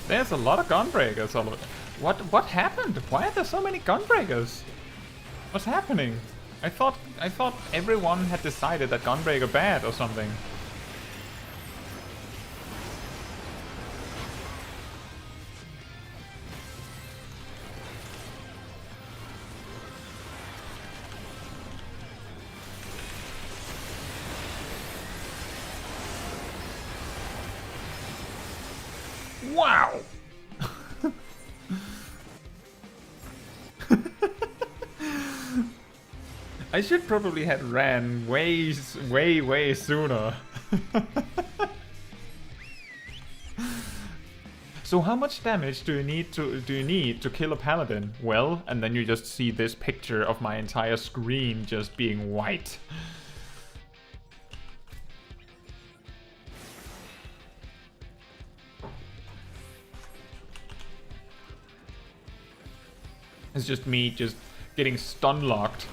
Speaker 1: There's a lot of gunbreakers all over. What happened? Why are there so many gunbreakers? What's happening? I thought everyone had decided that gunbreaker bad or something. Wow! I should probably have ran way sooner. So how much damage do you need to kill a paladin? Well, and then you just see this picture of my entire screen just being white. It's just me just getting stun locked.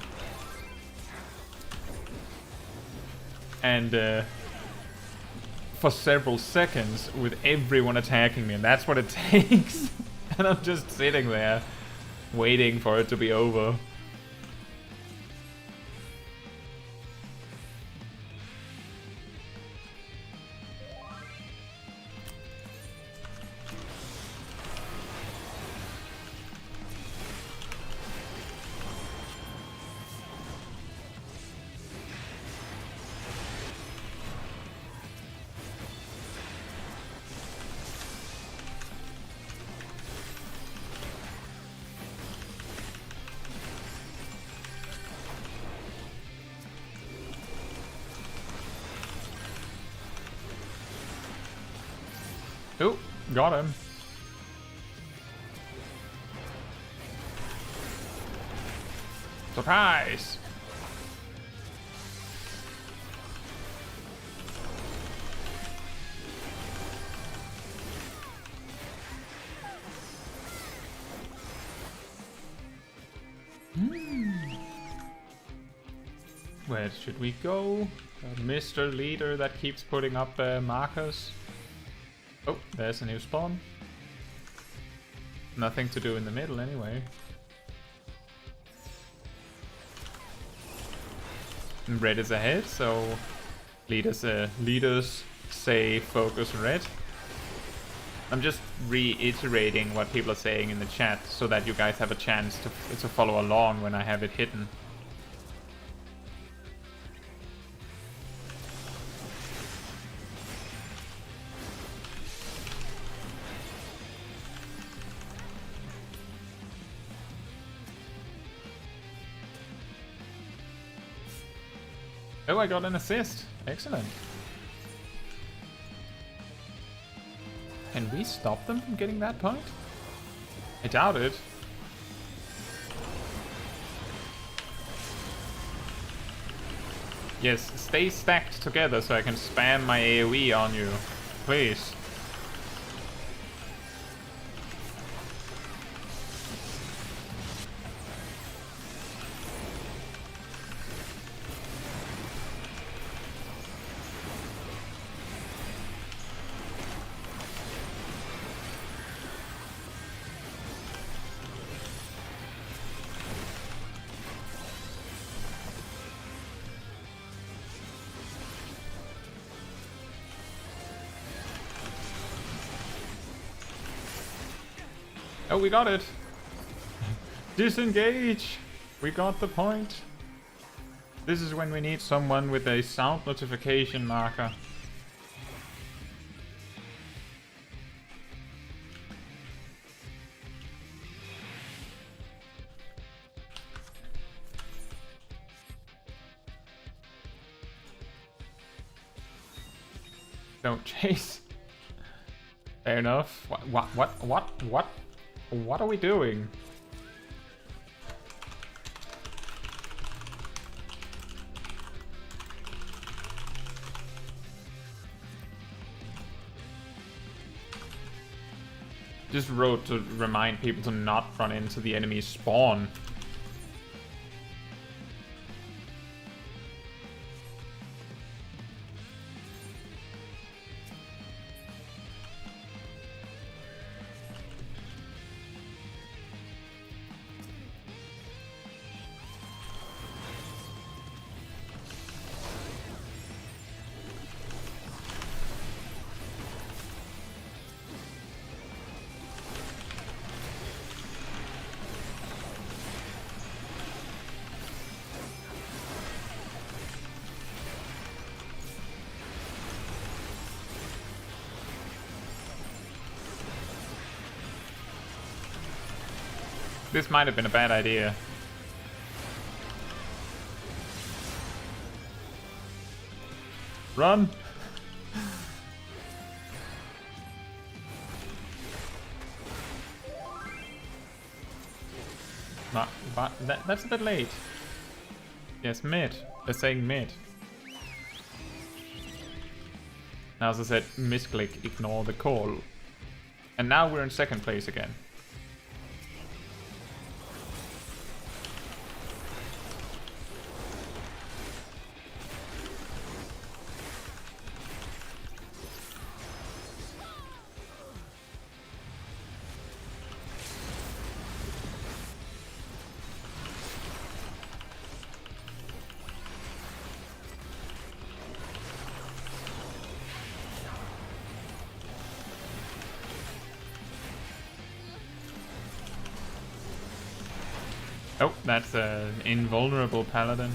Speaker 1: And for several seconds with everyone attacking me, and that's what it takes. And I'm just sitting there waiting for it to be over. Oh, got him. Surprise! Where should we go? Mr. Leader that keeps putting up markers. Oh, there's a new spawn. Nothing to do in the middle anyway. And red is ahead, so leaders say focus red. I'm just reiterating what people are saying in the chat so that you guys have a chance to follow along when I have it hidden. Oh, I got an assist. Excellent. Can we stop them from getting that point? I doubt it. Yes, stay stacked together so I can spam my AoE on you. Please. Oh, we got it! Disengage! We got the point. This is when we need someone with a sound notification marker. Don't chase. Fair enough. What are we doing? Just wrote to remind people to not run into the enemy spawn. This might have been a bad idea. Run! But that's a bit late. Yes, mid. They're saying mid. Now, as I said, misclick, ignore the call. And now we're in second place again. Oh, that's an invulnerable Paladin.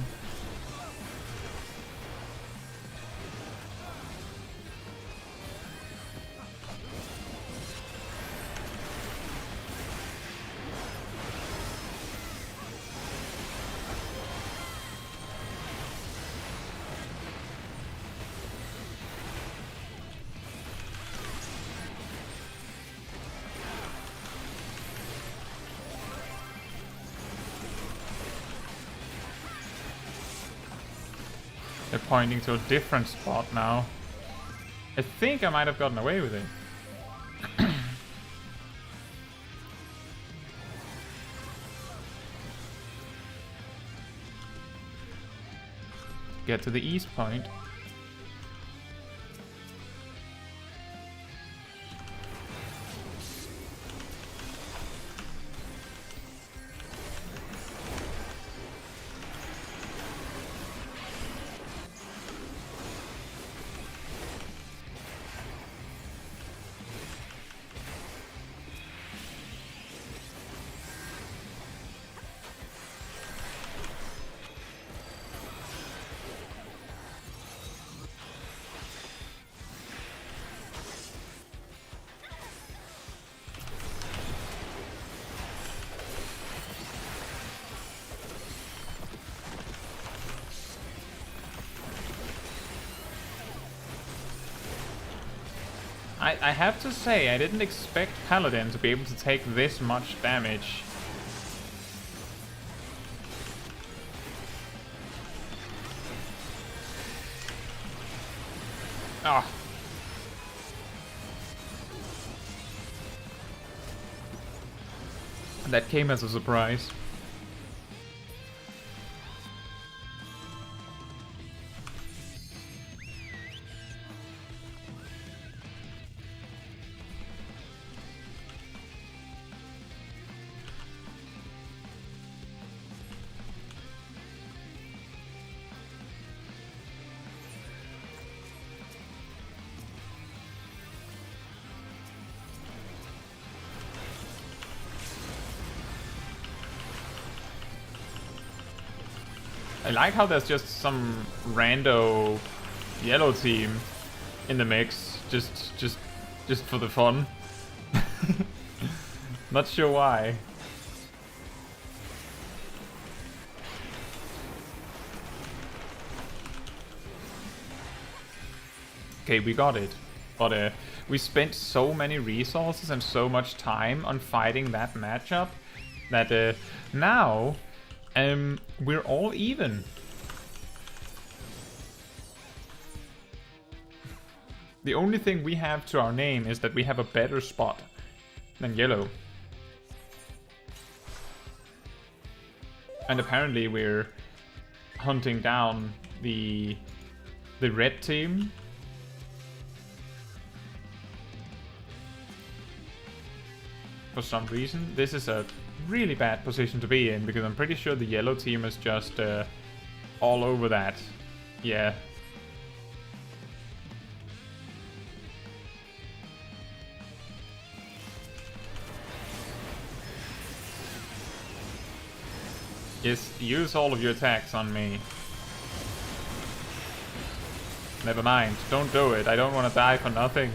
Speaker 1: They're pointing to a different spot now. I think I might have gotten away with it. Get to the east point. I have to say, I didn't expect Paladin to be able to take this much damage. Ah. That came as a surprise. I like how there's just some rando yellow team in the mix, just for the fun. Not sure why. Okay, we got it. But we spent so many resources and so much time on fighting that matchup that now we're all even. The only thing we have to our name is that we have a better spot than yellow. And apparently we're hunting down the red team. For some reason. This is a really bad position to be in, because I'm pretty sure the yellow team is just all over that. Yeah. Yes, use all of your attacks on me. Never mind, don't do it. I don't want to die for nothing.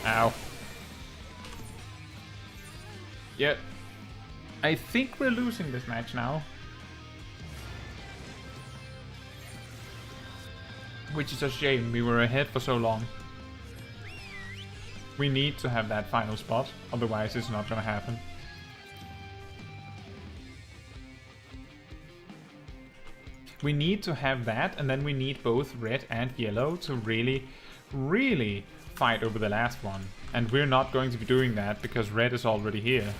Speaker 1: Ow. Yep. I think we're losing this match now. Which is a shame, we were ahead for so long. We need to have that final spot, otherwise it's not gonna happen. We need to have that, and then we need both red and yellow to really fight over the last one. And we're not going to be doing that because red is already here.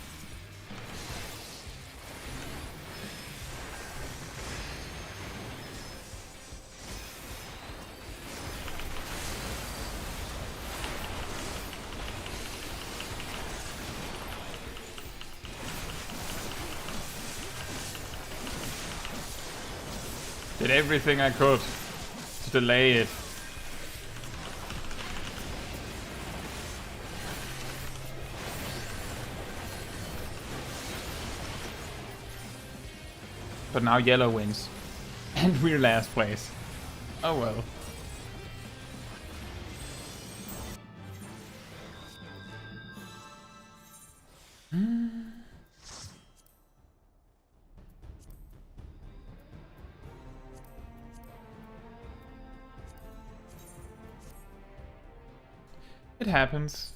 Speaker 1: Did everything I could to delay it. But now yellow wins. And we're last place. Oh well. It happens.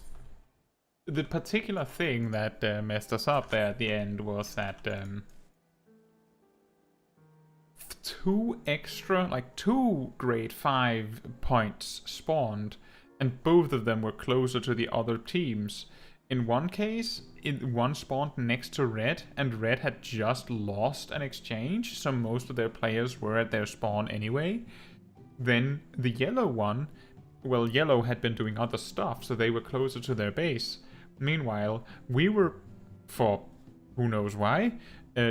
Speaker 1: The particular thing that messed us up there at the end was that two grade 5 points spawned, and both of them were closer to the other teams. In one case, one spawned next to red, and red had just lost an exchange, so most of their players were at their spawn anyway. Then the yellow one, well, yellow had been doing other stuff, so they were closer to their base. Meanwhile, we were, for who knows why,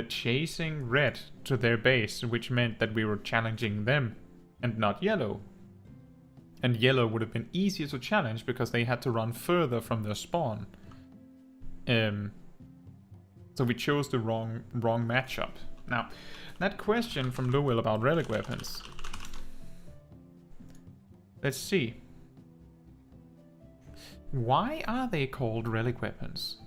Speaker 1: chasing red to their base, which meant that we were challenging them, and not yellow. And yellow would have been easier to challenge because they had to run further from their spawn. So we chose the wrong matchup. Now, that question from Lowell about relic weapons. Let's see. Why are they called relic weapons?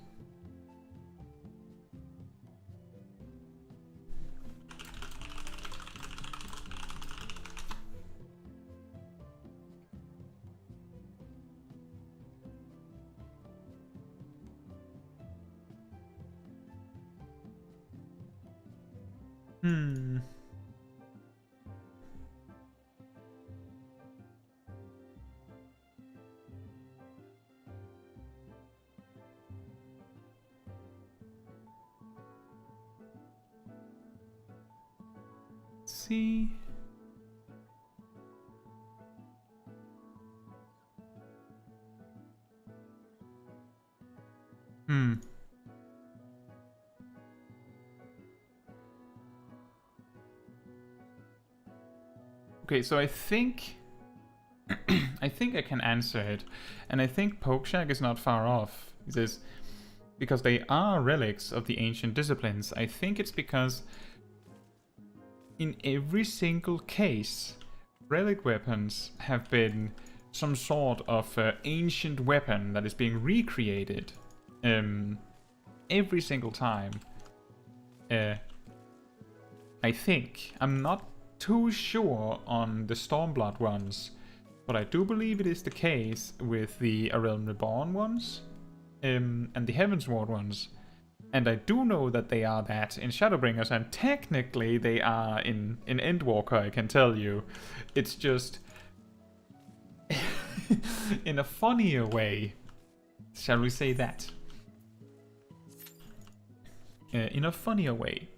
Speaker 1: Hmm. See. Hmm. Okay, so I think I think I can answer it, and I think Pokeshag is not far off. He says because they are relics of the ancient disciplines. I think it's because in every single case, relic weapons have been some sort of ancient weapon that is being recreated every single time. I think. I'm not too sure on the Stormblood ones, but I do believe it is the case with the A Realm Reborn ones and the Heavensward ones. And I do know that they are that in Shadowbringers, and technically they are in Endwalker, I can tell you. It's just in a funnier way. Shall we say that? In a funnier way.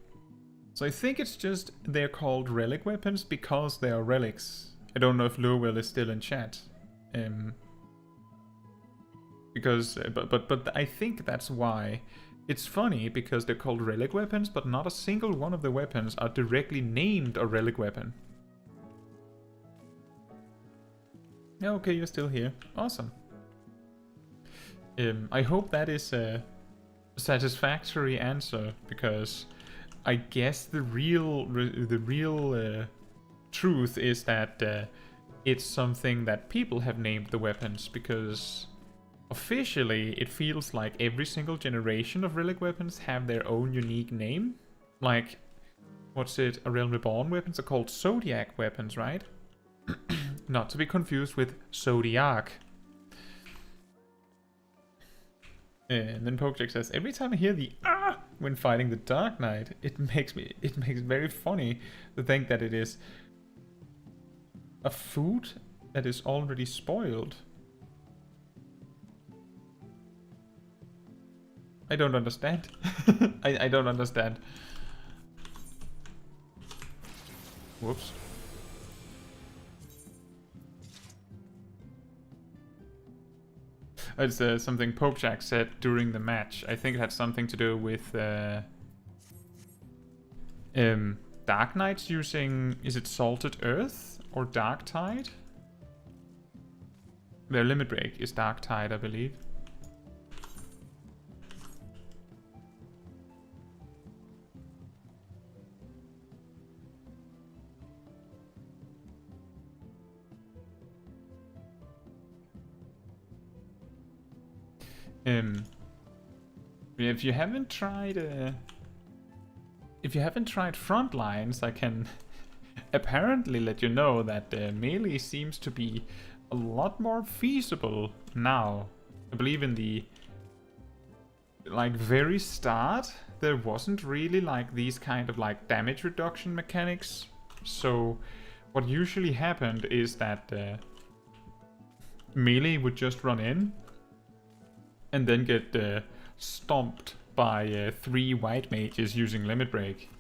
Speaker 1: So I think it's just they're called relic weapons because they are relics. I don't know if Lurwell is still in chat. Because, but I think that's why. It's funny because they're called relic weapons, but not a single one of the weapons are directly named a relic weapon. Yeah, okay, you're still here. Awesome. I hope that is a satisfactory answer, because I guess the real truth is that it's something that people have named the weapons, because officially it feels like every single generation of relic weapons have their own unique name. Like, what's it? A Realm Reborn weapons are called Zodiac weapons, right? Not to be confused with Zodiac. And then Pokejack says, every time I hear the "ah" when fighting the Dark Knight, it makes very funny to think that it is a food that is already spoiled. I don't understand. I don't understand. Whoops. It's something Pokejack said during the match. I think it had something to do with Dark Knights using, is it Salted Earth or Dark Tide? Their limit break is Dark Tide, I believe. If you haven't tried Frontlines, I can apparently let you know that melee seems to be a lot more feasible now. I believe in the very start there wasn't really these kind of damage reduction mechanics. So what usually happened is that melee would just run in and then get stomped by 3 white mages using limit break,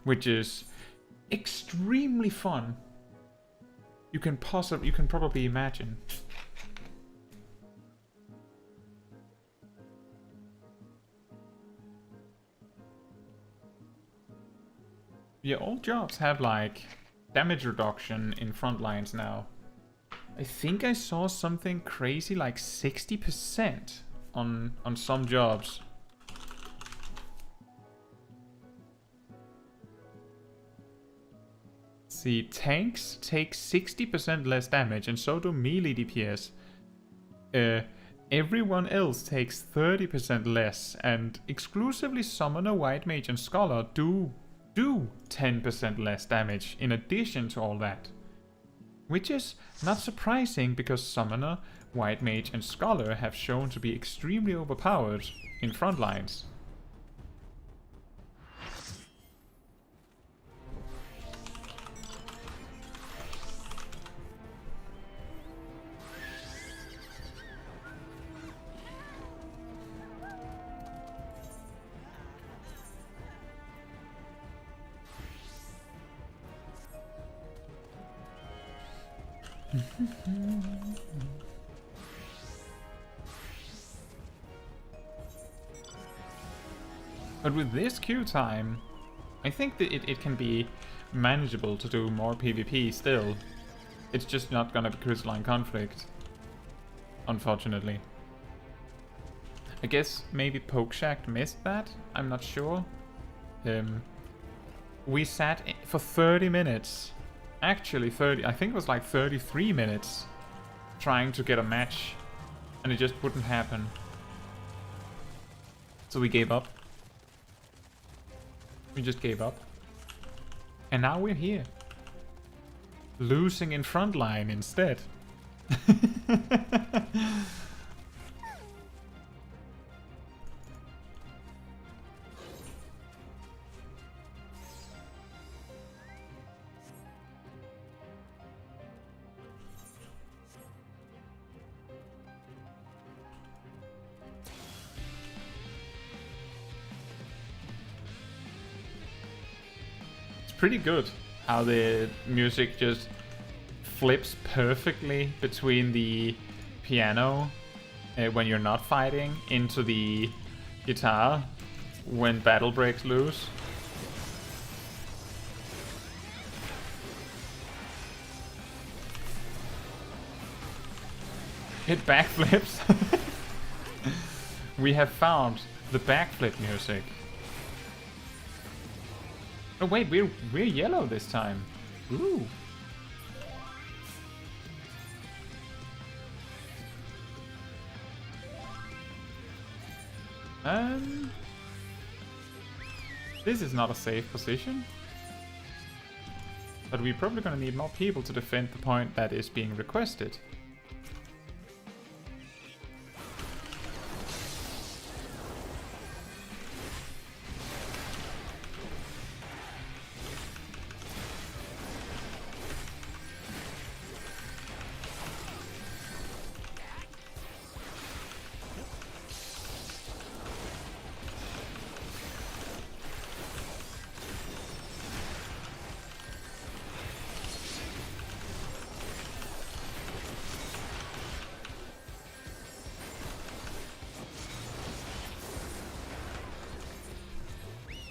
Speaker 1: which is extremely fun. You can probably imagine. Yeah, all jobs have damage reduction in Frontlines now. I think I saw something crazy 60% on some jobs. See, tanks take 60% less damage, and so do melee DPS. Everyone else takes 30% less, and exclusively Summoner, White Mage, and Scholar do 10% less damage in addition to all that. Which is not surprising, because Summoner, White Mage, and Scholar have shown to be extremely overpowered in Frontlines. But with this queue time, I think that it can be manageable to do more PvP still. It's just not gonna be Crystalline Conflict, unfortunately. I guess maybe Pokeshack missed that, I'm not sure. We sat for 30 minutes, actually 30, I think it was like 33 minutes, trying to get a match, and it just wouldn't happen. So we gave up. We just gave up. And now we're here. Losing in Frontline instead. Pretty good how the music just flips perfectly between the piano when you're not fighting into the guitar when battle breaks loose. It backflips. We have found the backflip music. Oh wait, we're yellow this time. Ooh. This is not a safe position. But we're probably gonna need more people to defend the point that is being requested.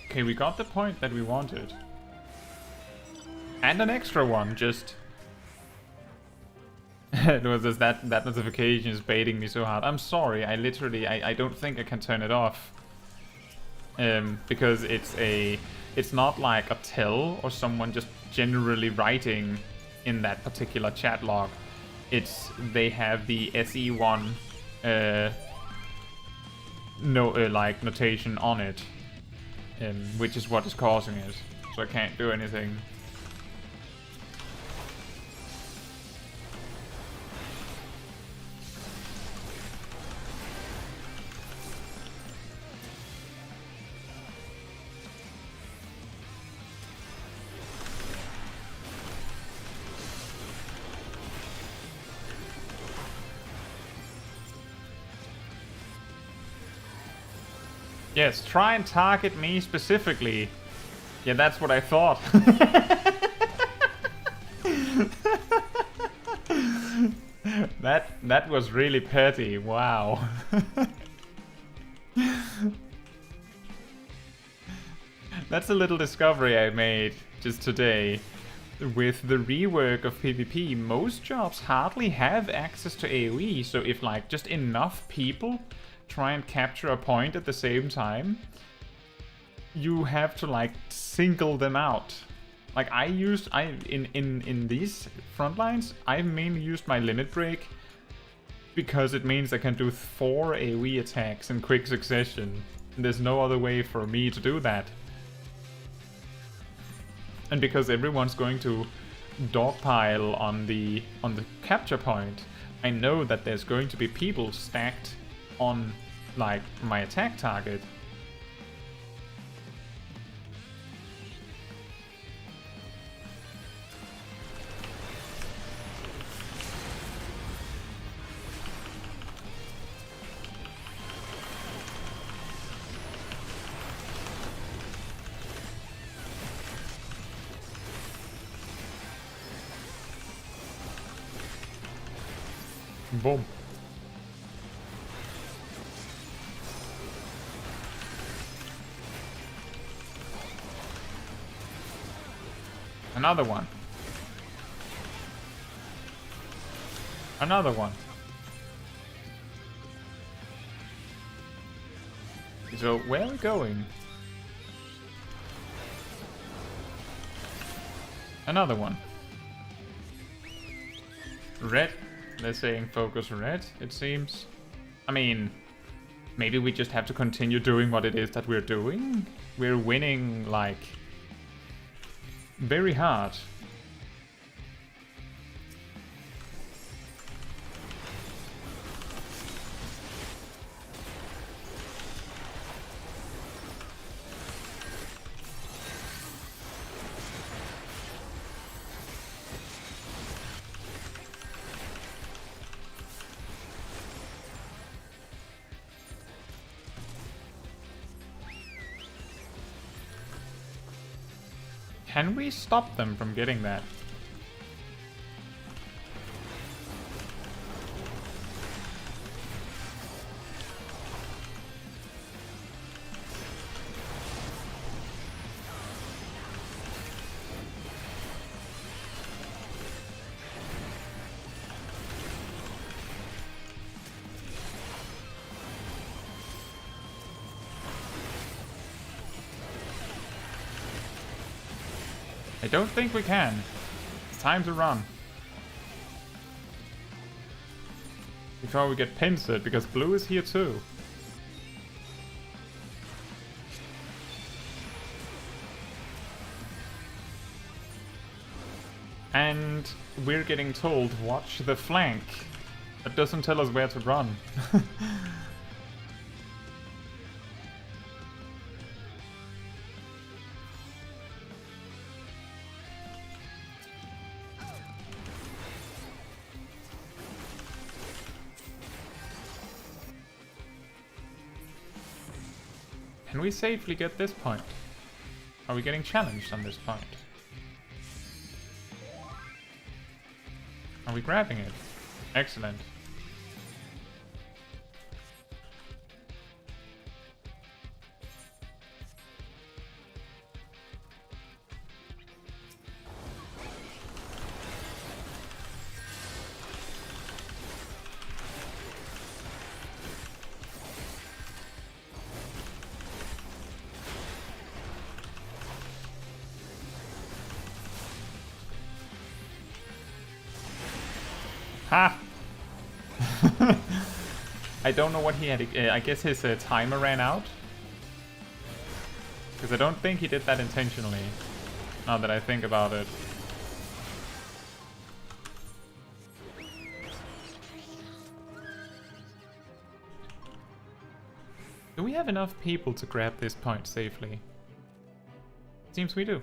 Speaker 1: Okay, we got the point that we wanted. And an extra one, just... it was just that notification is baiting me so hard. I'm sorry, I literally, I don't think I can turn it off. Because it's not like a tell or someone just generally writing in that particular chat log. They have the SE1 like notation on it. Which is what is causing it, so I can't do anything. Yes, try and target me specifically. Yeah, that's what I thought. That was really petty. Wow. That's a little discovery I made just today. With the rework of PvP, most jobs hardly have access to AoE, so if like just enough people try and capture a point at the same time, you have to like single them out. Like in these frontlines, I mainly used my limit break because it means I can do 4 AoE attacks in quick succession. And there's no other way for me to do that. And because everyone's going to dogpile on the capture point, I know that there's going to be people stacked on like my attack target. Boom. Another one. Another one. So, where are we going? Another one. Red. They're saying focus red, it seems. I mean, maybe we just have to continue doing what it is that we're doing. We're winning, like, very hard. Can we stop them from getting that? I don't think we can. It's time to run. Before we get pincered, because blue is here too. And we're getting told, watch the flank. That doesn't tell us where to run. Can we safely get this point? Are we getting challenged on this point? Are we grabbing it? Excellent. Ha! I don't know what he had. I guess his timer ran out. Because I don't think he did that intentionally. Now that I think about it. Do we have enough people to grab this point safely? Seems we do.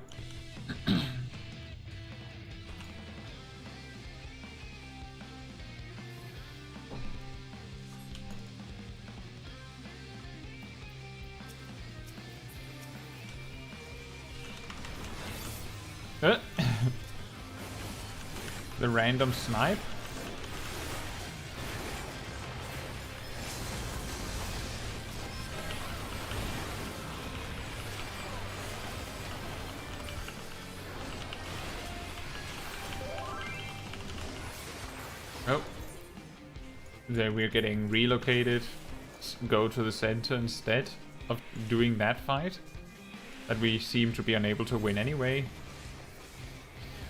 Speaker 1: The random snipe? Oh. There we're getting relocated. Go to the center instead of doing that fight. That we seem to be unable to win anyway.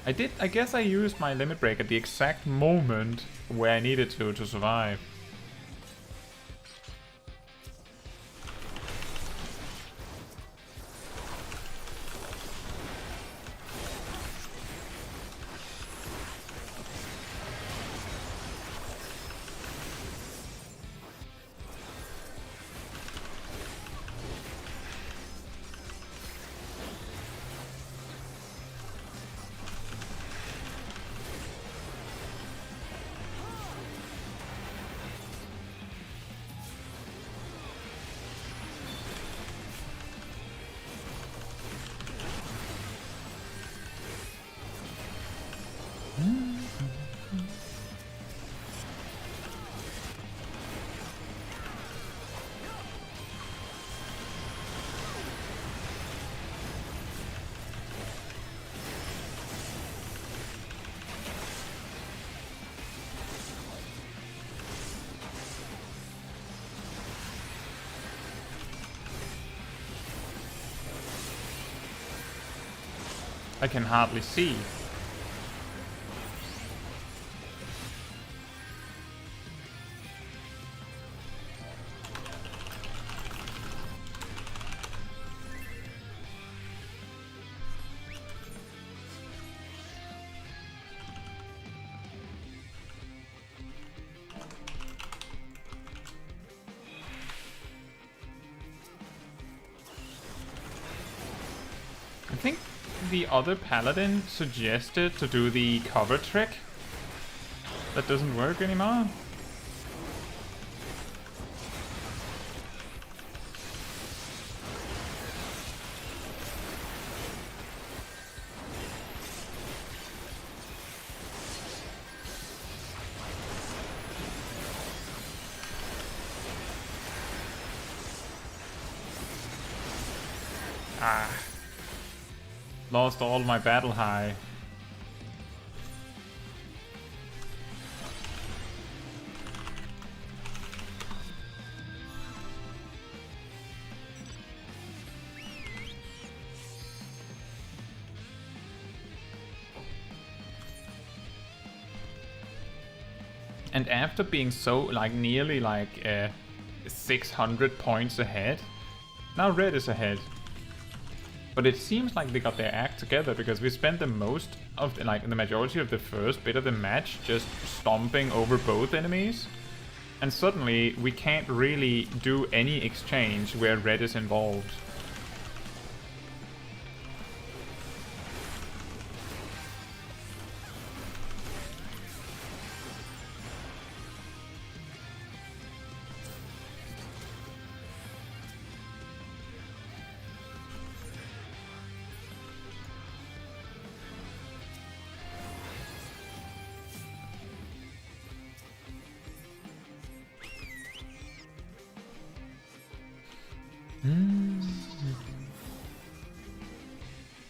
Speaker 1: I guess I used my limit break at the exact moment where I needed to survive. I can hardly see. I think the other Paladin suggested to do the cover trick. That doesn't work anymore. Ah. Lost all my battle high. And after being so nearly 600 points ahead, now red is ahead. But it seems like they got their act together, because we spent the most of the majority of the first bit of the match just stomping over both enemies. And suddenly we can't really do any exchange where red is involved.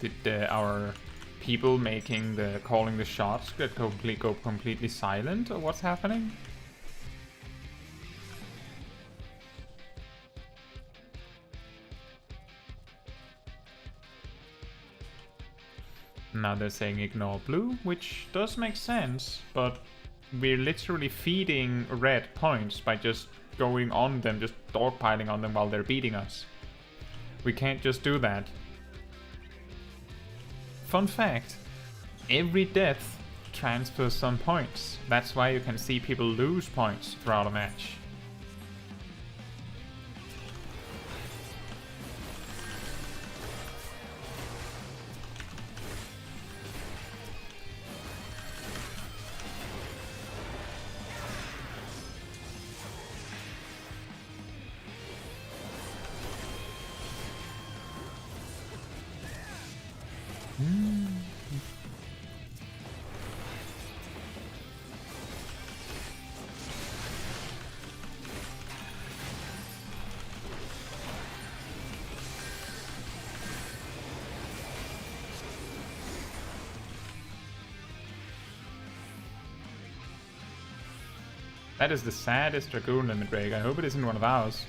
Speaker 1: Did our people making the calling the shots go completely silent, or what's happening? Now they're saying ignore blue, which does make sense, but we're literally feeding red points by just going on them, just dogpiling on them while they're beating us. We can't just do that. Fun fact, every death transfers some points. That's why you can see people lose points throughout a match. That is the saddest Dragoon limit break. I hope it isn't one of ours.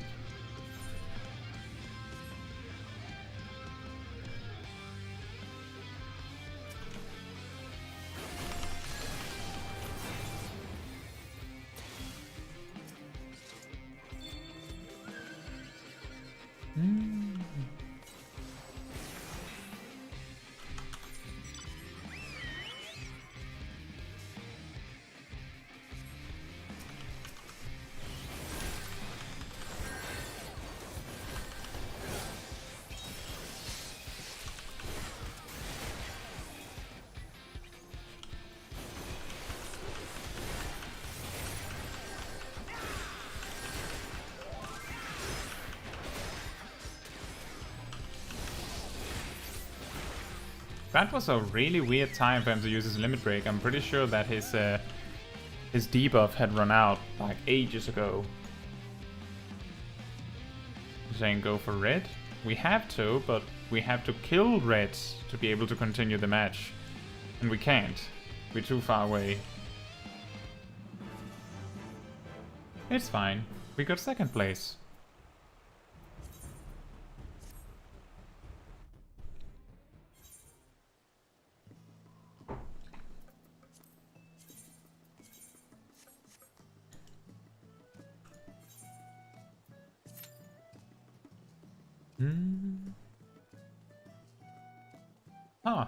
Speaker 1: That was a really weird time for him to use his limit break. I'm pretty sure that his debuff had run out like ages ago. Saying go for red? We have to, but we have to kill reds to be able to continue the match. And we can't. We're too far away. It's fine. We got second place. Huh.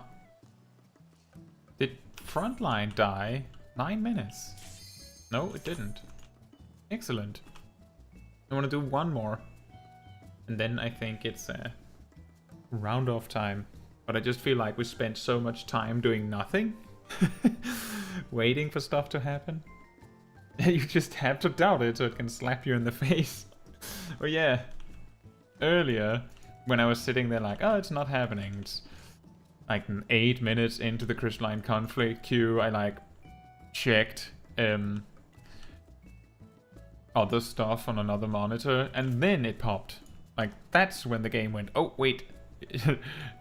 Speaker 1: Did Frontline die? 9 minutes. No, it didn't. Excellent. I want to do one more. And then I think it's round off time. But I just feel like we spent so much time doing nothing. Waiting for stuff to happen. You just have to doubt it so it can slap you in the face. Oh yeah. Earlier, when I was sitting there like, oh, it's not happening. It's like 8 minutes into the Crystalline Conflict queue, I like checked other stuff on another monitor, and then it popped. Like, that's when the game went, oh, wait,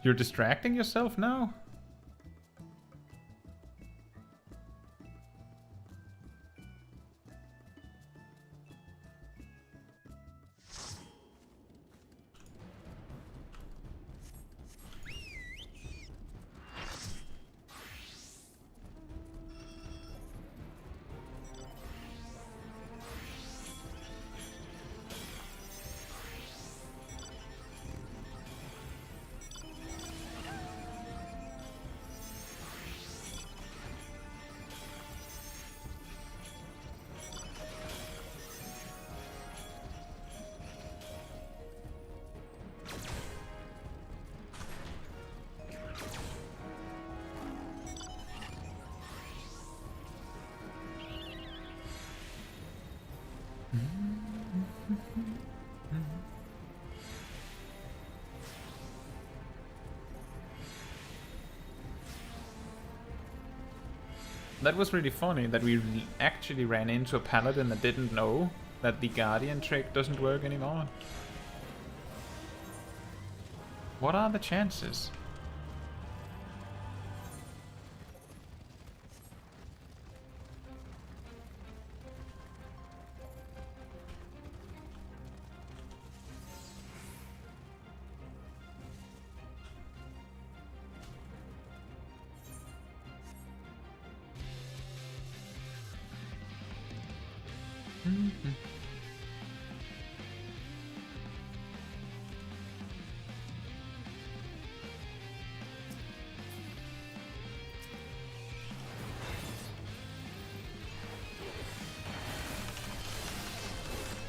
Speaker 1: you're distracting yourself now? That was really funny that we actually ran into a Paladin that didn't know that the Guardian trick doesn't work anymore. What are the chances?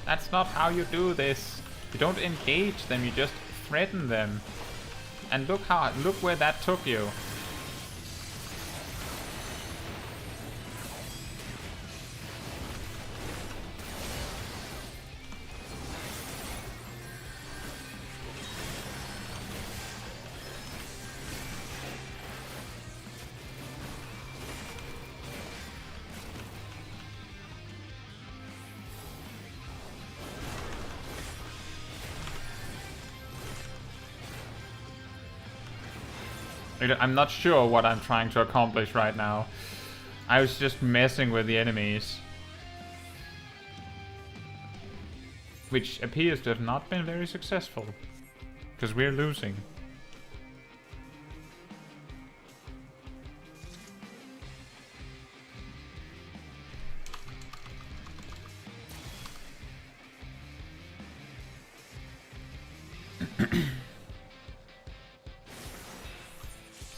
Speaker 1: That's not how you do this. You don't engage them, you just threaten them. And look where that took you. I'm not sure what I'm trying to accomplish right now. I was just messing with the enemies. Which appears to have not been very successful. Because we're losing.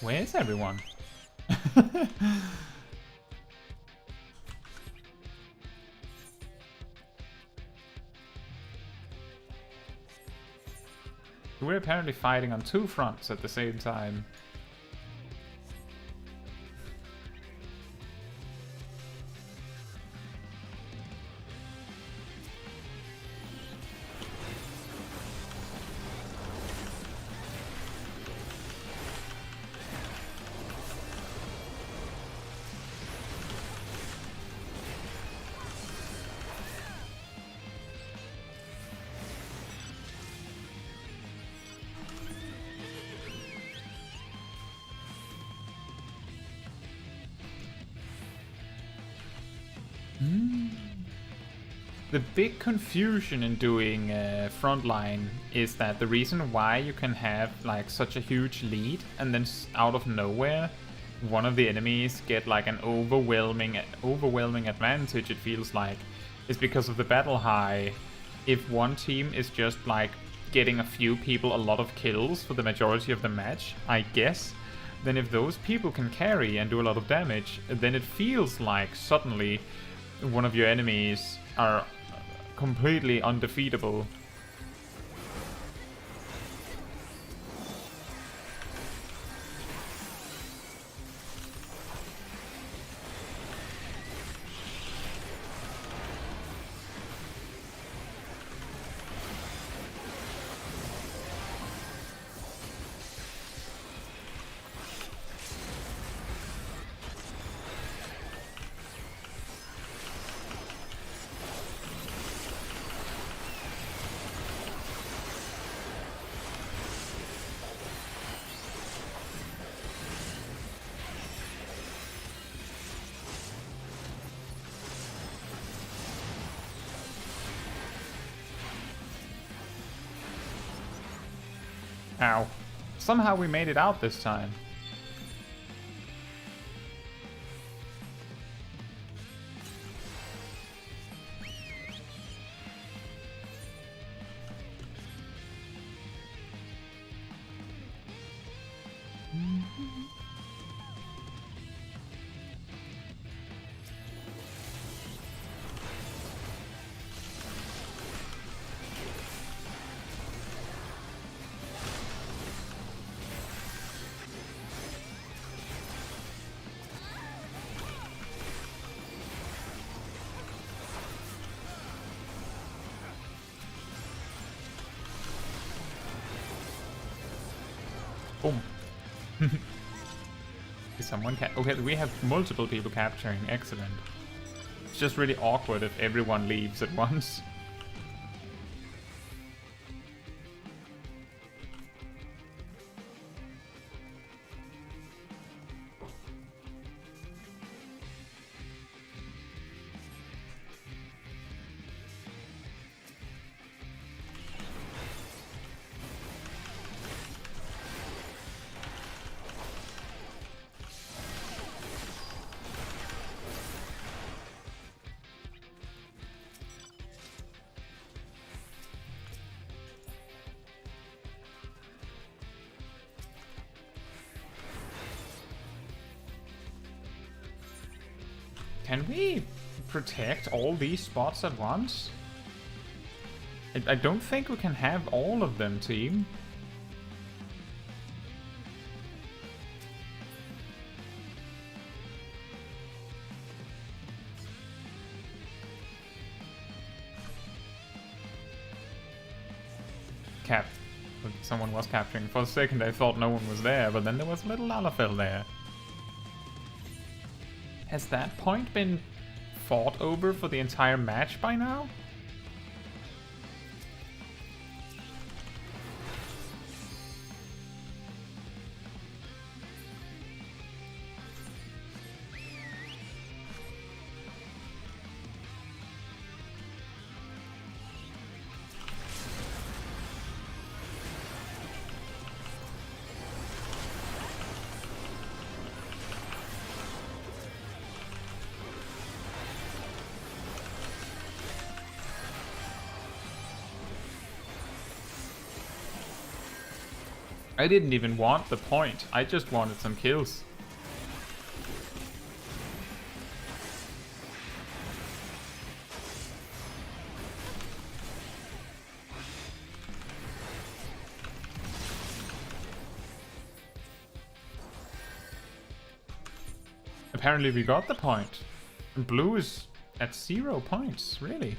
Speaker 1: Where is everyone? We're apparently fighting on two fronts at the same time. The big confusion in doing Frontline is that the reason why you can have like such a huge lead and then out of nowhere one of the enemies get like an overwhelming advantage, it feels like, is because of the battle high. If one team is just like getting a few people a lot of kills for the majority of the match, I guess, then if those people can carry and do a lot of damage, then it feels like suddenly one of your enemies are completely undefeatable. Ow. Somehow we made it out this time. Boom. Is someone okay, we have multiple people capturing. Excellent. It's just really awkward if everyone leaves at once. Can we protect all these spots at once? I don't think we can have all of them, team. Someone was capturing. For a second I thought no one was there, but then there was a little Lalafell there. Has that point been fought over for the entire match by now? I didn't even want the point, I just wanted some kills. Apparently we got the point. And blue is at 0 points, really.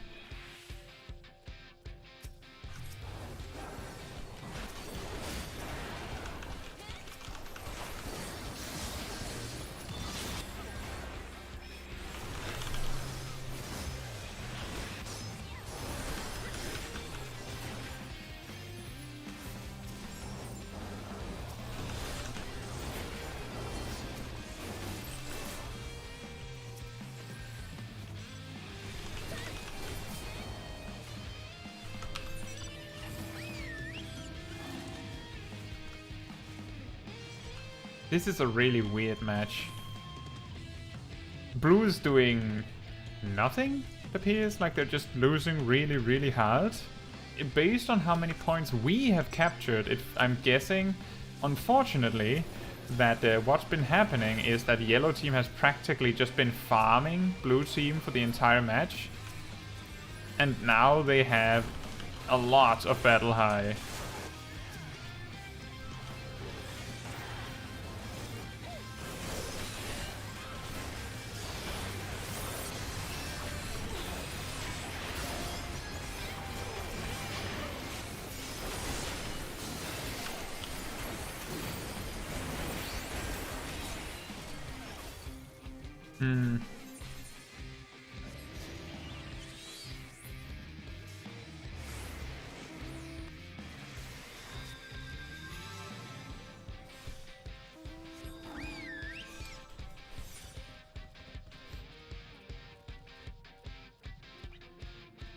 Speaker 1: This is a really weird match. Blue is doing nothing, it appears, like they're just losing really, really hard. based on how many points we have captured, I'm guessing, unfortunately, that what's been happening is that yellow team has practically just been farming blue team for the entire match. And now they have a lot of battle high.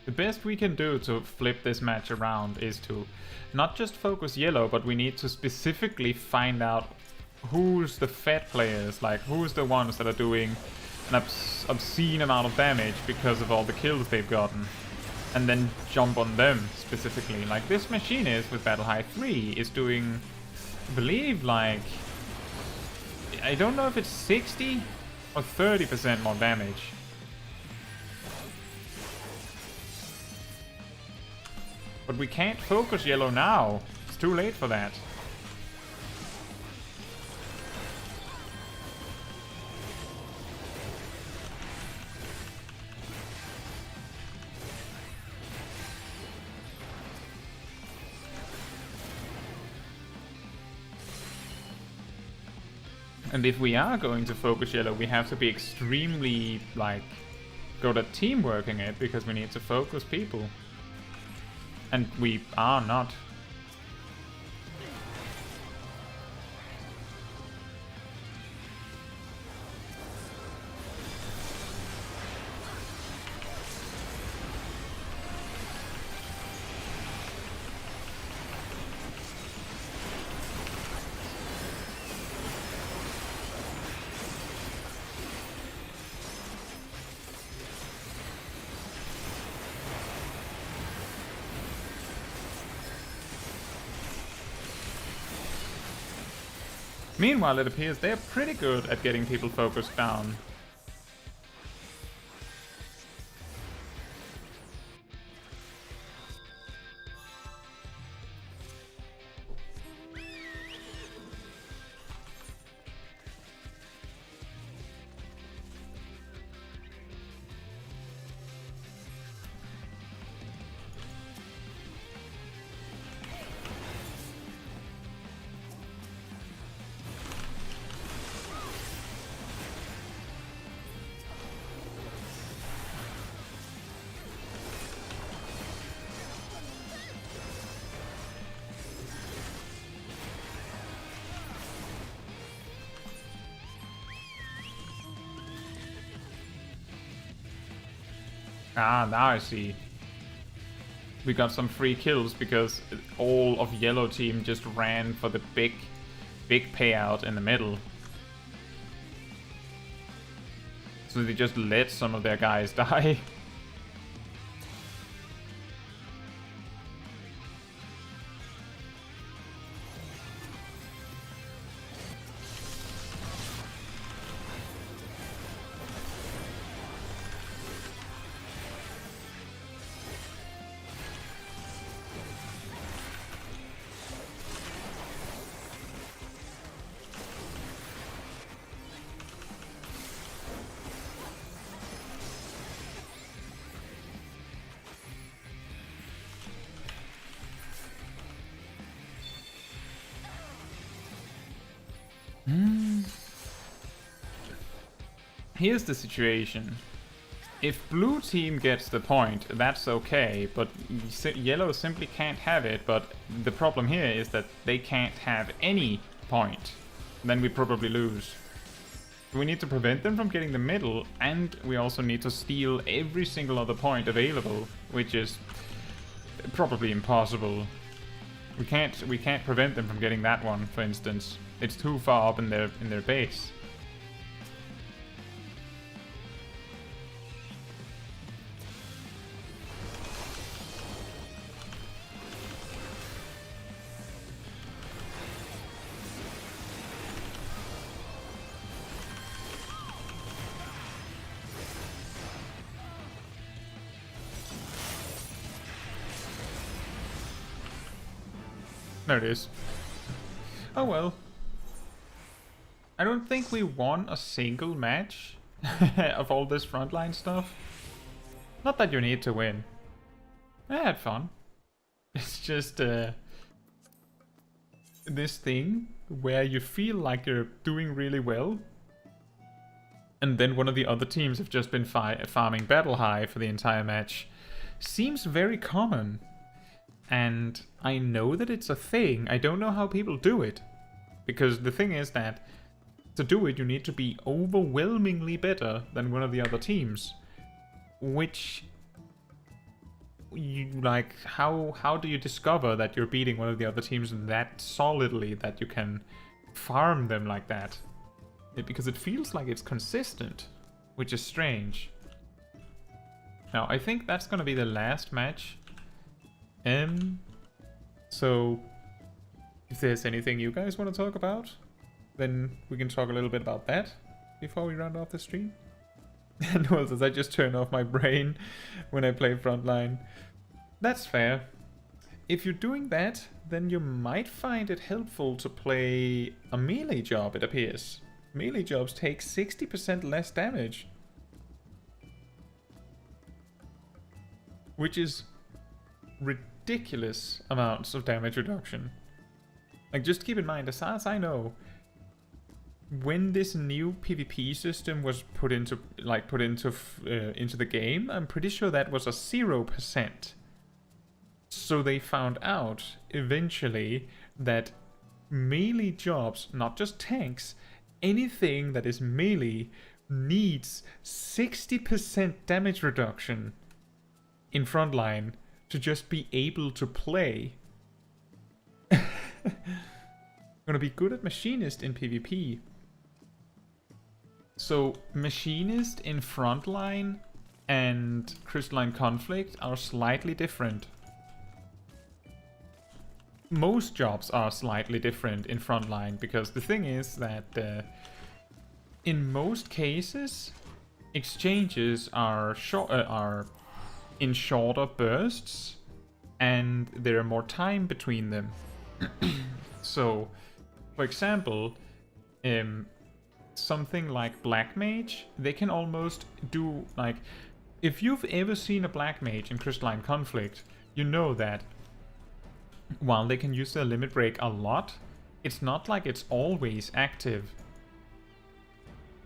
Speaker 1: The best we can do to flip this match around is to not just focus yellow, but we need to specifically find out who's the fed players, like who's the ones that are doing an obscene amount of damage because of all the kills they've gotten, and then jump on them specifically. Like this machinist with Battle High 3 is doing, I believe, like, I don't know if it's 60 or 30% more damage. But we can't focus yellow now. It's too late for that. And if we are going to focus yellow, we have to be extremely, like, good at teamworking it, because we need to focus people. And we are not. Meanwhile, it appears they're pretty good at getting people focused down. Ah, now I see. We got some free kills because all of yellow team just ran for the big payout in the middle. So they just let some of their guys die. Here's the situation. If blue team gets the point, that's okay, but yellow simply can't have it. But the problem here is that they can't have any point. Then we probably lose. We need to prevent them from getting the middle, and we also need to steal every single other point available, which is probably impossible. We can't prevent them from getting that one, for instance. It's too far up in their base. There it is. Oh well. I don't think we won a single match of all this frontline stuff. Not that you need to win. I had fun. It's just this thing where you feel like you're doing really well, and then one of the other teams have just been farming Battle High for the entire match. Seems very common. And I know that it's a thing. I don't know how people do it. Because the thing is that to do it, you need to be overwhelmingly better than one of the other teams. Which, you like, how do you discover that you're beating one of the other teams that solidly that you can farm them like that? Because it feels like it's consistent, which is strange. Now, I think that's gonna be the last match. So if there's anything you guys want to talk about, then we can talk a little bit about that before we round off the stream. And also, I just turn off my brain when I play Frontline. That's fair. If you're doing that, then you might find it helpful to play a melee job, it appears. Melee jobs take 60% less damage. Which is ridiculous amounts of damage reduction. Like, just keep in mind, as far as I know, when this new PvP system was put into the game, I'm pretty sure that was a 0%. So they found out eventually that melee jobs, not just tanks, anything that is melee needs 60% damage reduction in Frontline to just be able to play. I'm gonna be good at Machinist in PvP. So Machinist in Frontline and Crystalline Conflict are slightly different. Most jobs are slightly different in Frontline, because the thing is that in most cases exchanges are in shorter bursts, and there are more time between them. So, for example, something like Black Mage, they can almost do, like, if you've ever seen a Black Mage in Crystalline Conflict, you know that while they can use their limit break a lot, it's not like it's always active.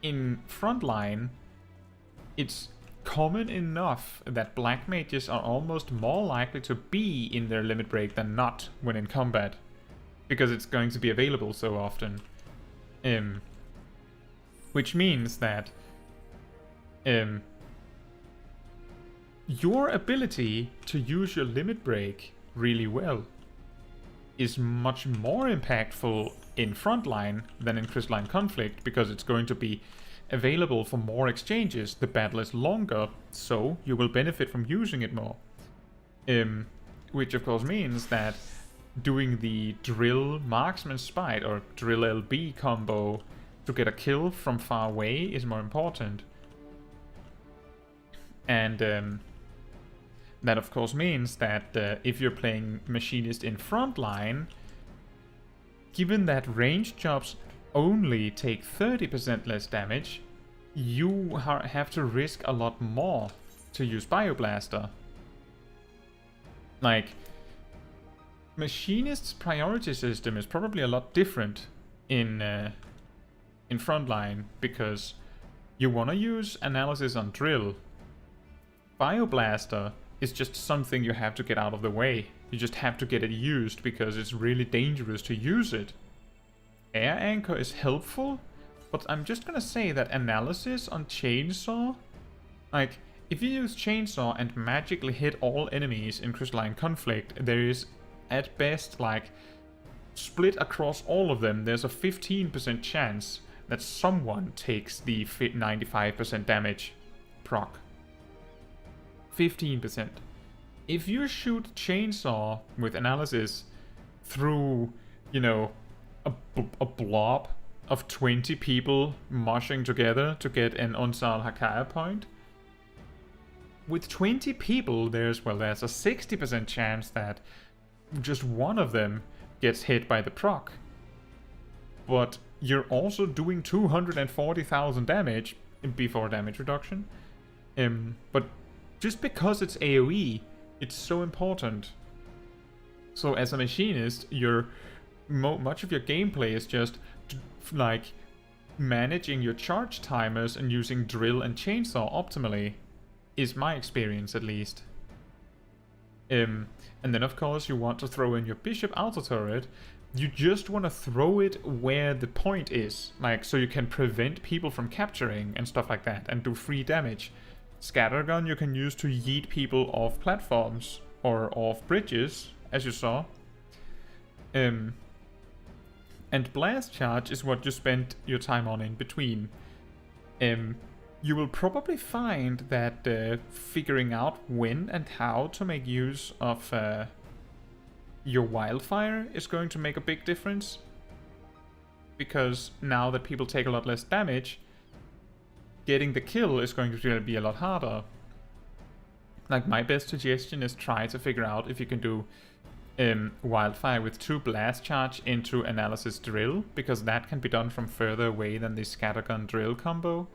Speaker 1: In Frontline, it's common enough that Black Mages are almost more likely to be in their limit break than not when in combat, because it's going to be available so often. Which means that your ability to use your limit break really well is much more impactful in Frontline than in Crystalline Conflict, because it's going to be available for more exchanges. The battle is longer, so you will benefit from using it more. Which of course means that doing the drill marksman spite or drill LB combo to get a kill from far away is more important. And that of course means that if you're playing Machinist in Frontline, given that ranged jobs only take 30% less damage, you have to risk a lot more to use Bioblaster. Like, Machinist's priority system is probably a lot different in Frontline, because you want to use analysis on drill. Bioblaster is just something you have to get out of the way. You just have to get it used because it's really dangerous to use it. Air Anchor is helpful, but I'm just gonna say that analysis on Chainsaw, like, if you use Chainsaw and magically hit all enemies in Crystalline Conflict, there is at best, like, split across all of them, there's a 15% chance that someone takes the 95% damage proc. 15%. If you shoot Chainsaw with analysis through, you know, a blob of 20 people moshing together to get an Onsal Hakair point, with 20 people there's a 60% chance that just one of them gets hit by the proc. But you're also doing 240,000 damage before damage reduction. But just because it's AoE, it's so important. So as a machinist, much of your gameplay is just like managing your charge timers and using drill and chainsaw optimally, is my experience at least. And then of course you want to throw in your bishop auto turret. You just want to throw it where the point is, like so you can prevent people from capturing and stuff like that, and do free damage. Scattergun you can use to yeet people off platforms or off bridges, as you saw. And blast charge is what you spend your time on in between. You will probably find that figuring out when and how to make use of your wildfire is going to make a big difference. Because now that people take a lot less damage, getting the kill is going to be a lot harder. Like, my best suggestion is try to figure out if you can do wildfire with 2 blast charge into analysis drill, because that can be done from further away than the scattergun drill combo.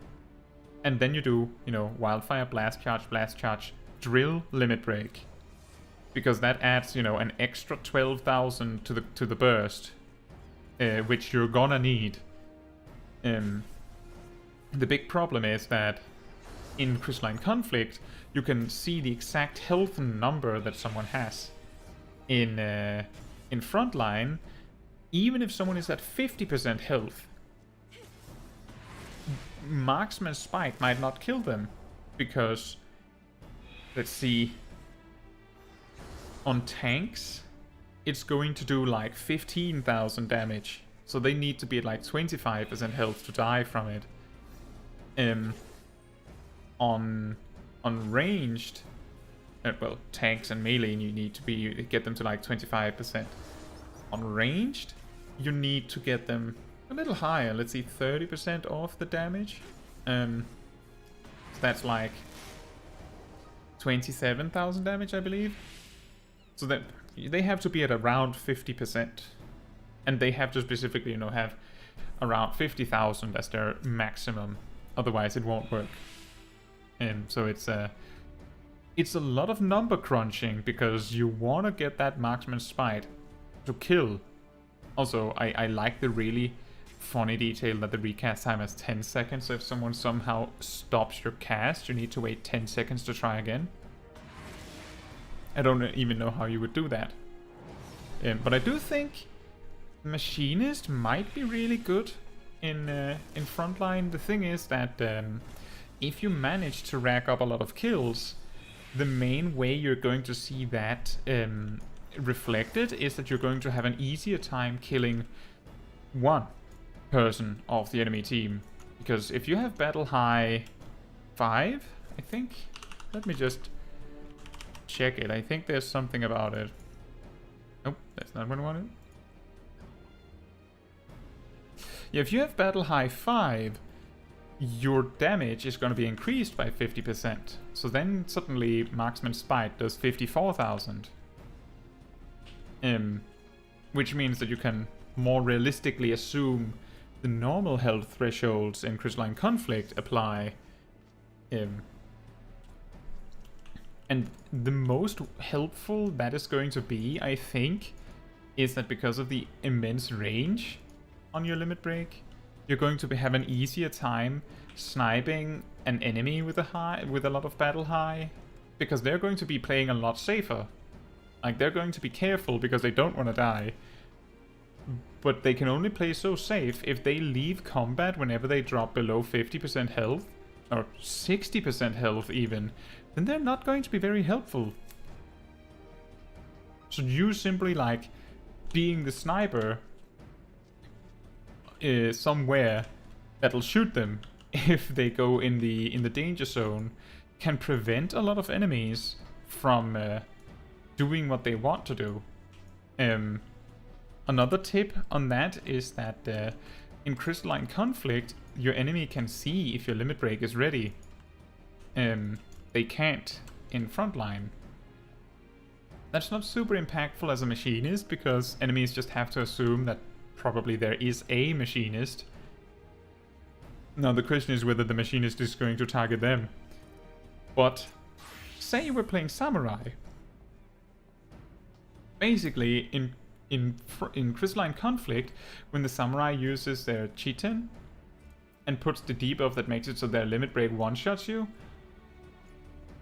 Speaker 1: And then you do, you know, wildfire, blast charge, drill, limit break, because that adds, you know, an extra 12,000 to the burst, which you're gonna need. The big problem is that in Crystalline Conflict, you can see the exact health number that someone has. In Frontline, even if someone is at 50% health, Marksman's Spike might not kill them, because, let's see, on tanks, it's going to do like 15,000 damage, so they need to be at like 25% health to die from it. On ranged, well, tanks and melee, you need to get them to like 25%. On ranged, you need to get them a little higher. Let's see, 30% off the damage. So that's like 27,000 damage, I believe. So that they have to be at around 50%, and they have to specifically, you know, have around 50,000 as their maximum. Otherwise, it won't work. So it's a lot of number crunching, because you want to get that Marksman's Spite to kill. Also, I like the really funny detail that the recast time is 10 seconds. So if someone somehow stops your cast, you need to wait 10 seconds to try again. I don't even know how you would do that. But I do think Machinist might be really good in Frontline. The thing is that if you manage to rack up a lot of kills, the main way you're going to see that reflected is that you're going to have an easier time killing one person of the enemy team. Because if you have battle high 5, I think, let me just check it. I think there's something about it. Nope, that's not what I wanted. Yeah, if you have battle high 5, your damage is going to be increased by 50%. So then suddenly Marksman's Spite does 54,000. Which means that you can more realistically assume the normal health thresholds in Crystalline Conflict apply. And the most helpful that is going to be, I think, is that because of the immense range on your limit break, you're going to have an easier time sniping an enemy with a lot of battle high, because they're going to be playing a lot safer. Like, they're going to be careful because they don't want to die. But they can only play so safe if they leave combat whenever they drop below 50% health, or 60% health even, then they're not going to be very helpful. So you simply, like, being the sniper somewhere that'll shoot them if they go in the danger zone can prevent a lot of enemies from doing what they want to do. Another tip on that is that in Crystalline Conflict, your enemy can see if your limit break is ready. They can't in Frontline. That's not super impactful as a machinist, because enemies just have to assume that probably there is a machinist. Now the question is whether the machinist is going to target them. But say we're playing samurai. Basically, in Crystalline Conflict, when the samurai uses their chitin and puts the debuff that makes it so their limit break one-shots you,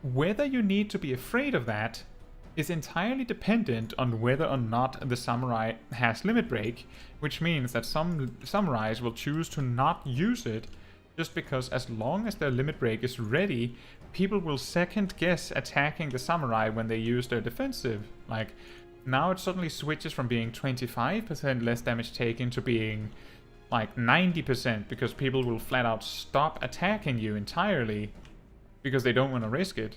Speaker 1: whether you need to be afraid of that is entirely dependent on whether or not the samurai has limit break, which means that some samurais will choose to not use it just because as long as their limit break is ready, people will second guess attacking the samurai when they use their defensive. Like, now it suddenly switches from being 25% less damage taken to being like 90%, because people will flat out stop attacking you entirely because they don't want to risk it.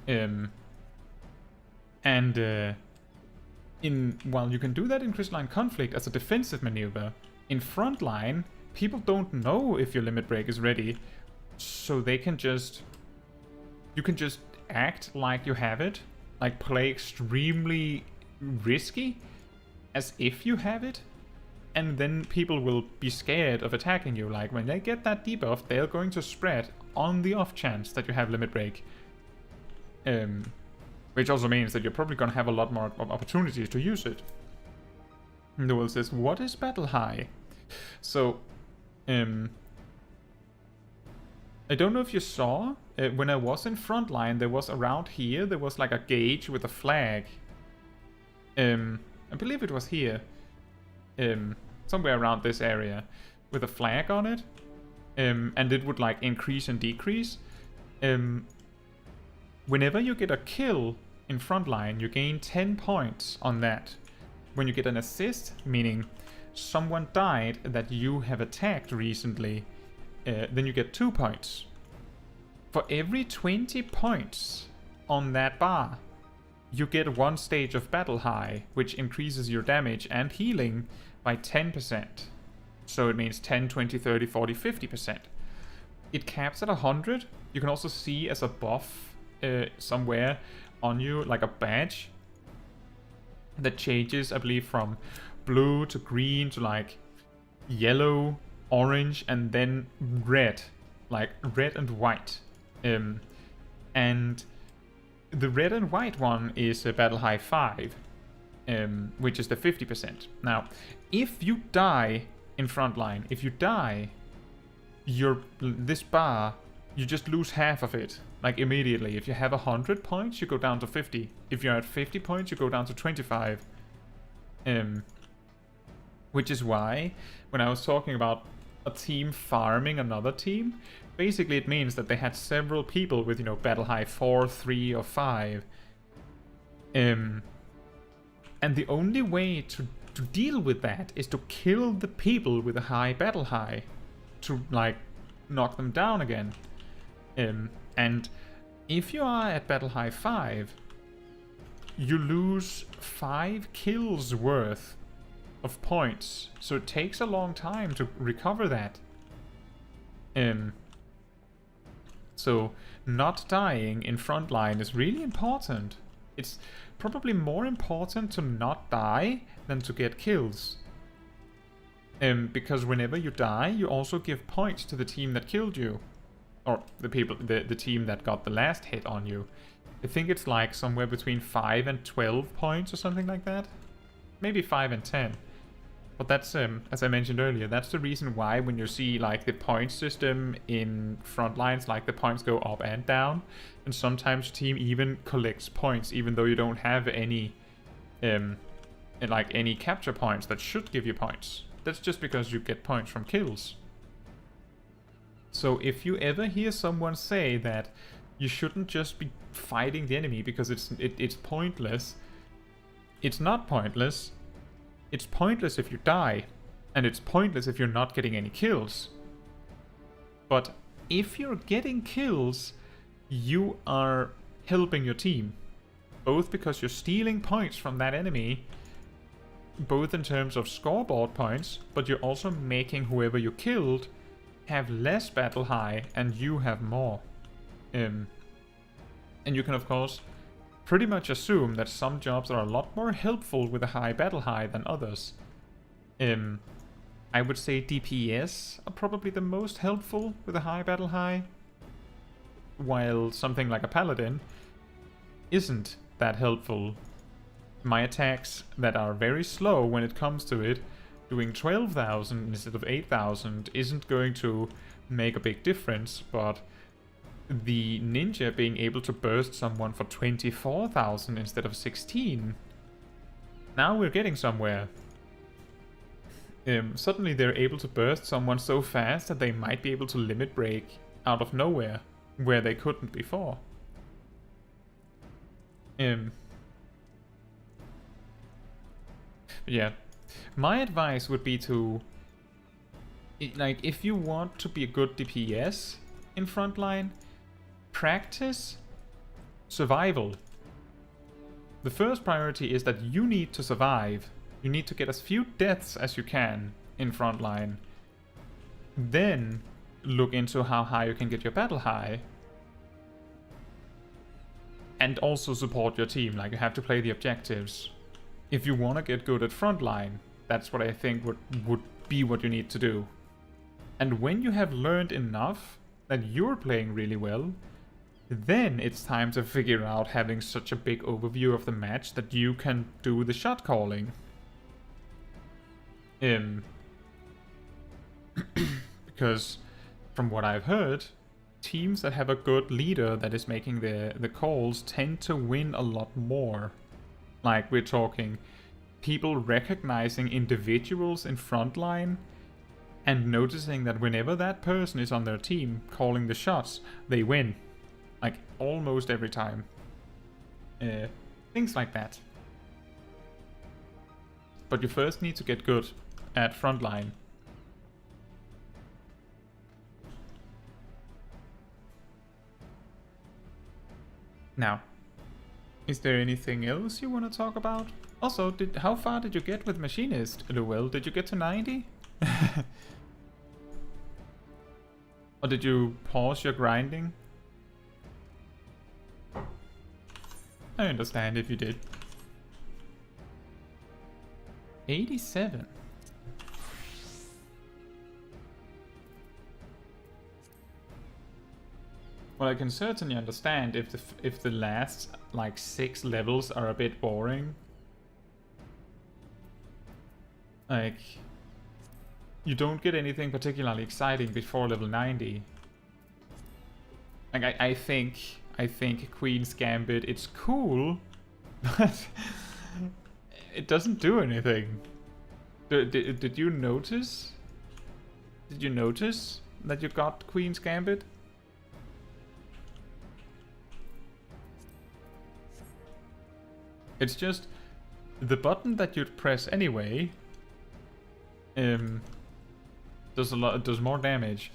Speaker 1: While you can do that in Crystalline Conflict as a defensive maneuver, in Frontline, people don't know if your limit break is ready, so they can just... You can just act like you have it, like play extremely risky, as if you have it, and then people will be scared of attacking you. Like, when they get that debuff, they're going to spread on the off chance that you have limit break. Which also means that you're probably going to have a lot more opportunities to use it. Noel says, what is battle high? So, I don't know if you saw, when I was in Frontline, there was around here, there was like a gauge with a flag. I believe it was here. Somewhere around this area, with a flag on it. And it would like increase and decrease. Whenever you get a kill in Frontline, you gain 10 points on that. When you get an assist, meaning someone died that you have attacked recently, then you get 2 points. For every 20 points on that bar, you get 1 stage of battle high, which increases your damage and healing by 10%. So it means 10, 20, 30, 40, 50%. It caps at 100. You can also see as a buff somewhere on you, like a badge that changes, I believe, from blue to green to like yellow, orange, and then red, like red and white. And the red and white one is a battle high 5, which is the 50%. Now, if you die in Frontline, if you die, this bar, you just lose half of it, like immediately. If you have 100 points, you go down to 50. If you're at 50 points, you go down to 25. Which is why, when I was talking about a team farming another team, basically it means that they had several people with, you know, battle high 4, 3, or 5. And the only way to deal with that is to kill the people with a high battle high, to like knock them down again. And if you are at battle high 5, you lose 5 kills worth of points, so it takes a long time to recover that. So not dying in Frontline is really important. It's probably more important to not die than to get kills. Because whenever you die, you also give points to the team that killed you. Or the team that got the last hit on you. I think it's like somewhere between 5 and 12 points or something like that. Maybe 5 and 10. But that's, as I mentioned earlier, that's the reason why when you see like the point system in Frontlines, like the points go up and down. And sometimes your team even collects points even though you don't have any, any capture points that should give you points. That's just because you get points from kills. So if you ever hear someone say that you shouldn't just be fighting the enemy because it's pointless, it's not pointless. It's pointless if you die, and it's pointless if you're not getting any kills. But if you're getting kills, you are helping your team. Both because you're stealing points from that enemy, both in terms of scoreboard points, but you're also making whoever you killed have less battle high and you have more. And you can of course pretty much assume that some jobs are a lot more helpful with a high battle high than others. I would say DPS are probably the most helpful with a high battle high, while something like a Paladin isn't that helpful. My attacks that are very slow when it comes to it, doing 12,000 instead of 8,000 isn't going to make a big difference, but the ninja being able to burst someone for 24,000 instead of 16, now we're getting somewhere. Suddenly they're able to burst someone so fast that they might be able to limit break out of nowhere, where they couldn't before. Yeah, my advice would be to, like, if you want to be a good DPS in Frontline, practice survival. The first priority is that you need to survive. You need to get as few deaths as you can in Frontline. Then look into how high you can get your battle high. And also support your team, like you have to play the objectives. If you want to get good at Frontline, that's what I think would be what you need to do. And when you have learned enough that you're playing really well, then it's time to figure out having such a big overview of the match that you can do the shot calling. Because from what I've heard, teams that have a good leader that is making the calls tend to win a lot more. Like, we're talking people recognizing individuals in Frontline and noticing that whenever that person is on their team calling the shots, they win. Like, almost every time. Things like that. But you first need to get good at Frontline. Now, is there anything else you want to talk about? Also, how far did you get with Machinist, Luel? Did you get to 90? Or did you pause your grinding? I understand if you did. 87. Well, I can certainly understand if the last like 6 levels are a bit boring. Like, you don't get anything particularly exciting before level 90. Like, I think Queen's Gambit, it's cool, but it doesn't do anything. Did you notice? Did you notice that you got Queen's Gambit? It's just the button that you'd press anyway does more damage.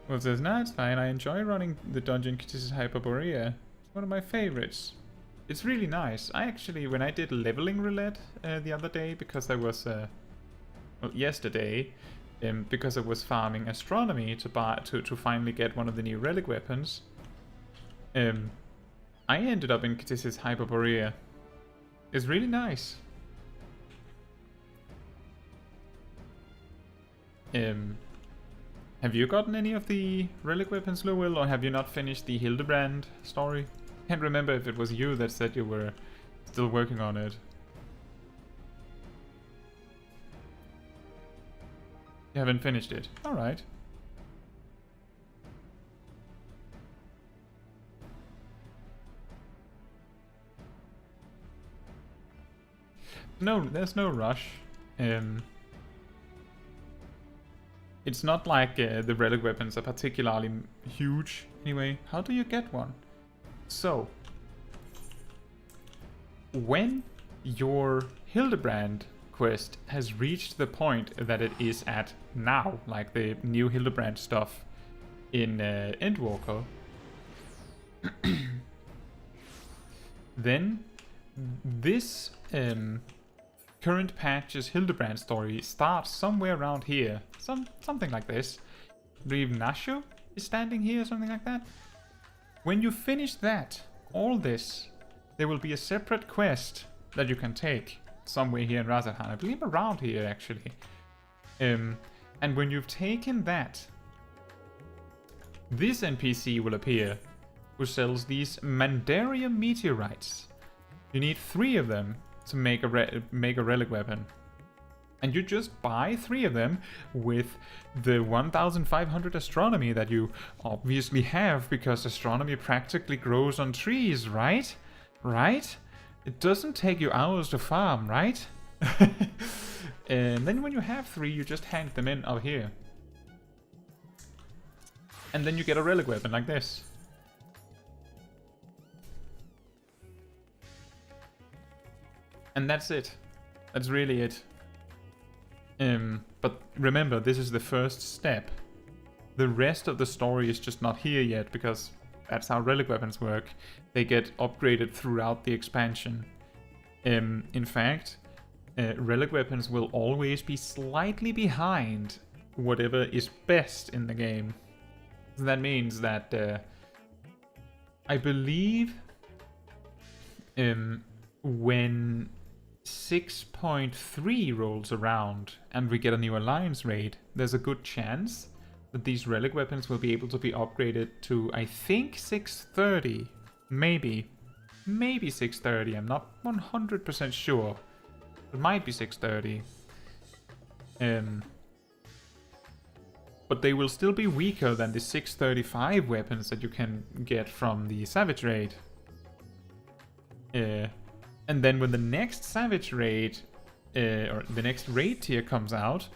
Speaker 1: Well, it says, nah, it's fine. I enjoy running the dungeon Crystalline Conflict. It's one of my favorites. It's really nice. I actually, when I did leveling roulette the other day, because I was, well, yesterday, because I was farming astronomy to finally get one of the new relic weapons, I ended up in Crystalline Hyperborea. It's really nice. Have you gotten any of the relic weapons, Lowell, or have you not finished the Hildebrand story? Can't remember if it was you that said you were still working on it. You haven't finished it. Alright. No, there's no rush. It's not like the relic weapons are particularly huge. Anyway, how do you get one? So, when your Hildebrand quest has reached the point that it is at now, like the new Hildebrand stuff in Endwalker, then this current patch's Hildebrand story starts somewhere around here. Something like this. I believe Nashu is standing here, something like that. When you finish that, all this, there will be a separate quest that you can take somewhere here in Razarhan. I believe around here, actually. And when you've taken that, this NPC will appear, who sells these Mandarium meteorites. You need 3 of them to make a relic weapon. And you just buy 3 of them with the 1500 astronomy that you obviously have, because astronomy practically grows on trees, right? Right? It doesn't take you hours to farm, right? And then when you have 3, you just hand them in out here. And then you get a relic weapon like this. And that's it. That's really it. But remember, this is the first step. The rest of the story is just not here yet, because that's how relic weapons work. They get upgraded throughout the expansion. In fact, relic weapons will always be slightly behind whatever is best in the game. So that means that I believe when 6.3 rolls around and we get a new alliance raid, there's a good chance that these relic weapons will be able to be upgraded to, I think, 630. Maybe 630. I'm not 100% sure. It might be 630. But they will still be weaker than the 635 weapons that you can get from the Savage Raid. And then when the next Savage Raid, or the next raid tier comes out,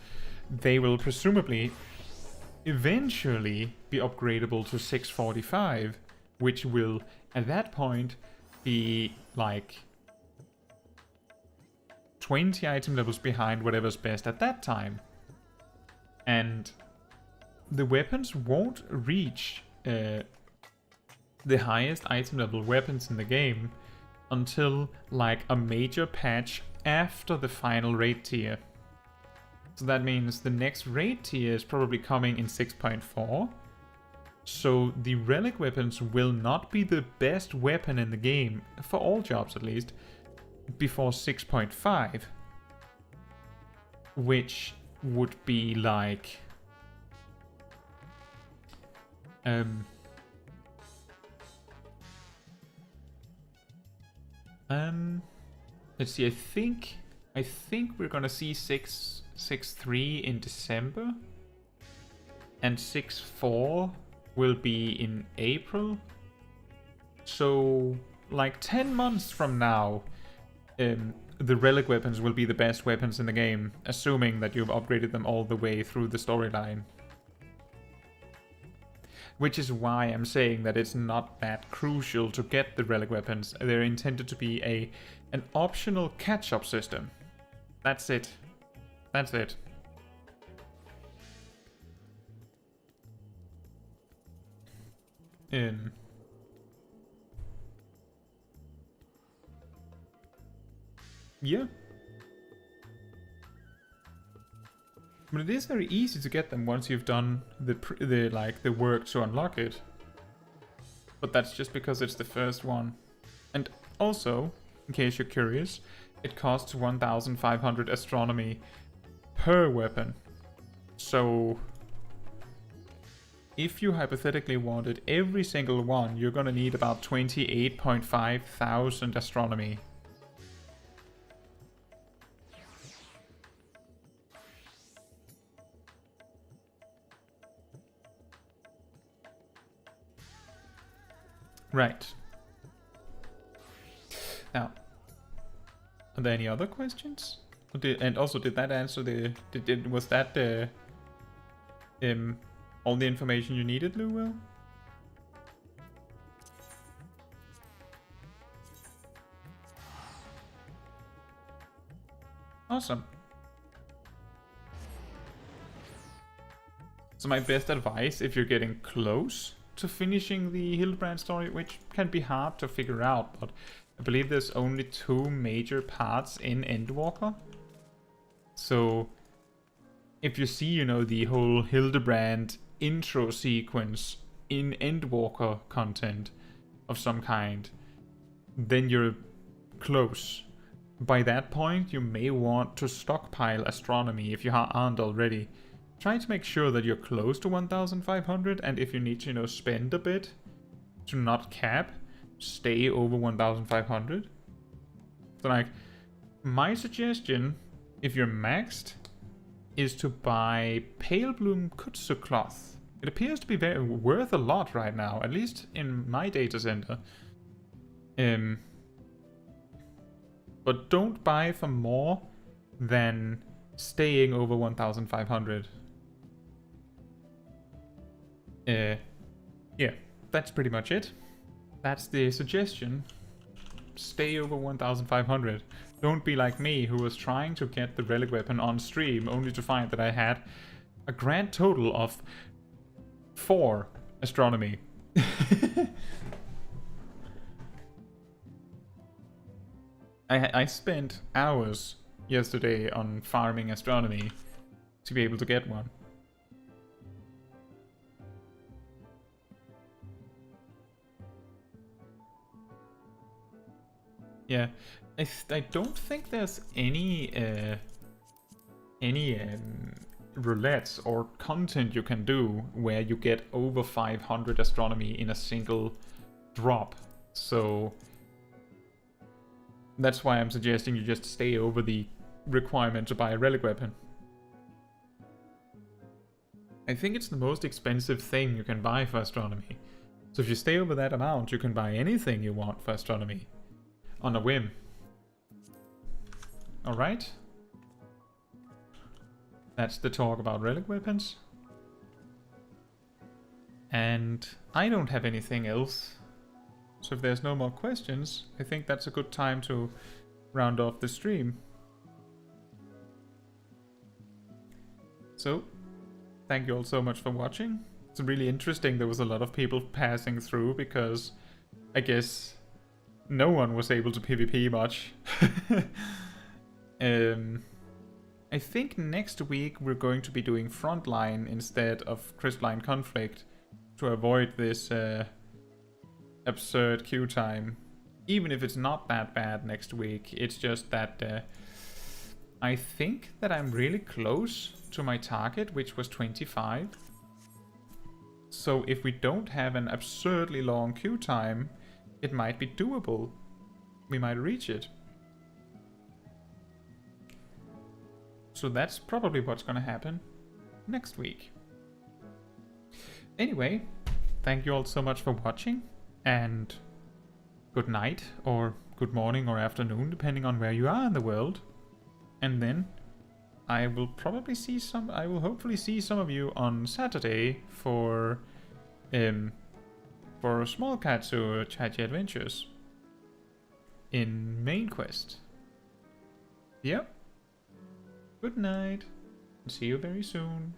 Speaker 1: they will presumably eventually be upgradable to 645, which will, at that point, be like 20 item levels behind whatever's best at that time. And the weapons won't reach the highest item level weapons in the game until like a major patch after the final raid tier. So that means the next raid tier is probably coming in 6.4. So the relic weapons will not be the best weapon in the game, for all jobs at least, before 6.5. Which would be like... let's see, I think we're gonna see 6.3 in December, and 6.4 will be in April. So like 10 months from now, the relic weapons will be the best weapons in the game, assuming that you've upgraded them all the way through the storyline. Which is why I'm saying that it's not that crucial to get the relic weapons. They're intended to be an optional catch-up system. That's it. That's it. Yeah. But it is very easy to get them once you've done the work to unlock it. But that's just because it's the first one. And also, in case you're curious, it costs 1500 astronomy per weapon. So if you hypothetically wanted every single one, you're gonna need about 28.5 thousand astronomy. Right. Now, are there any other questions? And also, did that answer the... was that all the information you needed, Lou? Awesome. So my best advice, if you're getting close to finishing the Hildebrand story, which can be hard to figure out, but I believe there's only 2 major parts in Endwalker. So if you see, you know, the whole Hildebrand intro sequence in Endwalker content of some kind, then you're close. By that point, you may want to stockpile astronomy if you aren't already. Try to make sure that you're close to 1,500, and if you need to, you know, spend a bit to not cap, stay over 1,500. So, like, my suggestion, if you're maxed, is to buy Pale Bloom Kutsu cloth. It appears to be worth a lot right now, at least in my data center. But don't buy for more than staying over 1,500. Yeah, that's pretty much it. That's the suggestion. Stay over 1,500. Don't be like me, who was trying to get the relic weapon on stream, only to find that I had a grand total of 4 astronomy. I spent hours yesterday on farming astronomy to be able to get one. Yeah, I don't think there's any roulettes or content you can do where you get over 500 astronomy in a single drop. So that's why I'm suggesting you just stay over the requirement to buy a relic weapon. I think it's the most expensive thing you can buy for astronomy. So if you stay over that amount, you can buy anything you want for astronomy. On a whim. Alright. That's the talk about relic weapons. And I don't have anything else. So if there's no more questions, I think that's a good time to round off the stream. So, thank you all so much for watching. It's really interesting there was a lot of people passing through because I guess no one was able to PvP much. I think next week we're going to be doing Frontline instead of Crystalline Conflict to avoid this absurd queue time. Even if it's not that bad next week, it's just that I think that I'm really close to my target, which was 25. So if we don't have an absurdly long queue time, it might be doable. We might reach it. So that's probably what's gonna happen next week. Anyway, thank you all so much for watching, and good night, or good morning, or afternoon, depending on where you are in the world. And then I will hopefully see some of you on Saturday for Small Katsu Chachi Adventures in Main Quest. Yep. Good night. See you very soon.